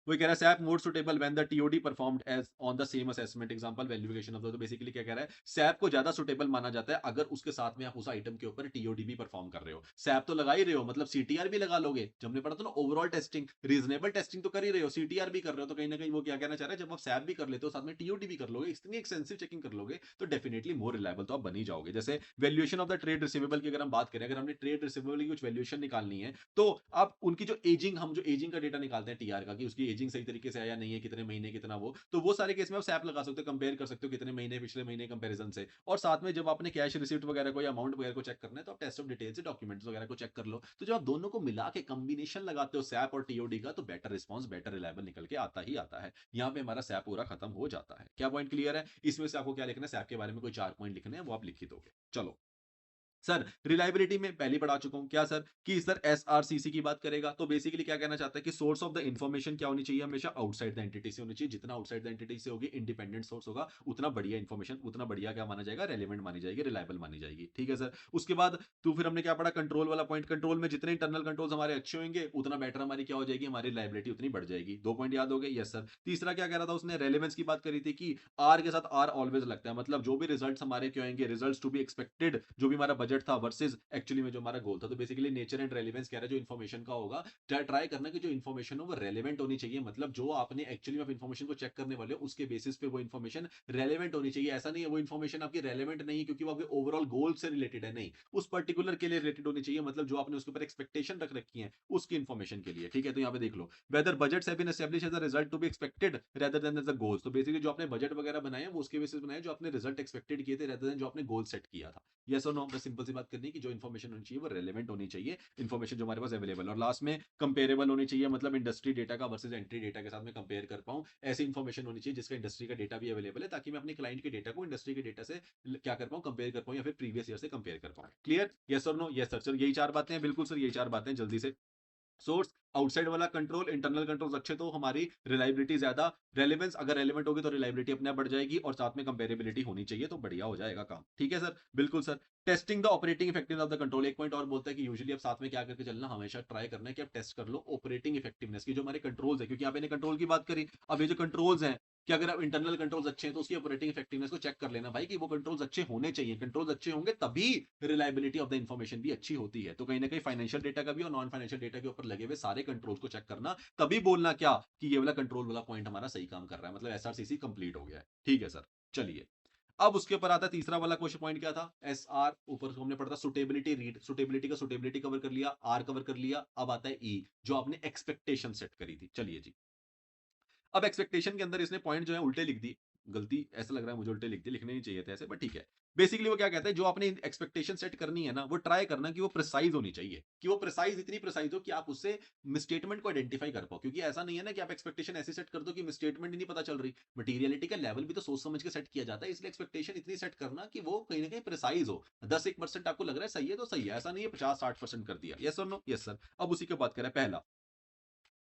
वो कह रहा है SAP more suitable when the TOD performed as on the same assessment example valuation of the. तो बेसिकली क्या कह रहा है, सैप को ज्यादा सुटेबल माना जाता है अगर उसके साथ में आप उस आइटम के ऊपर टीओडी भी परफॉर्म कर रहे हो। सैप तो लगा ही रहे हो, मतलब सीटीआर भी लगा लोगे। जब हमने पढ़ा था ना ओवरऑल टेस्टिंग, रीजनेबल टेस्टिंग तो कर ही रहे हो, सीटीआर भी कर रहे हो, तो कहीं ना कहीं वो क्या कहना चाह रहा है, जब आप सैप भी कर लेते हो साथ में टीओडी भी कर लोगे, इतनी एक्सटेंसिव चेकिंग कर लोगे, तो डेफिनेटली मोर रिलायबल तो आप बन ही जाओगे। जैसे valuation of the trade receivable की अगर हम बात करें, अगर हमने ट्रेड रिसीवेबल की कुछ वैल्यूएशन निकालनी है, तो आप उनकी जो एजिंग, हम जो एजिंग का डेटा निकालते हैं टीआर का, कि उसकी एजिंग सही तरीके से आया नहीं है, कितने महीने कितना वो, तो वो सारे केस में आप सैप लगा सकते हो, कंपेयर कर सकते हो कितने महीने पिछले महीने कंपैरिजन से। और साथ में जब आपने कैश रिसीप्ट वगैरह को या अमाउंट वगैरह को चेक करना है, तो आप टेस्ट ऑफ डिटेल से डॉक्यूमेंट्स वगैरह को चेक कर लो। तो जब आप दोनों को मिला के कॉम्बिनेशन लगाते हो सैप और टीओडी का, तो बेटर रिस्पॉन्स, बेटर रिलायबल निकल के आता ही आता है। यहाँ पे हमारा सैप पूरा खत्म हो जाता है। क्या पॉइंट क्लियर है? इसमें से आपको क्या लिखना है, सैप के बारे में कोई 4 पॉइंट लिखने हैं, वो आप लिख ही दोगे। चलो, सर रिलायबिलिटी में पहले पढ़ा चुका हूं क्या सर कि सर एसआरसीसी की बात करेगा तो बेसिकली क्या कहना चाहता है कि सोर्स ऑफ द इंफॉर्मेशन क्या होनी चाहिए हमेशा आउटसाइड द एंटिटी से होनी चाहिए जितना आउटसाइड द एंटिटी से होगी इंडिपेंडेंट सोर्स होगा उतना बढ़िया इंफॉर्मेशन उतना बढ़िया क्या माना जाएगा रेलिवेंट मानी जाएगी रिलायबल मानी जाएगी ठीक है सर उसके बाद तो फिर हमने क्या पढ़ा कंट्रोल वाला पॉइंट कंट्रोल में जितने इंटरनल कंट्रोल्स हमारे अच्छे होंगे उतना बेटर हमारी क्या हो जाएगी हमारी रिलायबिलिटी उतनी बढ़ जाएगी दो पॉइंट याद हो गए यस सर तीसरा क्या कह रहा था उसने रेलेवेंस की बात करी थी कि आर के साथ आर ऑलवेज लगता है मतलब जो भी रिजल्ट हमारे क्या होंगे रिजल्ट टू बी एक्सपेक्टेड जो भी हमारा बजट था वर्सेज एक्चुअली में जो हमारा गोल था तो बेसिकली नेचर एंड रेलिवेंस कह रहा है जो इन्फॉर्मेशन का होगा ट्राई करना कि जो इन्फॉर्मेशन हो वो रेलिवेंट होनी चाहिए मतलब जो आपने एक्चुअली में इन्फॉर्मेशन को चेक करने वाले हो उसके बेसिस पे वो इन्फॉर्मेशन रेलिवेंट होनी चाहिए ऐसा नहीं है वो इन्फॉर्मेशन आपकी रेलिवेंट नहीं है क्योंकि वो आपके ओवरऑल गोल से रिलेटेड है नहीं उस पर्टिकुलर के लिए रिलेटेड होनी चाहिए मतलब जो आपने उसके ऊपर एक्सपेक्टेशन रख रखी है उसकी इन्फॉर्मेशन के लिए ठीक है तो यहाँ पे देख लो whether budgets have been established as a result to be expected rather than as a goals तो बेसिकली जो आपने बजट वगैरह बनाए वो उसके बेसिस बनाए जो आपने रिजल्ट एक्सपेक्टेड किए थे रेदर देन जो आपने गोल सेट किया था यस और नो बस सिंपल सी बात करनी है कि जो इन्फॉर्मेशन होनी चाहिए वो रेलेवेंट होनी चाहिए इन्फॉर्मेशन जो हमारे पास अवेलेबल और लास्ट में कंपेरेबल होनी चाहिए मतलब इंडस्ट्री डेटा का वर्सेज एंट्री डेटा के साथ में कंपेयर कर पाऊं ऐसी इन्फॉर्मेशन होनी चाहिए जिसका इंडस्ट्री का डेटा भी अवेलेबल है ताकि मैं अपने क्लाइंट के डेटा को इंडस्ट्री के डेटा से क्या कर पाऊं कंपेयर कर पाऊं या फिर प्रीवियस ईयर से कंपेयर कर पाऊं क्लियर यस और नो यस सर यही चार बातें हैं बिल्कुल सर यही चार बातें जल्दी से सोर्स आउटसाइड वाला कंट्रोल इंटरनल कंट्रोल्स अच्छे तो हमारी रिलायबिलिटी ज्यादा रेलेवेंस अगर रेलेवेंट होगी तो रिलायबिलिटी अपने आप बढ़ जाएगी और साथ में कंपेरेबिलिटी होनी चाहिए तो बढ़िया हो जाएगा काम ठीक है सर बिल्कुल sir testing the operating effectiveness of the control एक पॉइंट और बोलता है कि यूजुअली आप साथ में क्या करके चलना हमेशा ट्राई करना है कि आप टेस्ट कर लो ऑपरेटिंग इफेक्टिवनेस की जो हमारे कंट्रोल्स है क्योंकि आप इन्हें कंट्रोल की बात करी अब ये जो कंट्रोल्स हैं कि अगर आप इंटरनल कंट्रोल्स अच्छे हैं तो उसकी ऑपरेटिंग इफेक्टिवनेस को चेक कर लेना भाई कि वो कंट्रोल्स अच्छे होने चाहिए कंट्रोल्स अच्छे होंगे तभी रिलायबिलिटी ऑफ द इन्फॉर्मेशन भी अच्छी होती है तो कहीं ना कहीं फाइनेंशियल डेटा का भी और नॉन फाइनेंशियल डेटा के ऊपर लगे हुए सारे कंट्रोल्स को चेक करना तभी बोलना क्या कि ये वाला कंट्रोल वाला पॉइंट हमारा सही काम कर रहा है मतलब एसआरसीसी कंप्लीट हो गया है ठीक है सर चलिए अब उसके ऊपर आता है तीसरा वाला क्वेश्चन पॉइंट क्या था एस आर ऊपर हमने पढ़ा था सुटेबिलिटी रीड सुटेबिलिटी का सुटेबिलिटी कवर कर लिया आर कवर कर लिया अब आता है ई जो आपने एक्सपेक्टेशन सेट करी थी चलिए जी अब एक्सपेक्टेशन के अंदर इसने पॉइंट जो है उल्टे लिख दी गलती ऐसा लग रहा है मुझे उल्टे लिख दी लिखने नहीं चाहिए थे ऐसे बट ठीक है बेसिकली वो क्या कहता है जो आपने एक्सपेक्टेशन सेट करनी है ना वो ट्राई करना कि वो प्रिसाइज होनी चाहिए कि वो प्रिसाइज इतनी प्रिसाइज हो कि आप उससे मिसस्टेटमेंट को आइडेंटिफाई कर पाओ क्योंकि ऐसा नहीं है ना कि आप एक्सपेक्टेशन ऐसे सेट कर दो कि मिसस्टेटमेंट ही नहीं पता चल रही मटीरियलिटी का लेवल भी तो सोच समझ के सेट किया जाता है इसलिए एक्सपेक्टेशन इतनी सेट करना कि वो कहीं ना कहीं प्रिसाइज हो 10-1% आपको लग रहा है सही है तो सही है ऐसा नहीं है 50-60% कर दिया यस और नो यस सर अब उसी की बात करें पहला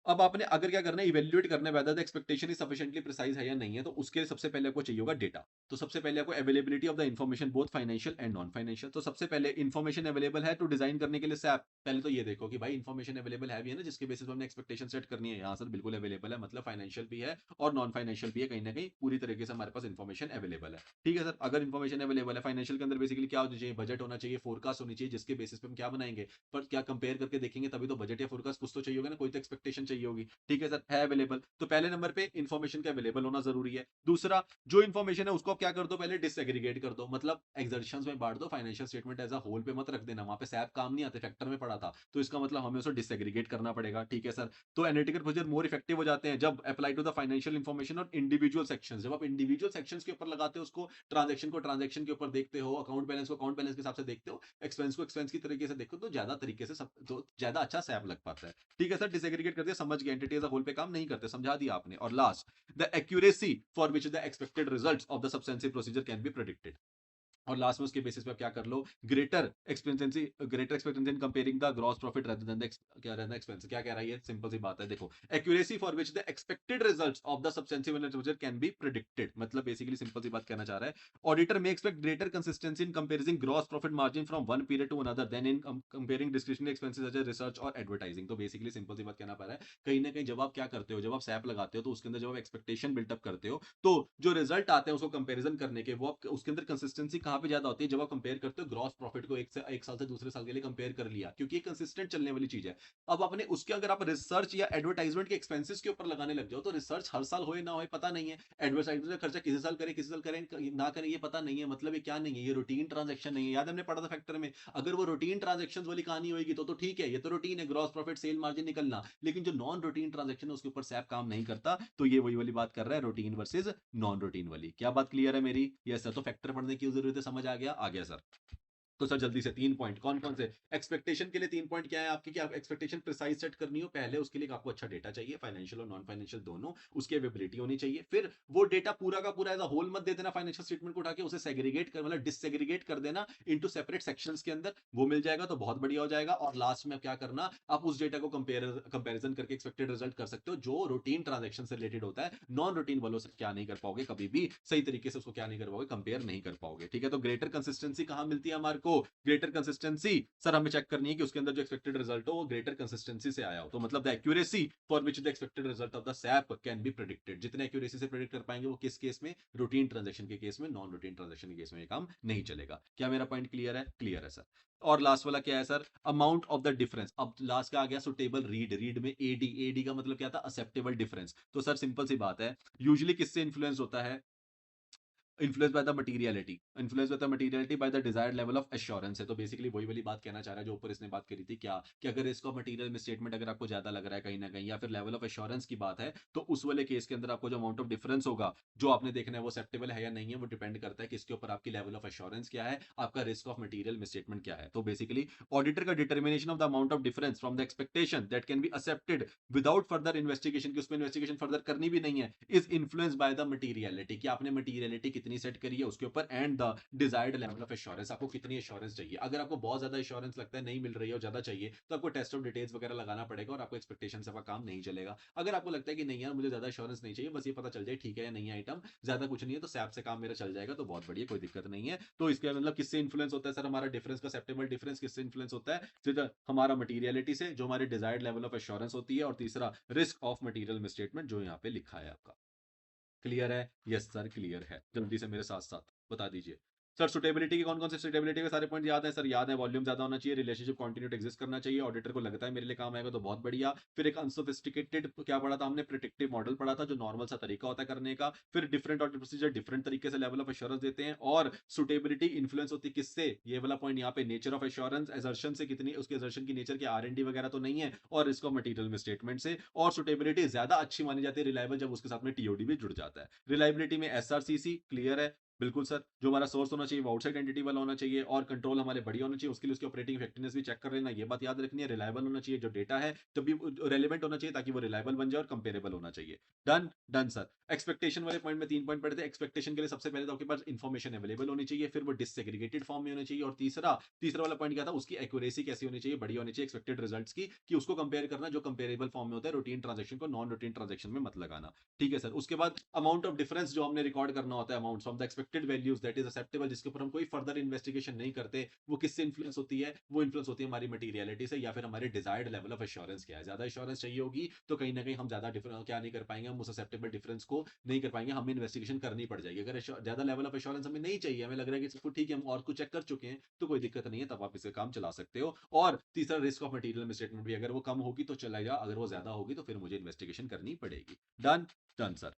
अब आपने अगर क्या करना है इवैल्यूएट करना है whether the expectation is sufficiently precise है या नहीं है तो उसके लिए सबसे पहले आपको चाहिए होगा डेटा तो सबसे पहले आपको availability of the information both financial and non financial तो सबसे पहले इन्फॉर्मेशन अवेलेबल है तो डिजाइन करने के लिए सैप पहले तो ये देखो कि भाई इन्फॉर्मेशन अवेलेबल है भी है ना जिसके बेसिस पर हमने एक्सपेक्टेशन सेट करनी है यहाँ सर बिल्कुल अवेलेबल है मतलब फाइनेंशियल भी है और नॉन फाइनेंशियल भी है कहीं ना कहीं पूरी तरीके से हमारे पास इन्फॉर्मेशन अवेलेबल है ठीक है सर अगर इन्फॉर्मेशन अवेलेबल है फाइनेंशियल के अंदर बेसिकली क्या होना चाहिए बजट होना चाहिए फोरकास्ट होनी चाहिए जिसके बेसिस पे हम क्या बनाएंगे पर क्या कंपेयर करके देखेंगे तभी तो बजट या फोरकास्ट कुछ तो चाहिए होगा ना कोई तो एक्सपेक्टेशन चाहिए होगी ठीक है सर है अवेलेबल तो पहले नंबर पे इन्फॉर्मेशन का अवेलेबल होना जरूरी है दूसरा जो इन्फॉर्मेशन है उसको आप क्या कर दो पहले डिसएग्रीगेट कर दो मतलब एक्सर्शन में बांट दो financial statement as a whole पे मत रख देना वहां पे सैप काम नहीं आते फैक्टर में पड़ा था तो इसका मतलब हमें उसे डिसएग्रीगेट करना पड़ेगा ठीक है सर तो एनालिटिकल प्रोसीजर मोर इफेक्टिव हो जाते हैं जब apply to the financial information और इंडिविजुअल सेक्शन जब आप इंडिविजुअल सेक्शन के ऊपर लगाते हो उसको ट्रांजेक्शन को ट्रांजेक्शन के ऊपर देखते हो अकाउंट बैलेंस को अकाउंट बैलेंस के हिसाब से देखते हो एक्सपेंस को एक्सपेंस की तरीके से देखो तो ज्यादा तरीके से सब तो ज्यादा अच्छा सैप लग पाता है ठीक है सर डिसएग्रीगेट कर दिया समझ गए एंटिटी एज अ होल पे काम नहीं करते समझा दिया आपने और last the accuracy for which the expected results of the substantive procedure can be predicted और लास्ट में उसके बेसिस पे आप क्या कर लो greater expectancy in comparing the gross profit rather than the क्या रहना एक्सपेंस क्या कह रहा है ये सिंपल सी बात है देखो accuracy for which the expected results of the substantive procedure can be predicted मतलब बेसिकली सिंपल सी बात कहना चाह रहा है auditor may expect greater consistency in comparing gross profit margin from one period to another than in comparing discretionary expenses such as research or advertising तो basically simple सी बात कहना पा रहा है कहीं ना कहीं जब आप क्या करते हो जब आप सैप लगाते हो तो उसके अंदर जब आप एक्सपेक्टेशन बिल्टअप करते हो तो जो रिजल्ट आते हैं उसको कंपैरिजन करने के वो आप उसके अंदर कंसिस्टेंसी कहां पे ज्यादा होती है जब आप कंपेयर करते हो ग्रॉस प्रॉफिट को एक साल से दूसरे साल के लिए कंपेयर कर लिया क्योंकि ये कंसिस्टेंट चलने वाली चीज है अब अपने उसके अगर आप रिसर्च या एडवर्टाइजमेंट के एक्सपेंसेस के ऊपर लगाने लग जाओ तो रिसर्च हर साल होए ना होए पता नहीं है एडवर्टाइजमेंट का खर्चा किसी साल करें ना करें ये पता नहीं है मतलब ये क्या नहीं है ये रूटीन ट्रांजेक्शन नहीं है याद हमने पढ़ा था फैक्टर में अगर वो रूटीन ट्रांजेक्शन वाली कहानी होगी तो ठीक है ये तो रूटीन है ग्रॉस प्रॉफिट सेल मार्जिन निकलना लेकिन जो नॉन रूटीन ट्रांजेक्शन है उसके ऊपर सैप काम नहीं करता तो ये वही वाली बात कर रहा है रूटीन वर्सेज नॉन रूटीन वाली क्या बात क्लियर है मेरी यस सर तो फैक्टर पढ़ने की जरूरत है समझ आ गया सर तो सर जल्दी से 3 पॉइंट कौन-कौन से? एक्सपेक्टेशन के लिए 3 पॉइंट क्या है आपकी कि आप एक्सपेक्टेशन प्रिसाइज़ सेट करनी हो। पहले उसके लिए आपको अच्छा डेटा चाहिए, फाइनेंशियल और नॉन फाइनेंशियल दोनों। उसकी अवेबिलिटी होनी चाहिए। फिर वो डेटा पूरा का पूरा एज़ अ होल मत दे देना फाइनेंशियल स्टेटमेंट को उठा के, उसे सेग्रीगेट कर मतलब डिससेग्रीगेट कर देना इंटू सेपरेट सेक्शंस के अंदर। वो मिल जाएगा तो बहुत बढ़िया हो जाएगा। और लास्ट में क्या करना, आप उस डेटा को कंपैरिज़न करके एक्सपेक्टेड रिजल्ट कर सकते हो, जो रूटीन ट्रांज़ैक्शन से रिलेटेड होता है। नॉन रूटीन वालों से क्या नहीं कर पाओगे कभी भी, सही तरीके से उसको क्या नहीं कर पाओगे, कंपेयर नहीं कर पाओगे। ठीक है? तो ग्रेटर कंसिस्टेंसी कहाँ मिलती है हमारे को? ग्रेटर कंसिस्टेंसी सर हमें चेक करनी है कि उसके अंदर जो एक्सपेक्टेड रिजल्ट हो वो ग्रेटर कंसिस्टेंसी से आया हो। तो मतलब the accuracy for which the expected result of the SAP can be predicted, जितने एक्यूरेसी से प्रेडिक्ट कर पाएंगे वो किस केस में, रूटीन ट्रांजेक्शन के केस में। नॉन रूटीन ट्रांजेक्शन के केस में ये काम नहीं चलेगा। क्या मेरा पॉइंट क्लियर है? क्लियर है सर। और लास्ट वाला क्या है sir? Amount of the difference. अब लास्ट का आ गया सुटेबल रीड। रीड में एडी, एडी का मतलब क्या था? असेप्टेबल डिफरेंस। तो सर सिंपल सी बात है, यूजुअली किससे इन्फ्लुएंस होता है? Influence by the materiality, influence by the materiality by the desired level of assurance है। तो बेसिकली वही वाली बात कहना चाह रहा है जो ऊपर इसने बात करी थी, क्या कि अगर इसका मटीरियल में स्टेटमेंट अगर आपको ज्यादा लग रहा है कहीं ना कहीं, या फिर लेवल ऑफ एश्योरेंस की बात है, तो उस वाले केस के अंदर आपको जो अमाउंट ऑफ डिफरेंस होगा जो आपने देखना है वो एक्सेप्टेबल है या नहीं है, वो डिपेंड करता है किसके ऊपर, आपकी लेवल ऑफ एश्योरेंस क्या है, आपका रिस्क ऑफ मटीरियल मिसस्टेटमेंट क्या है। तो बेसिकली ऑडिटर का determination of the amount of difference from the expectation that can be accepted without further investigation, की उसमें इन्वेस्टिगेशन फर्दर करनी भी नहीं है, is influence by the materiality, कि आपने मटीरियलिटी कितनी सेट करी है उसके ऊपर, and the desired level of assurance, आपको कितनी एश्योरेंस चाहिए। अगर आपको बहुत ज्यादा एश्योरेंस लगता है नहीं मिल रही है और ज्यादा चाहिए, तो आपको टेस्ट ऑफ डिटेल्स वगैरह लगाना पड़ेगा और आपको एक्सपेक्टेशन से आपका काम नहीं चलेगा। अगर आपको लगता है कि नहीं यार मुझे ज्यादा एश्योरेंस नहीं चाहिए, बस ये पता चल जाए ठीक है या नहीं है आइटम, ज्यादा कुछ नहीं है, तो सैप से काम मेरा चल जाएगा, तो बहुत बढ़िया, कोई दिक्कत नहीं है। तो इसके मतलब किससे इन्फ्लुएंस होता है सर हमारा डिफरेंस का? एक्सेप्टेबल डिफरेंस किससे इन्फ्लुएंस होता है? सीधा हमारा मटीरियलिटी से, जो हमारी डिजायर्ड लेवल ऑफ एश्योरेंस होती है, और तीसरा रिस्क ऑफ मटीरियल मिसस्टेटमेंट जो यहाँ पे लिखा है आपका। क्लियर है? यस सर क्लियर है। जल्दी से मेरे साथ साथ बता दीजिए सर। सुटेबिलिटी के कौन कौन से, सुटेबिलिटी के सारे पॉइंट याद है सर? याद है, वॉल्यूम ज्यादा होना चाहिए, रिलेशनशिप कंटिन्यूट एग्जिस्ट करना चाहिए, ऑडिटर को लगता है मेरे लिए काम आएगा तो बहुत बढ़िया। फिर एक अनसोफिस्टिकेटेड क्या पढ़ा था हमने? प्रिडिक्टिव मॉडल पढ़ा था, जो नॉर्मल सा तरीका होता है करने का। फिर डिफरेंट ऑडिट प्रोसीजर डिफरेंट तरीके से लेवल ऑफ एश्योरेंस देते हैं। और सुटेबिलिटी इन्फ्लुएंस होती है किससे? ये वाला पॉइंट यहाँ पे, नेचर ऑफ एश्योरेंस, एजर्शन से, कितनी उसके एजर्शन की नेचर की आर एंड डी वगैरह तो नहीं है, और इसको मटीरियल में स्टेटमेंट से। और सुटेबिलिटी ज्यादा अच्छी मानी जाती है रिलायबल जब उसके साथ में टीओडी भी जुड़ जाता है। रिलायबिलिटी में एसआरसीसी क्लियर है, बिल्कुल सर। जो हमारा सोर्स होना चाहिए वो आउटसाइड एंटिटी वाला होना चाहिए, और कंट्रोल हमारे बढ़िया होना चाहिए, उसके लिए उसकी ऑपरेटिंग इफेक्टिवनेस भी चेक कर लेना, ये बात याद रखनी है। रिलायबल होना चाहिए जो डेटा है, तब भी रेलिवेंट होना चाहिए ताकि वो रिलायबल बन जाए, और कंपेरेबल होना चाहिए। Done done sir. एक्सपेक्टेशन वाले पॉइंट में 3 पॉइंट पढ़े थे। एक्सपेक्टेशन के लिए सबसे पहले तो आपके पास इन्फॉर्मेशन अवेलेबल होनी चाहिए, फिर वो डिससेग्रीगेटेड फॉर्म में होनी चाहिए, और तीसरा तीसरा वाला पॉइंट क्या था? उसकी एक्यूरेसी कैसी होनी चाहिए? बढ़िया होनी चाहिए एक्सपेक्टेड रिजल्ट्स की, कि उसको कंपेयर करना जो कंपेरेबल फॉर्म में होता है, रूटीन ट्रांजेक्शन को नॉन रूटीन ट्रांजेक्शन में मत लगाना। ठीक है सर। उसके बाद अमाउंट ऑफ डिफरेंस जो हमने रिकॉर्ड करना होता है, amount from the expected values that is acceptable, जिसके ऊपर हम कोई फर्दर इन्वेस्टिगेशन नहीं करते, वो किससे इन्फ्लुएंस होती है? वो इन्फ्लुएंस होती है हमारी मटीरियलिटी से, या फिर हमारे डिजायर्ड लेवल ऑफ एश्योरेंस क्या है। ज्यादा एश्योरेंस चाहिए होगी तो कहीं ना कहीं हम ज्यादा क्या नहीं कर पाएंगे, हम उस एक्सेप्टेबल डिफरेंस को नहीं कर पाएंगे, हमें इन्वेस्टिगेशन करनी पड़ जाएगी। अगर ज्यादा लेवल ऑफ एश्योरेंस हमें नहीं चाहिए, हमें लग रहा है कि सब कुछ ठीक है, हम और कुछ चेक कर चुके हैं, तो कोई दिक्कत नहीं है, तब आप इससे काम चला सकते हो। और तीसरा रिस्क ऑफ मटीरियल मिसस्टेटमेंट भी, अगर वो कम होगी तो चलेगा, अगर वो ज्यादा होगी तो फिर मुझे इन्वेस्टिगेशन करनी पड़ेगी। Done done sir.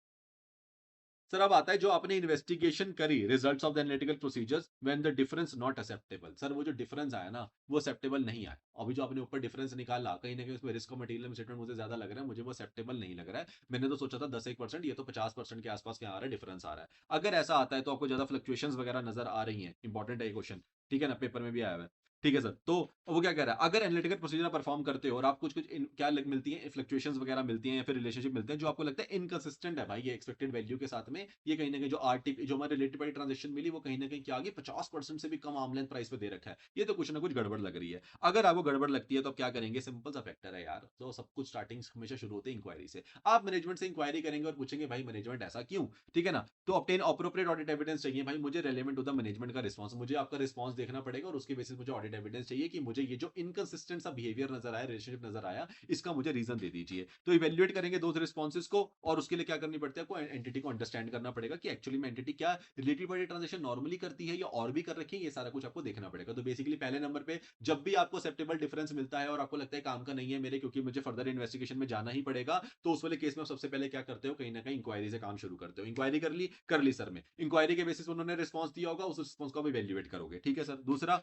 सर अब आता है जो आपने इन्वेस्टिगेशन करी, results of the analytical procedures when the difference not acceptable. Sir वो जो डिफरेंस आया ना वो एक्सेप्टेबल नहीं आया। अभी जो आपने ऊपर डिफरेंस निकाला, कहीं ना कहीं उसमें रिस्क ऑफ मटीरियल स्टेटमेंट मुझे ज्यादा लग रहा है, मुझे वो एक्सेप्टेबल नहीं लग रहा है। मैंने तो सोचा था 10-1%, ये तो 50% के आसपास क्या आ रहा है, डिफरेंस आ रहा है। अगर ऐसा आता है तो आपको ज्यादा फ्लक्चुएशंस वगैरह नजर आ रही हैं, इंपॉर्टेंट है ये क्वेश्चन, ठीक है ना, पेपर में भी आया हुआ है। ठीक है सर। तो वो क्या कह रहा है, अगर एनालिटिकल प्रोसीजर परफॉर्म करते हो और आप कुछ कुछ क्या मिलती है, फ्लक्चुएशंस वगैरह मिलती हैं, या फिर रिलेशनशिप मिलते हैं जो आपको लगता है इनकंसिस्टेंट है भाई ये एक्सपेक्टेड वैल्यू के साथ में, ये कहीं ना कहीं जो जो हमारे रिलेटेड पार्टी ट्रांजेक्शन मिली वो कहीं ना कहीं क्या आ गई, 50% से भी कम आर्म लेंथ प्राइस पे दे रखा है, ये तो कुछ ना कुछ गड़बड़ लग रही है। अगर आपको गड़बड़ लगती है तो आप क्या करेंगे? सिंपल सा फैक्टर है यार, तो सब कुछ स्टार्टिंग हमेशा शुरू होते हैं इंक्वायरी से। आप मैनेजमेंट से इंक्वायरी करेंगे और पूछेंगे भाई मैनेजमेंट ऐसा क्यों, ठीक है ना। तो ऑब्टेन अप्रोप्रिएट ऑडिट एविडेंस चाहिए भाई, मुझे रेलेवेंट टू द मैनेजमेंट का रिस्पांस, मुझे आपका रिस्पांस देखना पड़ेगा, और उसके बेसिस मुझे ऑडिट एविडेंस चाहिए कि मुझे ये जो इनकंसिस्टेंट सा बिहेवियर नजर आया, रिलेशनशिप नजर आया, इसका मुझे रीजन दे दीजिए। तो इवेल्युएट करेंगे दो रिस्पॉन्सेज को, और उसके लिए क्या करनी पड़ती है आपको, एंटिटी को अंडरस्टैंड करना पड़ेगा कि एक्चुअली में एंटिटी क्या रिलेटेड पार्टी ट्रांजेक्शन नॉर्मली करती है या और भी कर रखी है, ये सारा कुछ आपको देखना पड़ेगा। तो बेसिकली पहले नंबर पे जब भी आपको एक्सेप्टेबल डिफरेंस मिलता है और आपको लगता है काम का नहीं है मेरे, क्योंकि मुझे फर्दर इन्वेस्टिगेशन में जाना ही पड़ेगा, तो उस वाले केस में आप सबसे पहले क्या करते हो, कहीं ना कहीं इंक्वायरी से काम शुरू करते हो। इंक्वायरी कर ली सर में, इंक्वायरी के बेसिस उन्होंने रिस्पॉन्स दिया होगा, उस रिस्पॉन्स को भी वैल्यूएट करोगे। ठीक है सर। दूसरा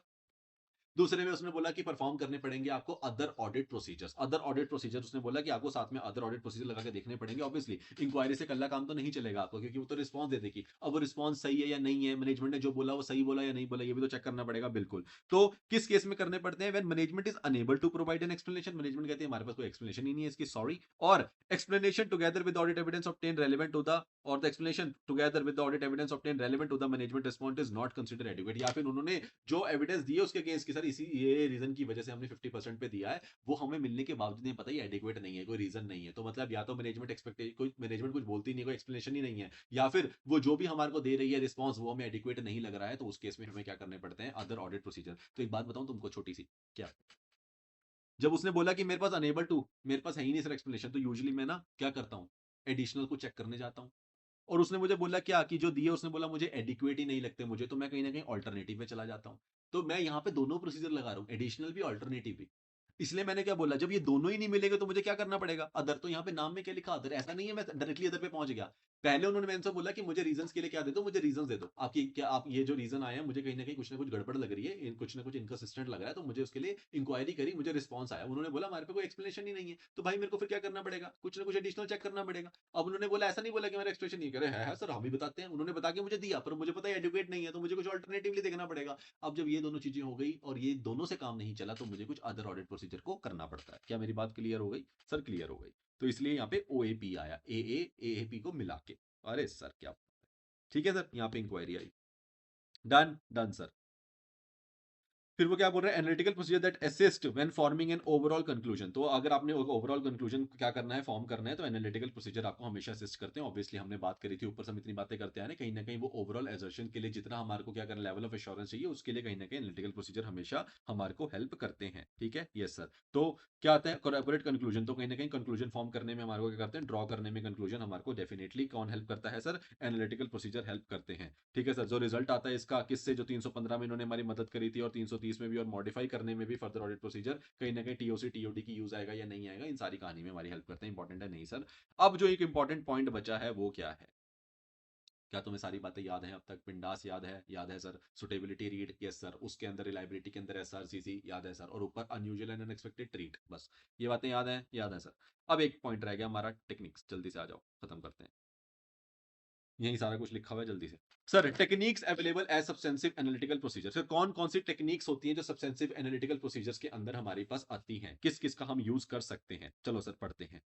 दूसरे में उसने बोला कि परफॉर्म करने पड़ेंगे आपको other audit procedures. Other audit procedures उसने बोला कि आपको साथ में अदर ऑडिट प्रोसीजर लगा के देखने पड़ेंगे। ऑब्वियसली इंक्वायरी से कल्ला काम तो नहीं चलेगा आपको, क्योंकि वो तो रिस्पॉन्स दे देगी। अब वो रिस्पॉन्स सही है या नहीं है, मैनेजमेंट ने जो बोला वो सही बोला या नहीं बोला, ये भी तो चेक करना पड़ेगा। बिल्कुल। तो किस केस में करने पड़ते हैं? When management is unable to provide an explanation, management कहती है हमारे पास कोई एक्सप्लेनेशन ही नहीं है इसकी, सॉरी। और explanation together with the audit evidence obtained relevant to the, or the explanation together with the audit evidence obtained relevant to the management response is not considered adequate। या फिर उन्होंने जो एविडेंस दी है उसके अगेंस्ट की sir इसी ये reason की वजह से हमने 50% पे दिया है, वो हमें मिलने के बावजूद नहीं पता ये एडिक्वेट नहीं है, कोई रीजन नहीं है। तो मतलब या तो मैनेजमेंट एक्सपेक्टेशन, कोई मैनेजमेंट कुछ बोलती नहीं, कोई एक्सप्लेनेशन ही नहीं है, या फिर वो जो भी हमारे को दे रही है रिस्पॉन्स वो हमें एडिक्वेट नहीं लग रहा है, तो उस केस में हमें क्या करने पड़ते हैं? Other audit procedure. तो एक बात बताऊं तुमको छोटी सी, क्या, जब उसने बोला कि मेरे पास अनेबल टू, मेरे पास है ही नहीं सर एक्सप्लेनेशन, तो यूजुअली मैं ना क्या करता हूँ, एडिशनल को चेक करने जाता हूँ। और उसने मुझे बोला क्या कि जो दिए उसने बोला मुझे एडिक्वेट ही नहीं लगते मुझे, तो मैं कहीं ना कहीं ऑल्टरनेटिव में चला जाता हूँ। तो मैं यहाँ पे दोनों प्रोसीजर लगा रहा हूँ, एडिशनल भी ऑल्टरनेटिव भी। इसलिए मैंने क्या बोला, जब ये दोनों ही नहीं मिलेंगे तो मुझे क्या करना पड़ेगा? अदर। तो यहाँ पे नाम में क्या लिखा? अदर। ऐसा नहीं है मैं डायरेक्टली अदर पे पहुंच गया। पहले उन्होंने मैंने से बोला कि मुझे रीजंस के लिए क्या दे दो, मुझे रीजंस दे दो आपकी, क्या आप ये जो रीजन आया है मुझे कहीं ना कुछ गड़बड़ लग रही है, कुछ ना कुछ इनकंसिस्टेंट लग रहा है, तो मुझे उसके लिए इंक्वायरी करी, मुझे रिस्पॉन्स आया। उन्होंने बोला हमारे पे कोई एक्सप्लेनेशन ही नहीं है, तो भाई मेरे को फिर क्या करना पड़ेगा? कुछ ना कुछ एडिशनल चेक करना पड़ेगा। अब उन्होंने बोला, ऐसा नहीं बोला कि हमारा एक्सप्लेनेशन नहीं करे, है सर हम भी बताते हैं, उन्होंने बता के मुझे दिया, पर मुझे पता है एडुकेट नहीं है, तो मुझे कुछ ऑल्टरनेटिवली देखना पड़ेगा। अब जब ये दोनों चीजें हो गई और ये दोनों से काम नहीं चला, तो मुझे कुछ अदर ऑडिट प्रोसीजर को करना पड़ता है। क्या मेरी बात क्लियर हो गई? सर क्लियर हो गई। तो इसलिए यहाँ पे ओएपी आया, ए ए को मिला के। अरे सर क्या, ठीक है सर, यहाँ पे इंक्वायरी आई। Done done sir. फिर वो क्या बोल रहे हैं? Analytical procedure that assist when forming an overall conclusion. तो अगर आपने ओवरऑल कंक्लूजन क्या करना है, फॉर्म करना है, तो एनालिटिकल प्रोसीजर आपको हमेशा असिस्ट करते हैं। ऑब्वियसली हमने बात करी थी ऊपर से हम इतनी बातें करते हैं ना कहीं वो ओवरऑल एजर्शन के लिए जितना हमारे को क्या करना, लेवल ऑफ एश्योरेंस चाहिए, उसके लिए कहीं ना कहीं एनालिटिकल प्रोसीजर हमेशा हमारे को हेल्प करते हैं। ठीक है, यस सर। तो क्या आता है कॉर्पोरेट कंक्लूजन? तो कहीं ना कहीं कंक्लूजन फॉर्म करने में हमारे को क्या करते हैं, ड्रॉ करने में कंक्लूजन हमारे को डेफिनेटली कौन हेल्प करता है सर? एनालिटिकल प्रोसीजर हेल्प करते हैं। ठीक है सर। जो रिजल्ट आता है इसका किससे, जो 315 में इन्होंने हमारी मदद करी थी और 330 में भी, और मॉडिफाई करने में भी फर्दर ऑडिट प्रोसीजर कहीं ना कहीं टीओसी टीओडी की यूज आएगा या नहीं आएगा, इन सारी कहानी में हमारी हेल्प करते हैं। इंपॉर्टेंट है नहीं सर? अब जो एक इंपॉर्टेंट पॉइंट बचा है वो क्या है? क्या तुम्हें सारी बातें याद हैं अब तक? पिंडास याद है? याद है sir. Suitability read, yes sir. उसके अंदर रिलायबिलिटी के अंदर एसआरसीसी याद है सर। और ऊपर अनयूजुअल एंड अनएक्सपेक्टेड ट्रीट, बस ये बातें याद हैं? याद है सर। अब एक पॉइंट रह गया हमारा, टेक्निक्स। जल्दी से आ जाओ, खत्म करते हैं। यही सारा कुछ लिखा हुआ है, जल्दी से। Sir techniques available as substantive analytical procedure. Sir कौन कौन सी टेक्निक्स होती हैं जो सब्सटेंसिव एनालिटिकल प्रोसीजर्स के अंदर हमारे पास आती हैं, किस किस का हम यूज कर सकते हैं? चलो सर पढ़ते हैं।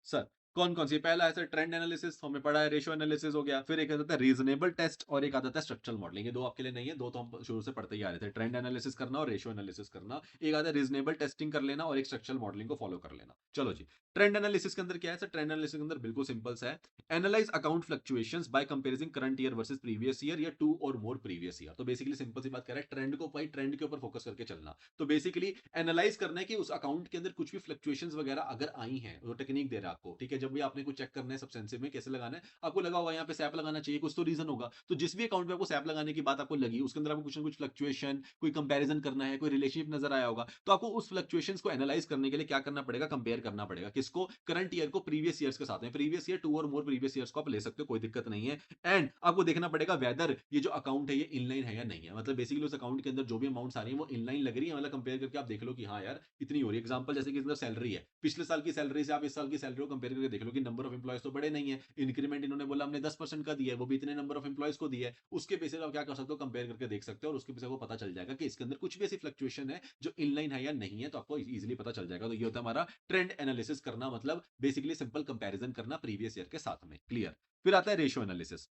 सर कौन कौन सी? पहला है सर ट्रेंड एनालिसिस, हमें पढ़ा है। रेशियो एनालिसिस हो गया। फिर एक आता है रीजनेबल टेस्ट, और एक आता है स्ट्रक्चरल मॉडलिंग। ये दो आपके लिए नहीं है, दो तो हम शुरू से पढ़ते ही आ रहे थे, ट्रेंड एनालिसिस करना और रेशियो एनालिसिस करना। एक आता है रीजनेबल टेस्टिंग कर लेना और एक स्ट्रक्चरल मॉडलिंग को फॉलो कर लेना। चलो जी। ट्रेंड एनालिसिस के अंदर क्या है सर? ट्रेंड एनालिसिस के अंदर बिल्कुल सिंपल सा है, analyse account fluctuations by comparing current year versus previous year या टू और मोर प्रीवियस ईयर। तो बेसिकली सिंपल सी बात कर रहा है, ट्रेंड को भाई ट्रेंड के ऊपर फोकस करके चलना। तो बेसिकली एनालाइज करना है कि उस अकाउंट के अंदर कुछ भी फ्लक्चुएशंस वगैरह अगर आई हैं, वो टेक्निक दे रहा है आपको। ठीक है, जब भी आपने कुछ चेक करना है सब्सटेंसिव में कैसे लगाना है, आपको लगा होगा यहाँ पे सैप लगाना चाहिए, कुछ तो रीजन होगा। तो जिस भी अकाउंट पे आपको सैप लगाने की बात आपको लगी, उसके अंदर आपको कुछ ना कुछ फ्लक्चुएशन, कोई कंपैरिजन करना है, कोई रिलेशनशिप नजर आया होगा, तो आपको उस फ्लक्चुएशंस को एनालाइज करने के लिए क्या करना पड़ेगा? कंपेयर करना पड़ेगा। किसको? करंट ईयर को प्रीवियस ईयर्स के साथ में। प्रीवियस ईयर टू और मोर प्रीवियस ईयर्स को आप ले सकते हो, कोई दिक्कत नहीं है। एंड आपको देखना पड़ेगा वेदर ये जो अकाउंट है ये इनलाइन है या नहीं है। मतलब बेसिकली उस अकाउंट के अंदर जो भी अमाउंट्स आ रही है वो इनलाइन लग रही है, मतलब कंपेयर करके आप देख लो कि हाँ यार इतनी हो रही है। एग्जांपल जैसे कि इसके अंदर सैलरी है, पिछले साल की सैलरी से आप इस साल की सैलरी को कंपेयर करके देख लो कि नंबर ऑफ एम्प्लॉयज तो बड़े नहीं है। इंक्रीमेंट इन्होंने बोला हमने 10% का दिया है, वो भी इतने नंबर ऑफ एम्प्लॉयज को दिया है। उसके बेसिस आप क्या कर सकते हो? कंपेयर करके देख सकते हो और उसके बेसिस को पता चल जाएगा कि इसके अंदर कुछ भी ऐसी फ्लक्चुएशन है जो इनलाइन है या नहीं है, तो आपको इजीली पता चल जाएगा। तो ये होता है हमारा ट्रेंड एनालिसिस करना, मतलब बेसिकली सिंपल कंपैरिजन करना प्रीवियस ईयर के साथ में। क्लियर? फिर आता है रेशियो एनालिसिस।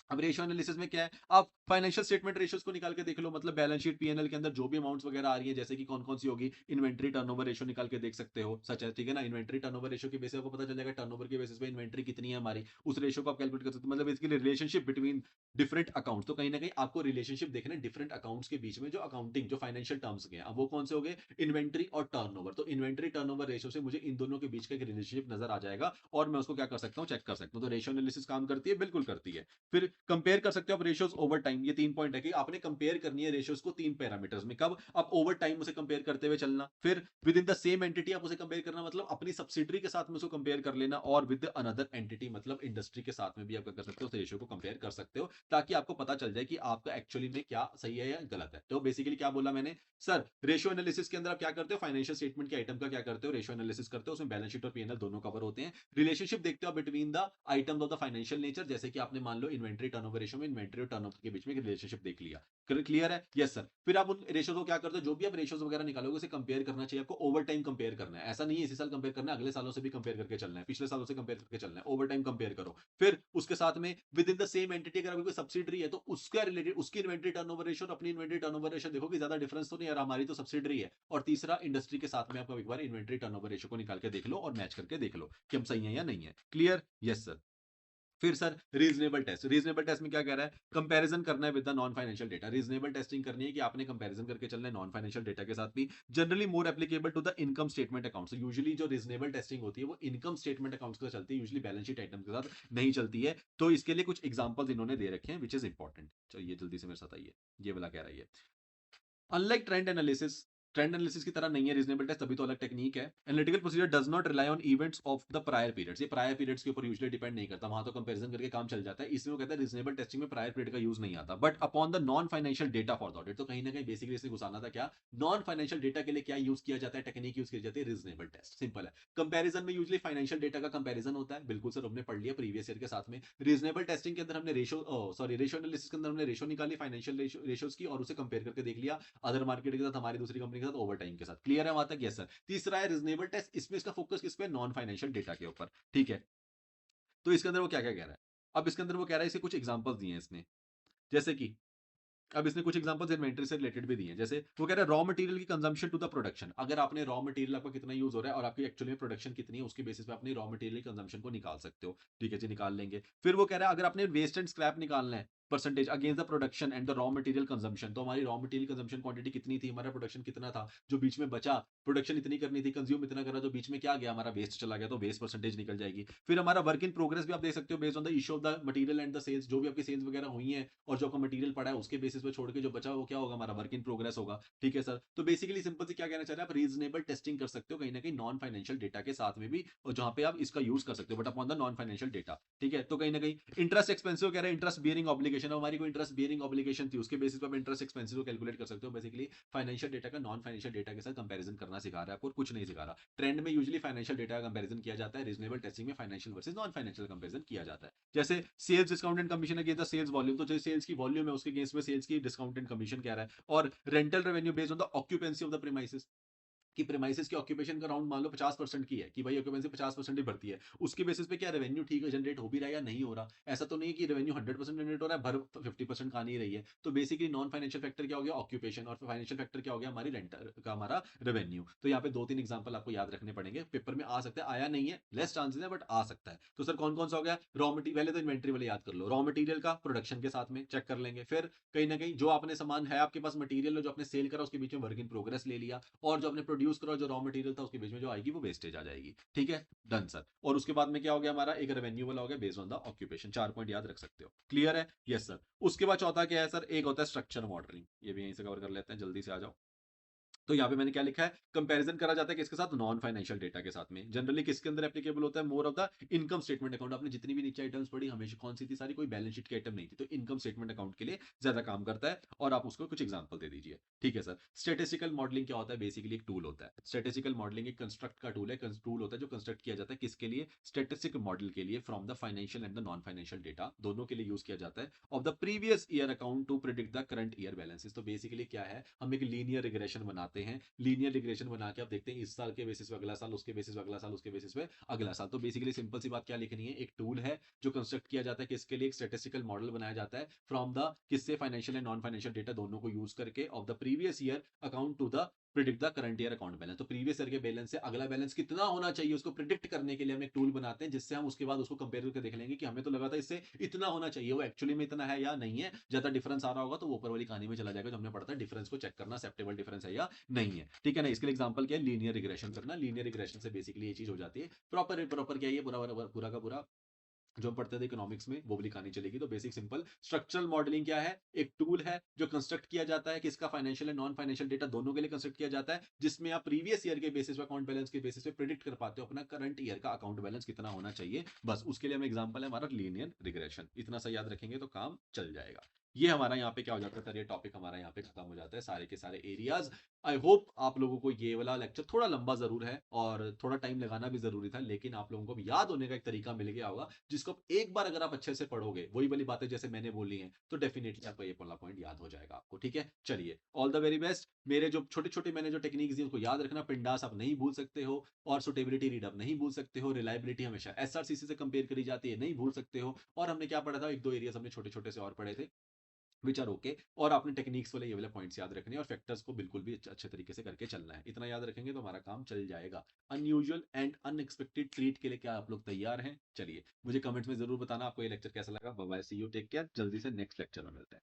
अब रेशियो एनालिसिस में क्या है, आप फाइनेंशियल स्टेटमेंट रेशियोज को निकाल के देख लो, मतलब बैलेंस शीट पीएनएल के अंदर जो भी अमाउंट्स वगैरह आ रही है, जैसे कि कौन कौन सी होगी, इन्वेंट्री टर्नओवर रेशियो निकाल के देख सकते हो सच है। ठीक है ना, इन्वेंट्री टर्नओवर रेशियो के बेसिस आपको पता चल जाएगा टर्नओवर के बेसिस पे इन्वेंट्री कितनी है हमारी, उस रेशियो को आप कैलकुलेट कर सकते हो। मतलब basically relationship between different accounts. तो कहीं ना कहीं आपको रिलेशनशिप देखना है डिफरेंट अकाउंट्स के बीच में, जो अकाउंटिंग जो फाइनेंशियल टर्म्स के हैं। अब वो कौन से हो गए? इन्वेंट्री और टर्नओवर। तो इन्वेंट्री टर्नओवर रेशियो से मुझे इन दोनों के बीच का एक रिलेशनशिप नजर आ जाएगा और मैं उसको क्या कर सकता हूँ? चेक कर सकता हूँ। तो रेशियो एनालिसिस काम करती है, बिल्कुल करती है। फिर फिर कंपेयर कर सकते हो आप रेशियोज ओवर टाइम, ये 3 पॉइंट है कि आपने कंपेयर करनी है रेशियोज को 3 पैरामीटर्स में, कब आप ओवर टाइम उसे कंपेयर करते हुए चलना, फिर with in the same entity आप उसे कंपेयर करना, मतलब अपनी सब्सिडरी के साथ में उसको कंपेयर कर लेना, और विद अनदर एंटिटी मतलब इंडस्ट्री के साथ में भी आप कर सकते हो, उस रेशियो को कंपेयर कर सकते हो, ताकि आपको पता चल जाए कि आपका एक्चुअली में क्या सही है या गलत है। तो बेसिकली क्या बोला मैंने सर, रेशियो एनालिसिस के अंदर आप क्या करते हो, फाइनेंशियल स्टेटमेंट के आइटम का क्या करते हो, रेशियो एनालिसिस करते हो, उसमें बैलेंस शीट और पीएनएल दोनों कवर होते हैं। रिलेशनशिप देखते हो between the items of the financial nature, जैसे कि आपने मान लो इन्वेंट्री टर्नओवर रेशियो में इन्वेंट्री और टर्नओवर के बीच में एक रिलेशनशिप देख लिया, क्लियर है, यस सर। फिर आप उन रेशियोज को क्या करते हो, जो भी आप रेशियोज वगैरह निकालोगे उसे कंपेयर करना चाहिए आपको, ओवर टाइम कंपेयर करना है, ऐसा नहीं है इसी साल कंपेयर करना है, अगले सालों से भी कंपेयर करके चलना है, पिछले सालों से कंपेयर करके चलना है, ओवर टाइम कंपेयर करो। फिर उसके साथ में with in the same entity अगर कोई सब्सिडरी है तो उसका रिलेटेड उसकी इन्वेंट्री टर्नओवर रेशियो और अपनी इन्वेंट्री टर्नओवर रेशियो देखो कि ज्यादा डिफरेंस तो नहीं, यार हमारी तो सब्सिडरी है। और तीसरा इंडस्ट्री के साथ में आपको एक बार इन्वेंट्री टर्नओवर रेशियो को निकाल के देख लो और मैच करके देख लो कि हम सही है या नहीं है, क्लियर, यस सर। फिर sir reasonable test, reasonable test में क्या कह रहा है, कंपैरिजन करना है with the non financial data, reasonable testing करनी है कि आपने कंपैरिजन करके चलना है नॉन फाइनेंशियल डेटा के साथ भी, generally more applicable to the income statement accounts. Usually जो रीजनेबल टेस्टिंग होती है वो इनकम स्टेटमेंट अकाउंट्स के साथ चलती है, यूजुअली बैलेंस शीट आइटम के साथ नहीं चलती है। तो इसके लिए कुछ एग्जांपल्स इन्होंने दे रखे हैं विच इज इंपॉर्टेंट, चलिए जल्दी से मेरे साथ आइए, ये वाला कह रहा है, unlike trend analysis, trend analysis की तरह नहीं है रीजनेबल टेस्ट, तभी तो अलग टेक्निक है। Analytical procedure does not rely on events of the prior periods, ये प्रायर पीरियड्स के ऊपर यूजुअली डिपेंड नहीं करता, वहां तो कंपैरिजन करके काम चल जाता है, इसमें वो कहता है रीजनेबल टेस्टिंग में प्रायर पीरियड का यूज नहीं आता, but upon the non financial data for the audit, तो कहीं ना कहीं बेसिकली इसने घुसाना था क्या, नॉन फाइनेंशियल डेटा के लिए क्या यूज किया जाता है, टेक्निक यूज की जाती है रीजनेबल टेस्ट, सिंपल है। कंपैरिजन में यूजुअली फाइनेंशियल डेटा का कंपैरिजन होता है, बिल्कुल सर हमने पढ़ लिया प्रीवियस ईयर के साथ में। रीजनेबल टेस्टिंग के अंदर हमने रेशियो सॉरी रेशियो एनालिसिस के अंदर हमने रेशियो निकाली फाइनेंशियल रेशियोज की और उसे कंपेयर करके देख लिया अदर मार्केट के साथ, हमारी दूसरी कंपनी के साथ, ओवर टाइम के साथ, क्लियर है वहां तक, यस सर। तीसरा है रीजनेबल टेस्ट, इसमें इसका फोकस किस पे, नॉन फाइनेंशियल डेटा के ऊपर, ठीक है। तो इसके अंदर वो क्या क्या कह रहा है, अब इसके अंदर वो कह रहा है, इसे कुछ एग्जांपल्स दिए हैं इसने, जैसे कि अब इसने कुछ एग्जांपल्स इन्वेंटरी से रिलेटेड भी दिए हैं, जैसे वो कह रहा है रॉ मटेरियल की कंजम्पशन टू द प्रोडक्शन, अगर आपने रॉ मटेरियल आपका कितना यूज हो रहा है और आपकी एक्चुअली में प्रोडक्शन कितनी है उसके बेसिस पे अपनी रॉ मटेरियल कंजम्पशन को निकाल सकते हो, ठीक है जी, निकाल लेंगे। फिर वो कह रहा है अगर आपने वेस्ट एंड स्क्रैप निकालना है percentage against the production and the raw material consumption, तो हमारी रॉ मटेरियल कंजम्पशन क्वांटिटी कितनी थी, हमारा प्रोडक्शन कितना था, जो बीच में बचा, प्रोडक्शन इतनी करनी थी, कंज्यूम इतना करा, जो बीच में क्या गया हमारा वेस्ट चला गया, तो वेस्ट परसेंटेज निकल जाएगी। फिर हमारा वर्क इन प्रोग्रेस भी आप देख सकते हो based on the issue of the material and the sales, जो भी आपकी सेल्स वगैरह हुई है और जो आपका मटेरियल पड़ा है उसके बेसिस पे छोड़ के जो बचा वो क्या होगा, हमारा वर्क इन प्रोग्रेस होगा, ठीक है सर। तो बेसिकली सिंपल से क्या कहना चाह रहे हैं आप, रीजनेबल टेस्टिंग कर सकते हो कहीं ना कहीं नॉन फाइनेंशियल डेटा के साथ में भी, और जहां पे आप इसका यूज कर सकते हो but upon the non financial data, ठीक है। तो कहीं ना कहीं इंटरेस्ट एक्सपेंसिव कह रहे हैं, इंटरेस्ट बियरिंग ऑब्लिगेशन, हमारी कोई इंटरेस्ट बियरिंग ऑब्लिगेशन थी उसके बेसिस पे आप इंटरेस्ट एक्सपेंसिव को कैलकुलेट कर सकते हो। बेसिकली फाइनेंशियल डेटा का नॉन फाइनेंशियल डेटा के साथ कंपैरिजन करना सिखा रहा है आपको और कुछ नहीं सिखा रहा। ट्रेंड में यूजुअली फाइनेंशियल डेटा का कंपैरिजन किया जाता है, रीजनेबल टेस्टिंग में financial versus non financial comparison किया जाता है। जैसे sales discount and commission against the sales volume, तो जो सेल्स की वॉल्यूम है उसके अगेंस्ट में सेल्स की डिस्काउंट एंड कमीशन कह रहा है। और rental revenue based on the occupancy of the premises, कि प्रीमाइसेस की ऑक्यूपेशन का राउंड मान लो 50% की है, कि भाई ऑक्यूपेंसी 50% ही भरती है, उसके बेसिस पे क्या रेवेन्यू ठीक है जनरेट हो भी रहा है या नहीं हो रहा, ऐसा तो नहीं कि रेवेन्यू 100% जनरेट हो रहा है, भर 50% का नहीं रही है। तो बेसिकली नॉन फाइनेंशियल फैक्टर क्या हो गया, ऑक्यूपेशन, और फाइनेंशियल फैक्टर क्या हो गया, हमारी रेंट का हमारा रेवेन्यू। तो यहाँ पे 2-3 एग्जांपल आपको याद रखने पड़ेंगे, पेपर में आ सकता है, आया नहीं है, लेस चांसेस है बट आ सकता है। तो सर कौन कौन सा हो गया, रॉ मटेरियल, पहले तो इन्वेंट्री वाले याद कर लो, रॉ मटेरियल का प्रोडक्शन के साथ में चेक कर लेंगे, फिर कहीं ना कहीं जो आपने सामान है आपके पास मटेरियल जो आपने सेल करा उसके बीच में वर्क इन प्रोग्रेस ले लिया, और जो आपने प्रोड्यूस करा जो रॉ मटेरियल था उसके बीच में जो आएगी वो वेस्टेज आ जाएगी, ठीक है, डन सर। और उसके बाद में क्या हो गया हमारा, एक रेवेन्यू वाला हो गया based on the occupation, 4 point याद रख सकते हो, क्लियर है, यस सर। उसके बाद चौथा क्या है सर, एक होता है स्ट्रक्चर मॉडलिंग, ये भी यहीं से कवर कर लेते हैं, जल्दी से आ जाओ। तो यहाँ पे मैंने क्या लिखा है, कंपैरिजन करा जाता है किसके साथ, नॉन फाइनेंशियल डेटा के साथ में, जनरली किसके अंदर एप्लीकेबल होता है, more of the income statement account, आपने जितनी भी नीचे आइटम्स पढ़ी हमेशा कौन सी थी, सारी कोई बैलेंस शीट की आइटम नहीं थी, तो इनकम स्टेटमेंट अकाउंट के लिए ज्यादा काम करता है, और आप उसको कुछ एग्जांपल दे दीजिए, ठीक है सर। स्टेटिस्टिकल मॉडलिंग क्या होता है, बेसिकली एक टूल होता है, स्टेटिस्टिकल मॉडलिंग एक कंस्ट्रक्ट का टूल है, टूल होता है जो कंस्ट्रक्ट किया जाता है किसके लिए, स्टेटिस्टिक मॉडल के लिए, from the financial and the non financial data दोनों के लिए यूज किया जाता है, of the previous year account to predict the current year balances. तो बेसिकली क्या है, हम एक लीनियर रिग्रेशन बनाते हैं, लीनियर रिग्रेशन बना के आप देखते हैं इस साल के बेसिस पे अगला साल, उसके बेसिस पे अगला साल, उसके बेसिस पे अगला साल। तो बेसिकली सिंपल सी बात क्या लिखनी है, एक टूल है जो कंस्ट्रक्ट किया जाता है किसके लिए, एक स्टैटिस्टिकल मॉडल बनाया जाता है फ्रॉम द किससे, financial and non financial data दोनों को यूज करके, of the previous year account to the predict the current year account balance. तो प्रीवियस ईयर के बैलेंस से अगला बैलेंस कितना होना चाहिए उसको प्रिडिक्ट करने के लिए हम एक टूल बनाते हैं, जिससे हम उसके बाद उसको कंपेयर करके देख लेंगे कि हमें तो लगा था इससे इतना होना चाहिए, वो एक्चुअली में इतना है या नहीं है, ज्यादा डिफरेंस आ रहा होगा तो वो ऊपर वाली कहानी में चला जाएगा जो हमने पढ़ा था, डिफरेंस को चेक करना, एक्सेप्टेबल डिफरेंस है या नहीं है, ठीक है ना। इसके लिए एग्जांपल क्या है, लीनियर रिग्रेशन करना, लीनियर रिग्रेशन से बेसिकली ये चीज हो जाती है। प्रॉपर प्रॉपर क्या है, ये पूरा पूरा का पूरा जो हम पढ़ते थे इकोनॉमिक्स में, वो वाली कहानी चलेगी। तो बेसिक सिंपल स्ट्रक्चरल मॉडलिंग क्या है? एक टूल है जो कंस्ट्रक्ट किया जाता है, किसका financial and non financial data दोनों के लिए कंस्ट्रक्ट किया जाता है, जिसमें आप प्रीवियस ईयर के बेसिस पे, अकाउंट बैलेंस के बेसिस पे प्रिडिक्ट कर पाते हो अपना करंट ईयर का अकाउंट बैलेंस कितना होना चाहिए। बस उसके लिए हम एग्जांपल है हमारा लीनियर रिग्रेशन। इतना सा याद रखेंगे तो काम चल जाएगा। ये हमारा यहाँ पे क्या हो जाता है, ये टॉपिक हमारा यहाँ पे खत्म हो जाता है, सारे के सारे एरियाज। आई होप आप लोगों को ये वाला लेक्चर थोड़ा लंबा जरूर है और थोड़ा टाइम लगाना भी जरूरी था, लेकिन आप लोगों को याद होने का एक तरीका मिल गया होगा, जिसको आप एक बार अगर आप अच्छे से पढ़ोगे, वही वाली बातें जैसे मैंने बोली हैं, तो डेफिनेटली आपको ये वाला पॉइंट याद हो जाएगा आपको। ठीक है, चलिए, ऑल द वेरी बेस्ट। मेरे जो छोटे छोटे मैंने जो टेक्निक्स दी उसको याद रखना। पिंडास आप नहीं भूल सकते हो, और सुटेबिलिटी रीड आप नहीं भूल सकते हो, रिलायबिलिटी हमेशा एसआरसीसी से कंपेयर करी जाती है, नहीं भूल सकते हो। और हमने क्या पढ़ा था, एक दो एरियाज हमने छोटे छोटे से और पढ़े थे, विच आर ओके। और आपने टेक्निक्स वाले ये वाले पॉइंट्स याद रखने हैं, और फैक्टर्स को बिल्कुल भी अच्छे तरीके से करके चलना है। इतना याद रखेंगे तो हमारा काम चल जाएगा। अनयूजुअल एंड अनएक्सपेक्टेड ट्रीट के लिए क्या आप लोग तैयार हैं? चलिए, मुझे कमेंट्स में जरूर बताना आपको ये लेक्चर कैसा लगा। Bye bye, see you, take care. जल्दी से नेक्स्ट लेक्चर में मिलते हैं।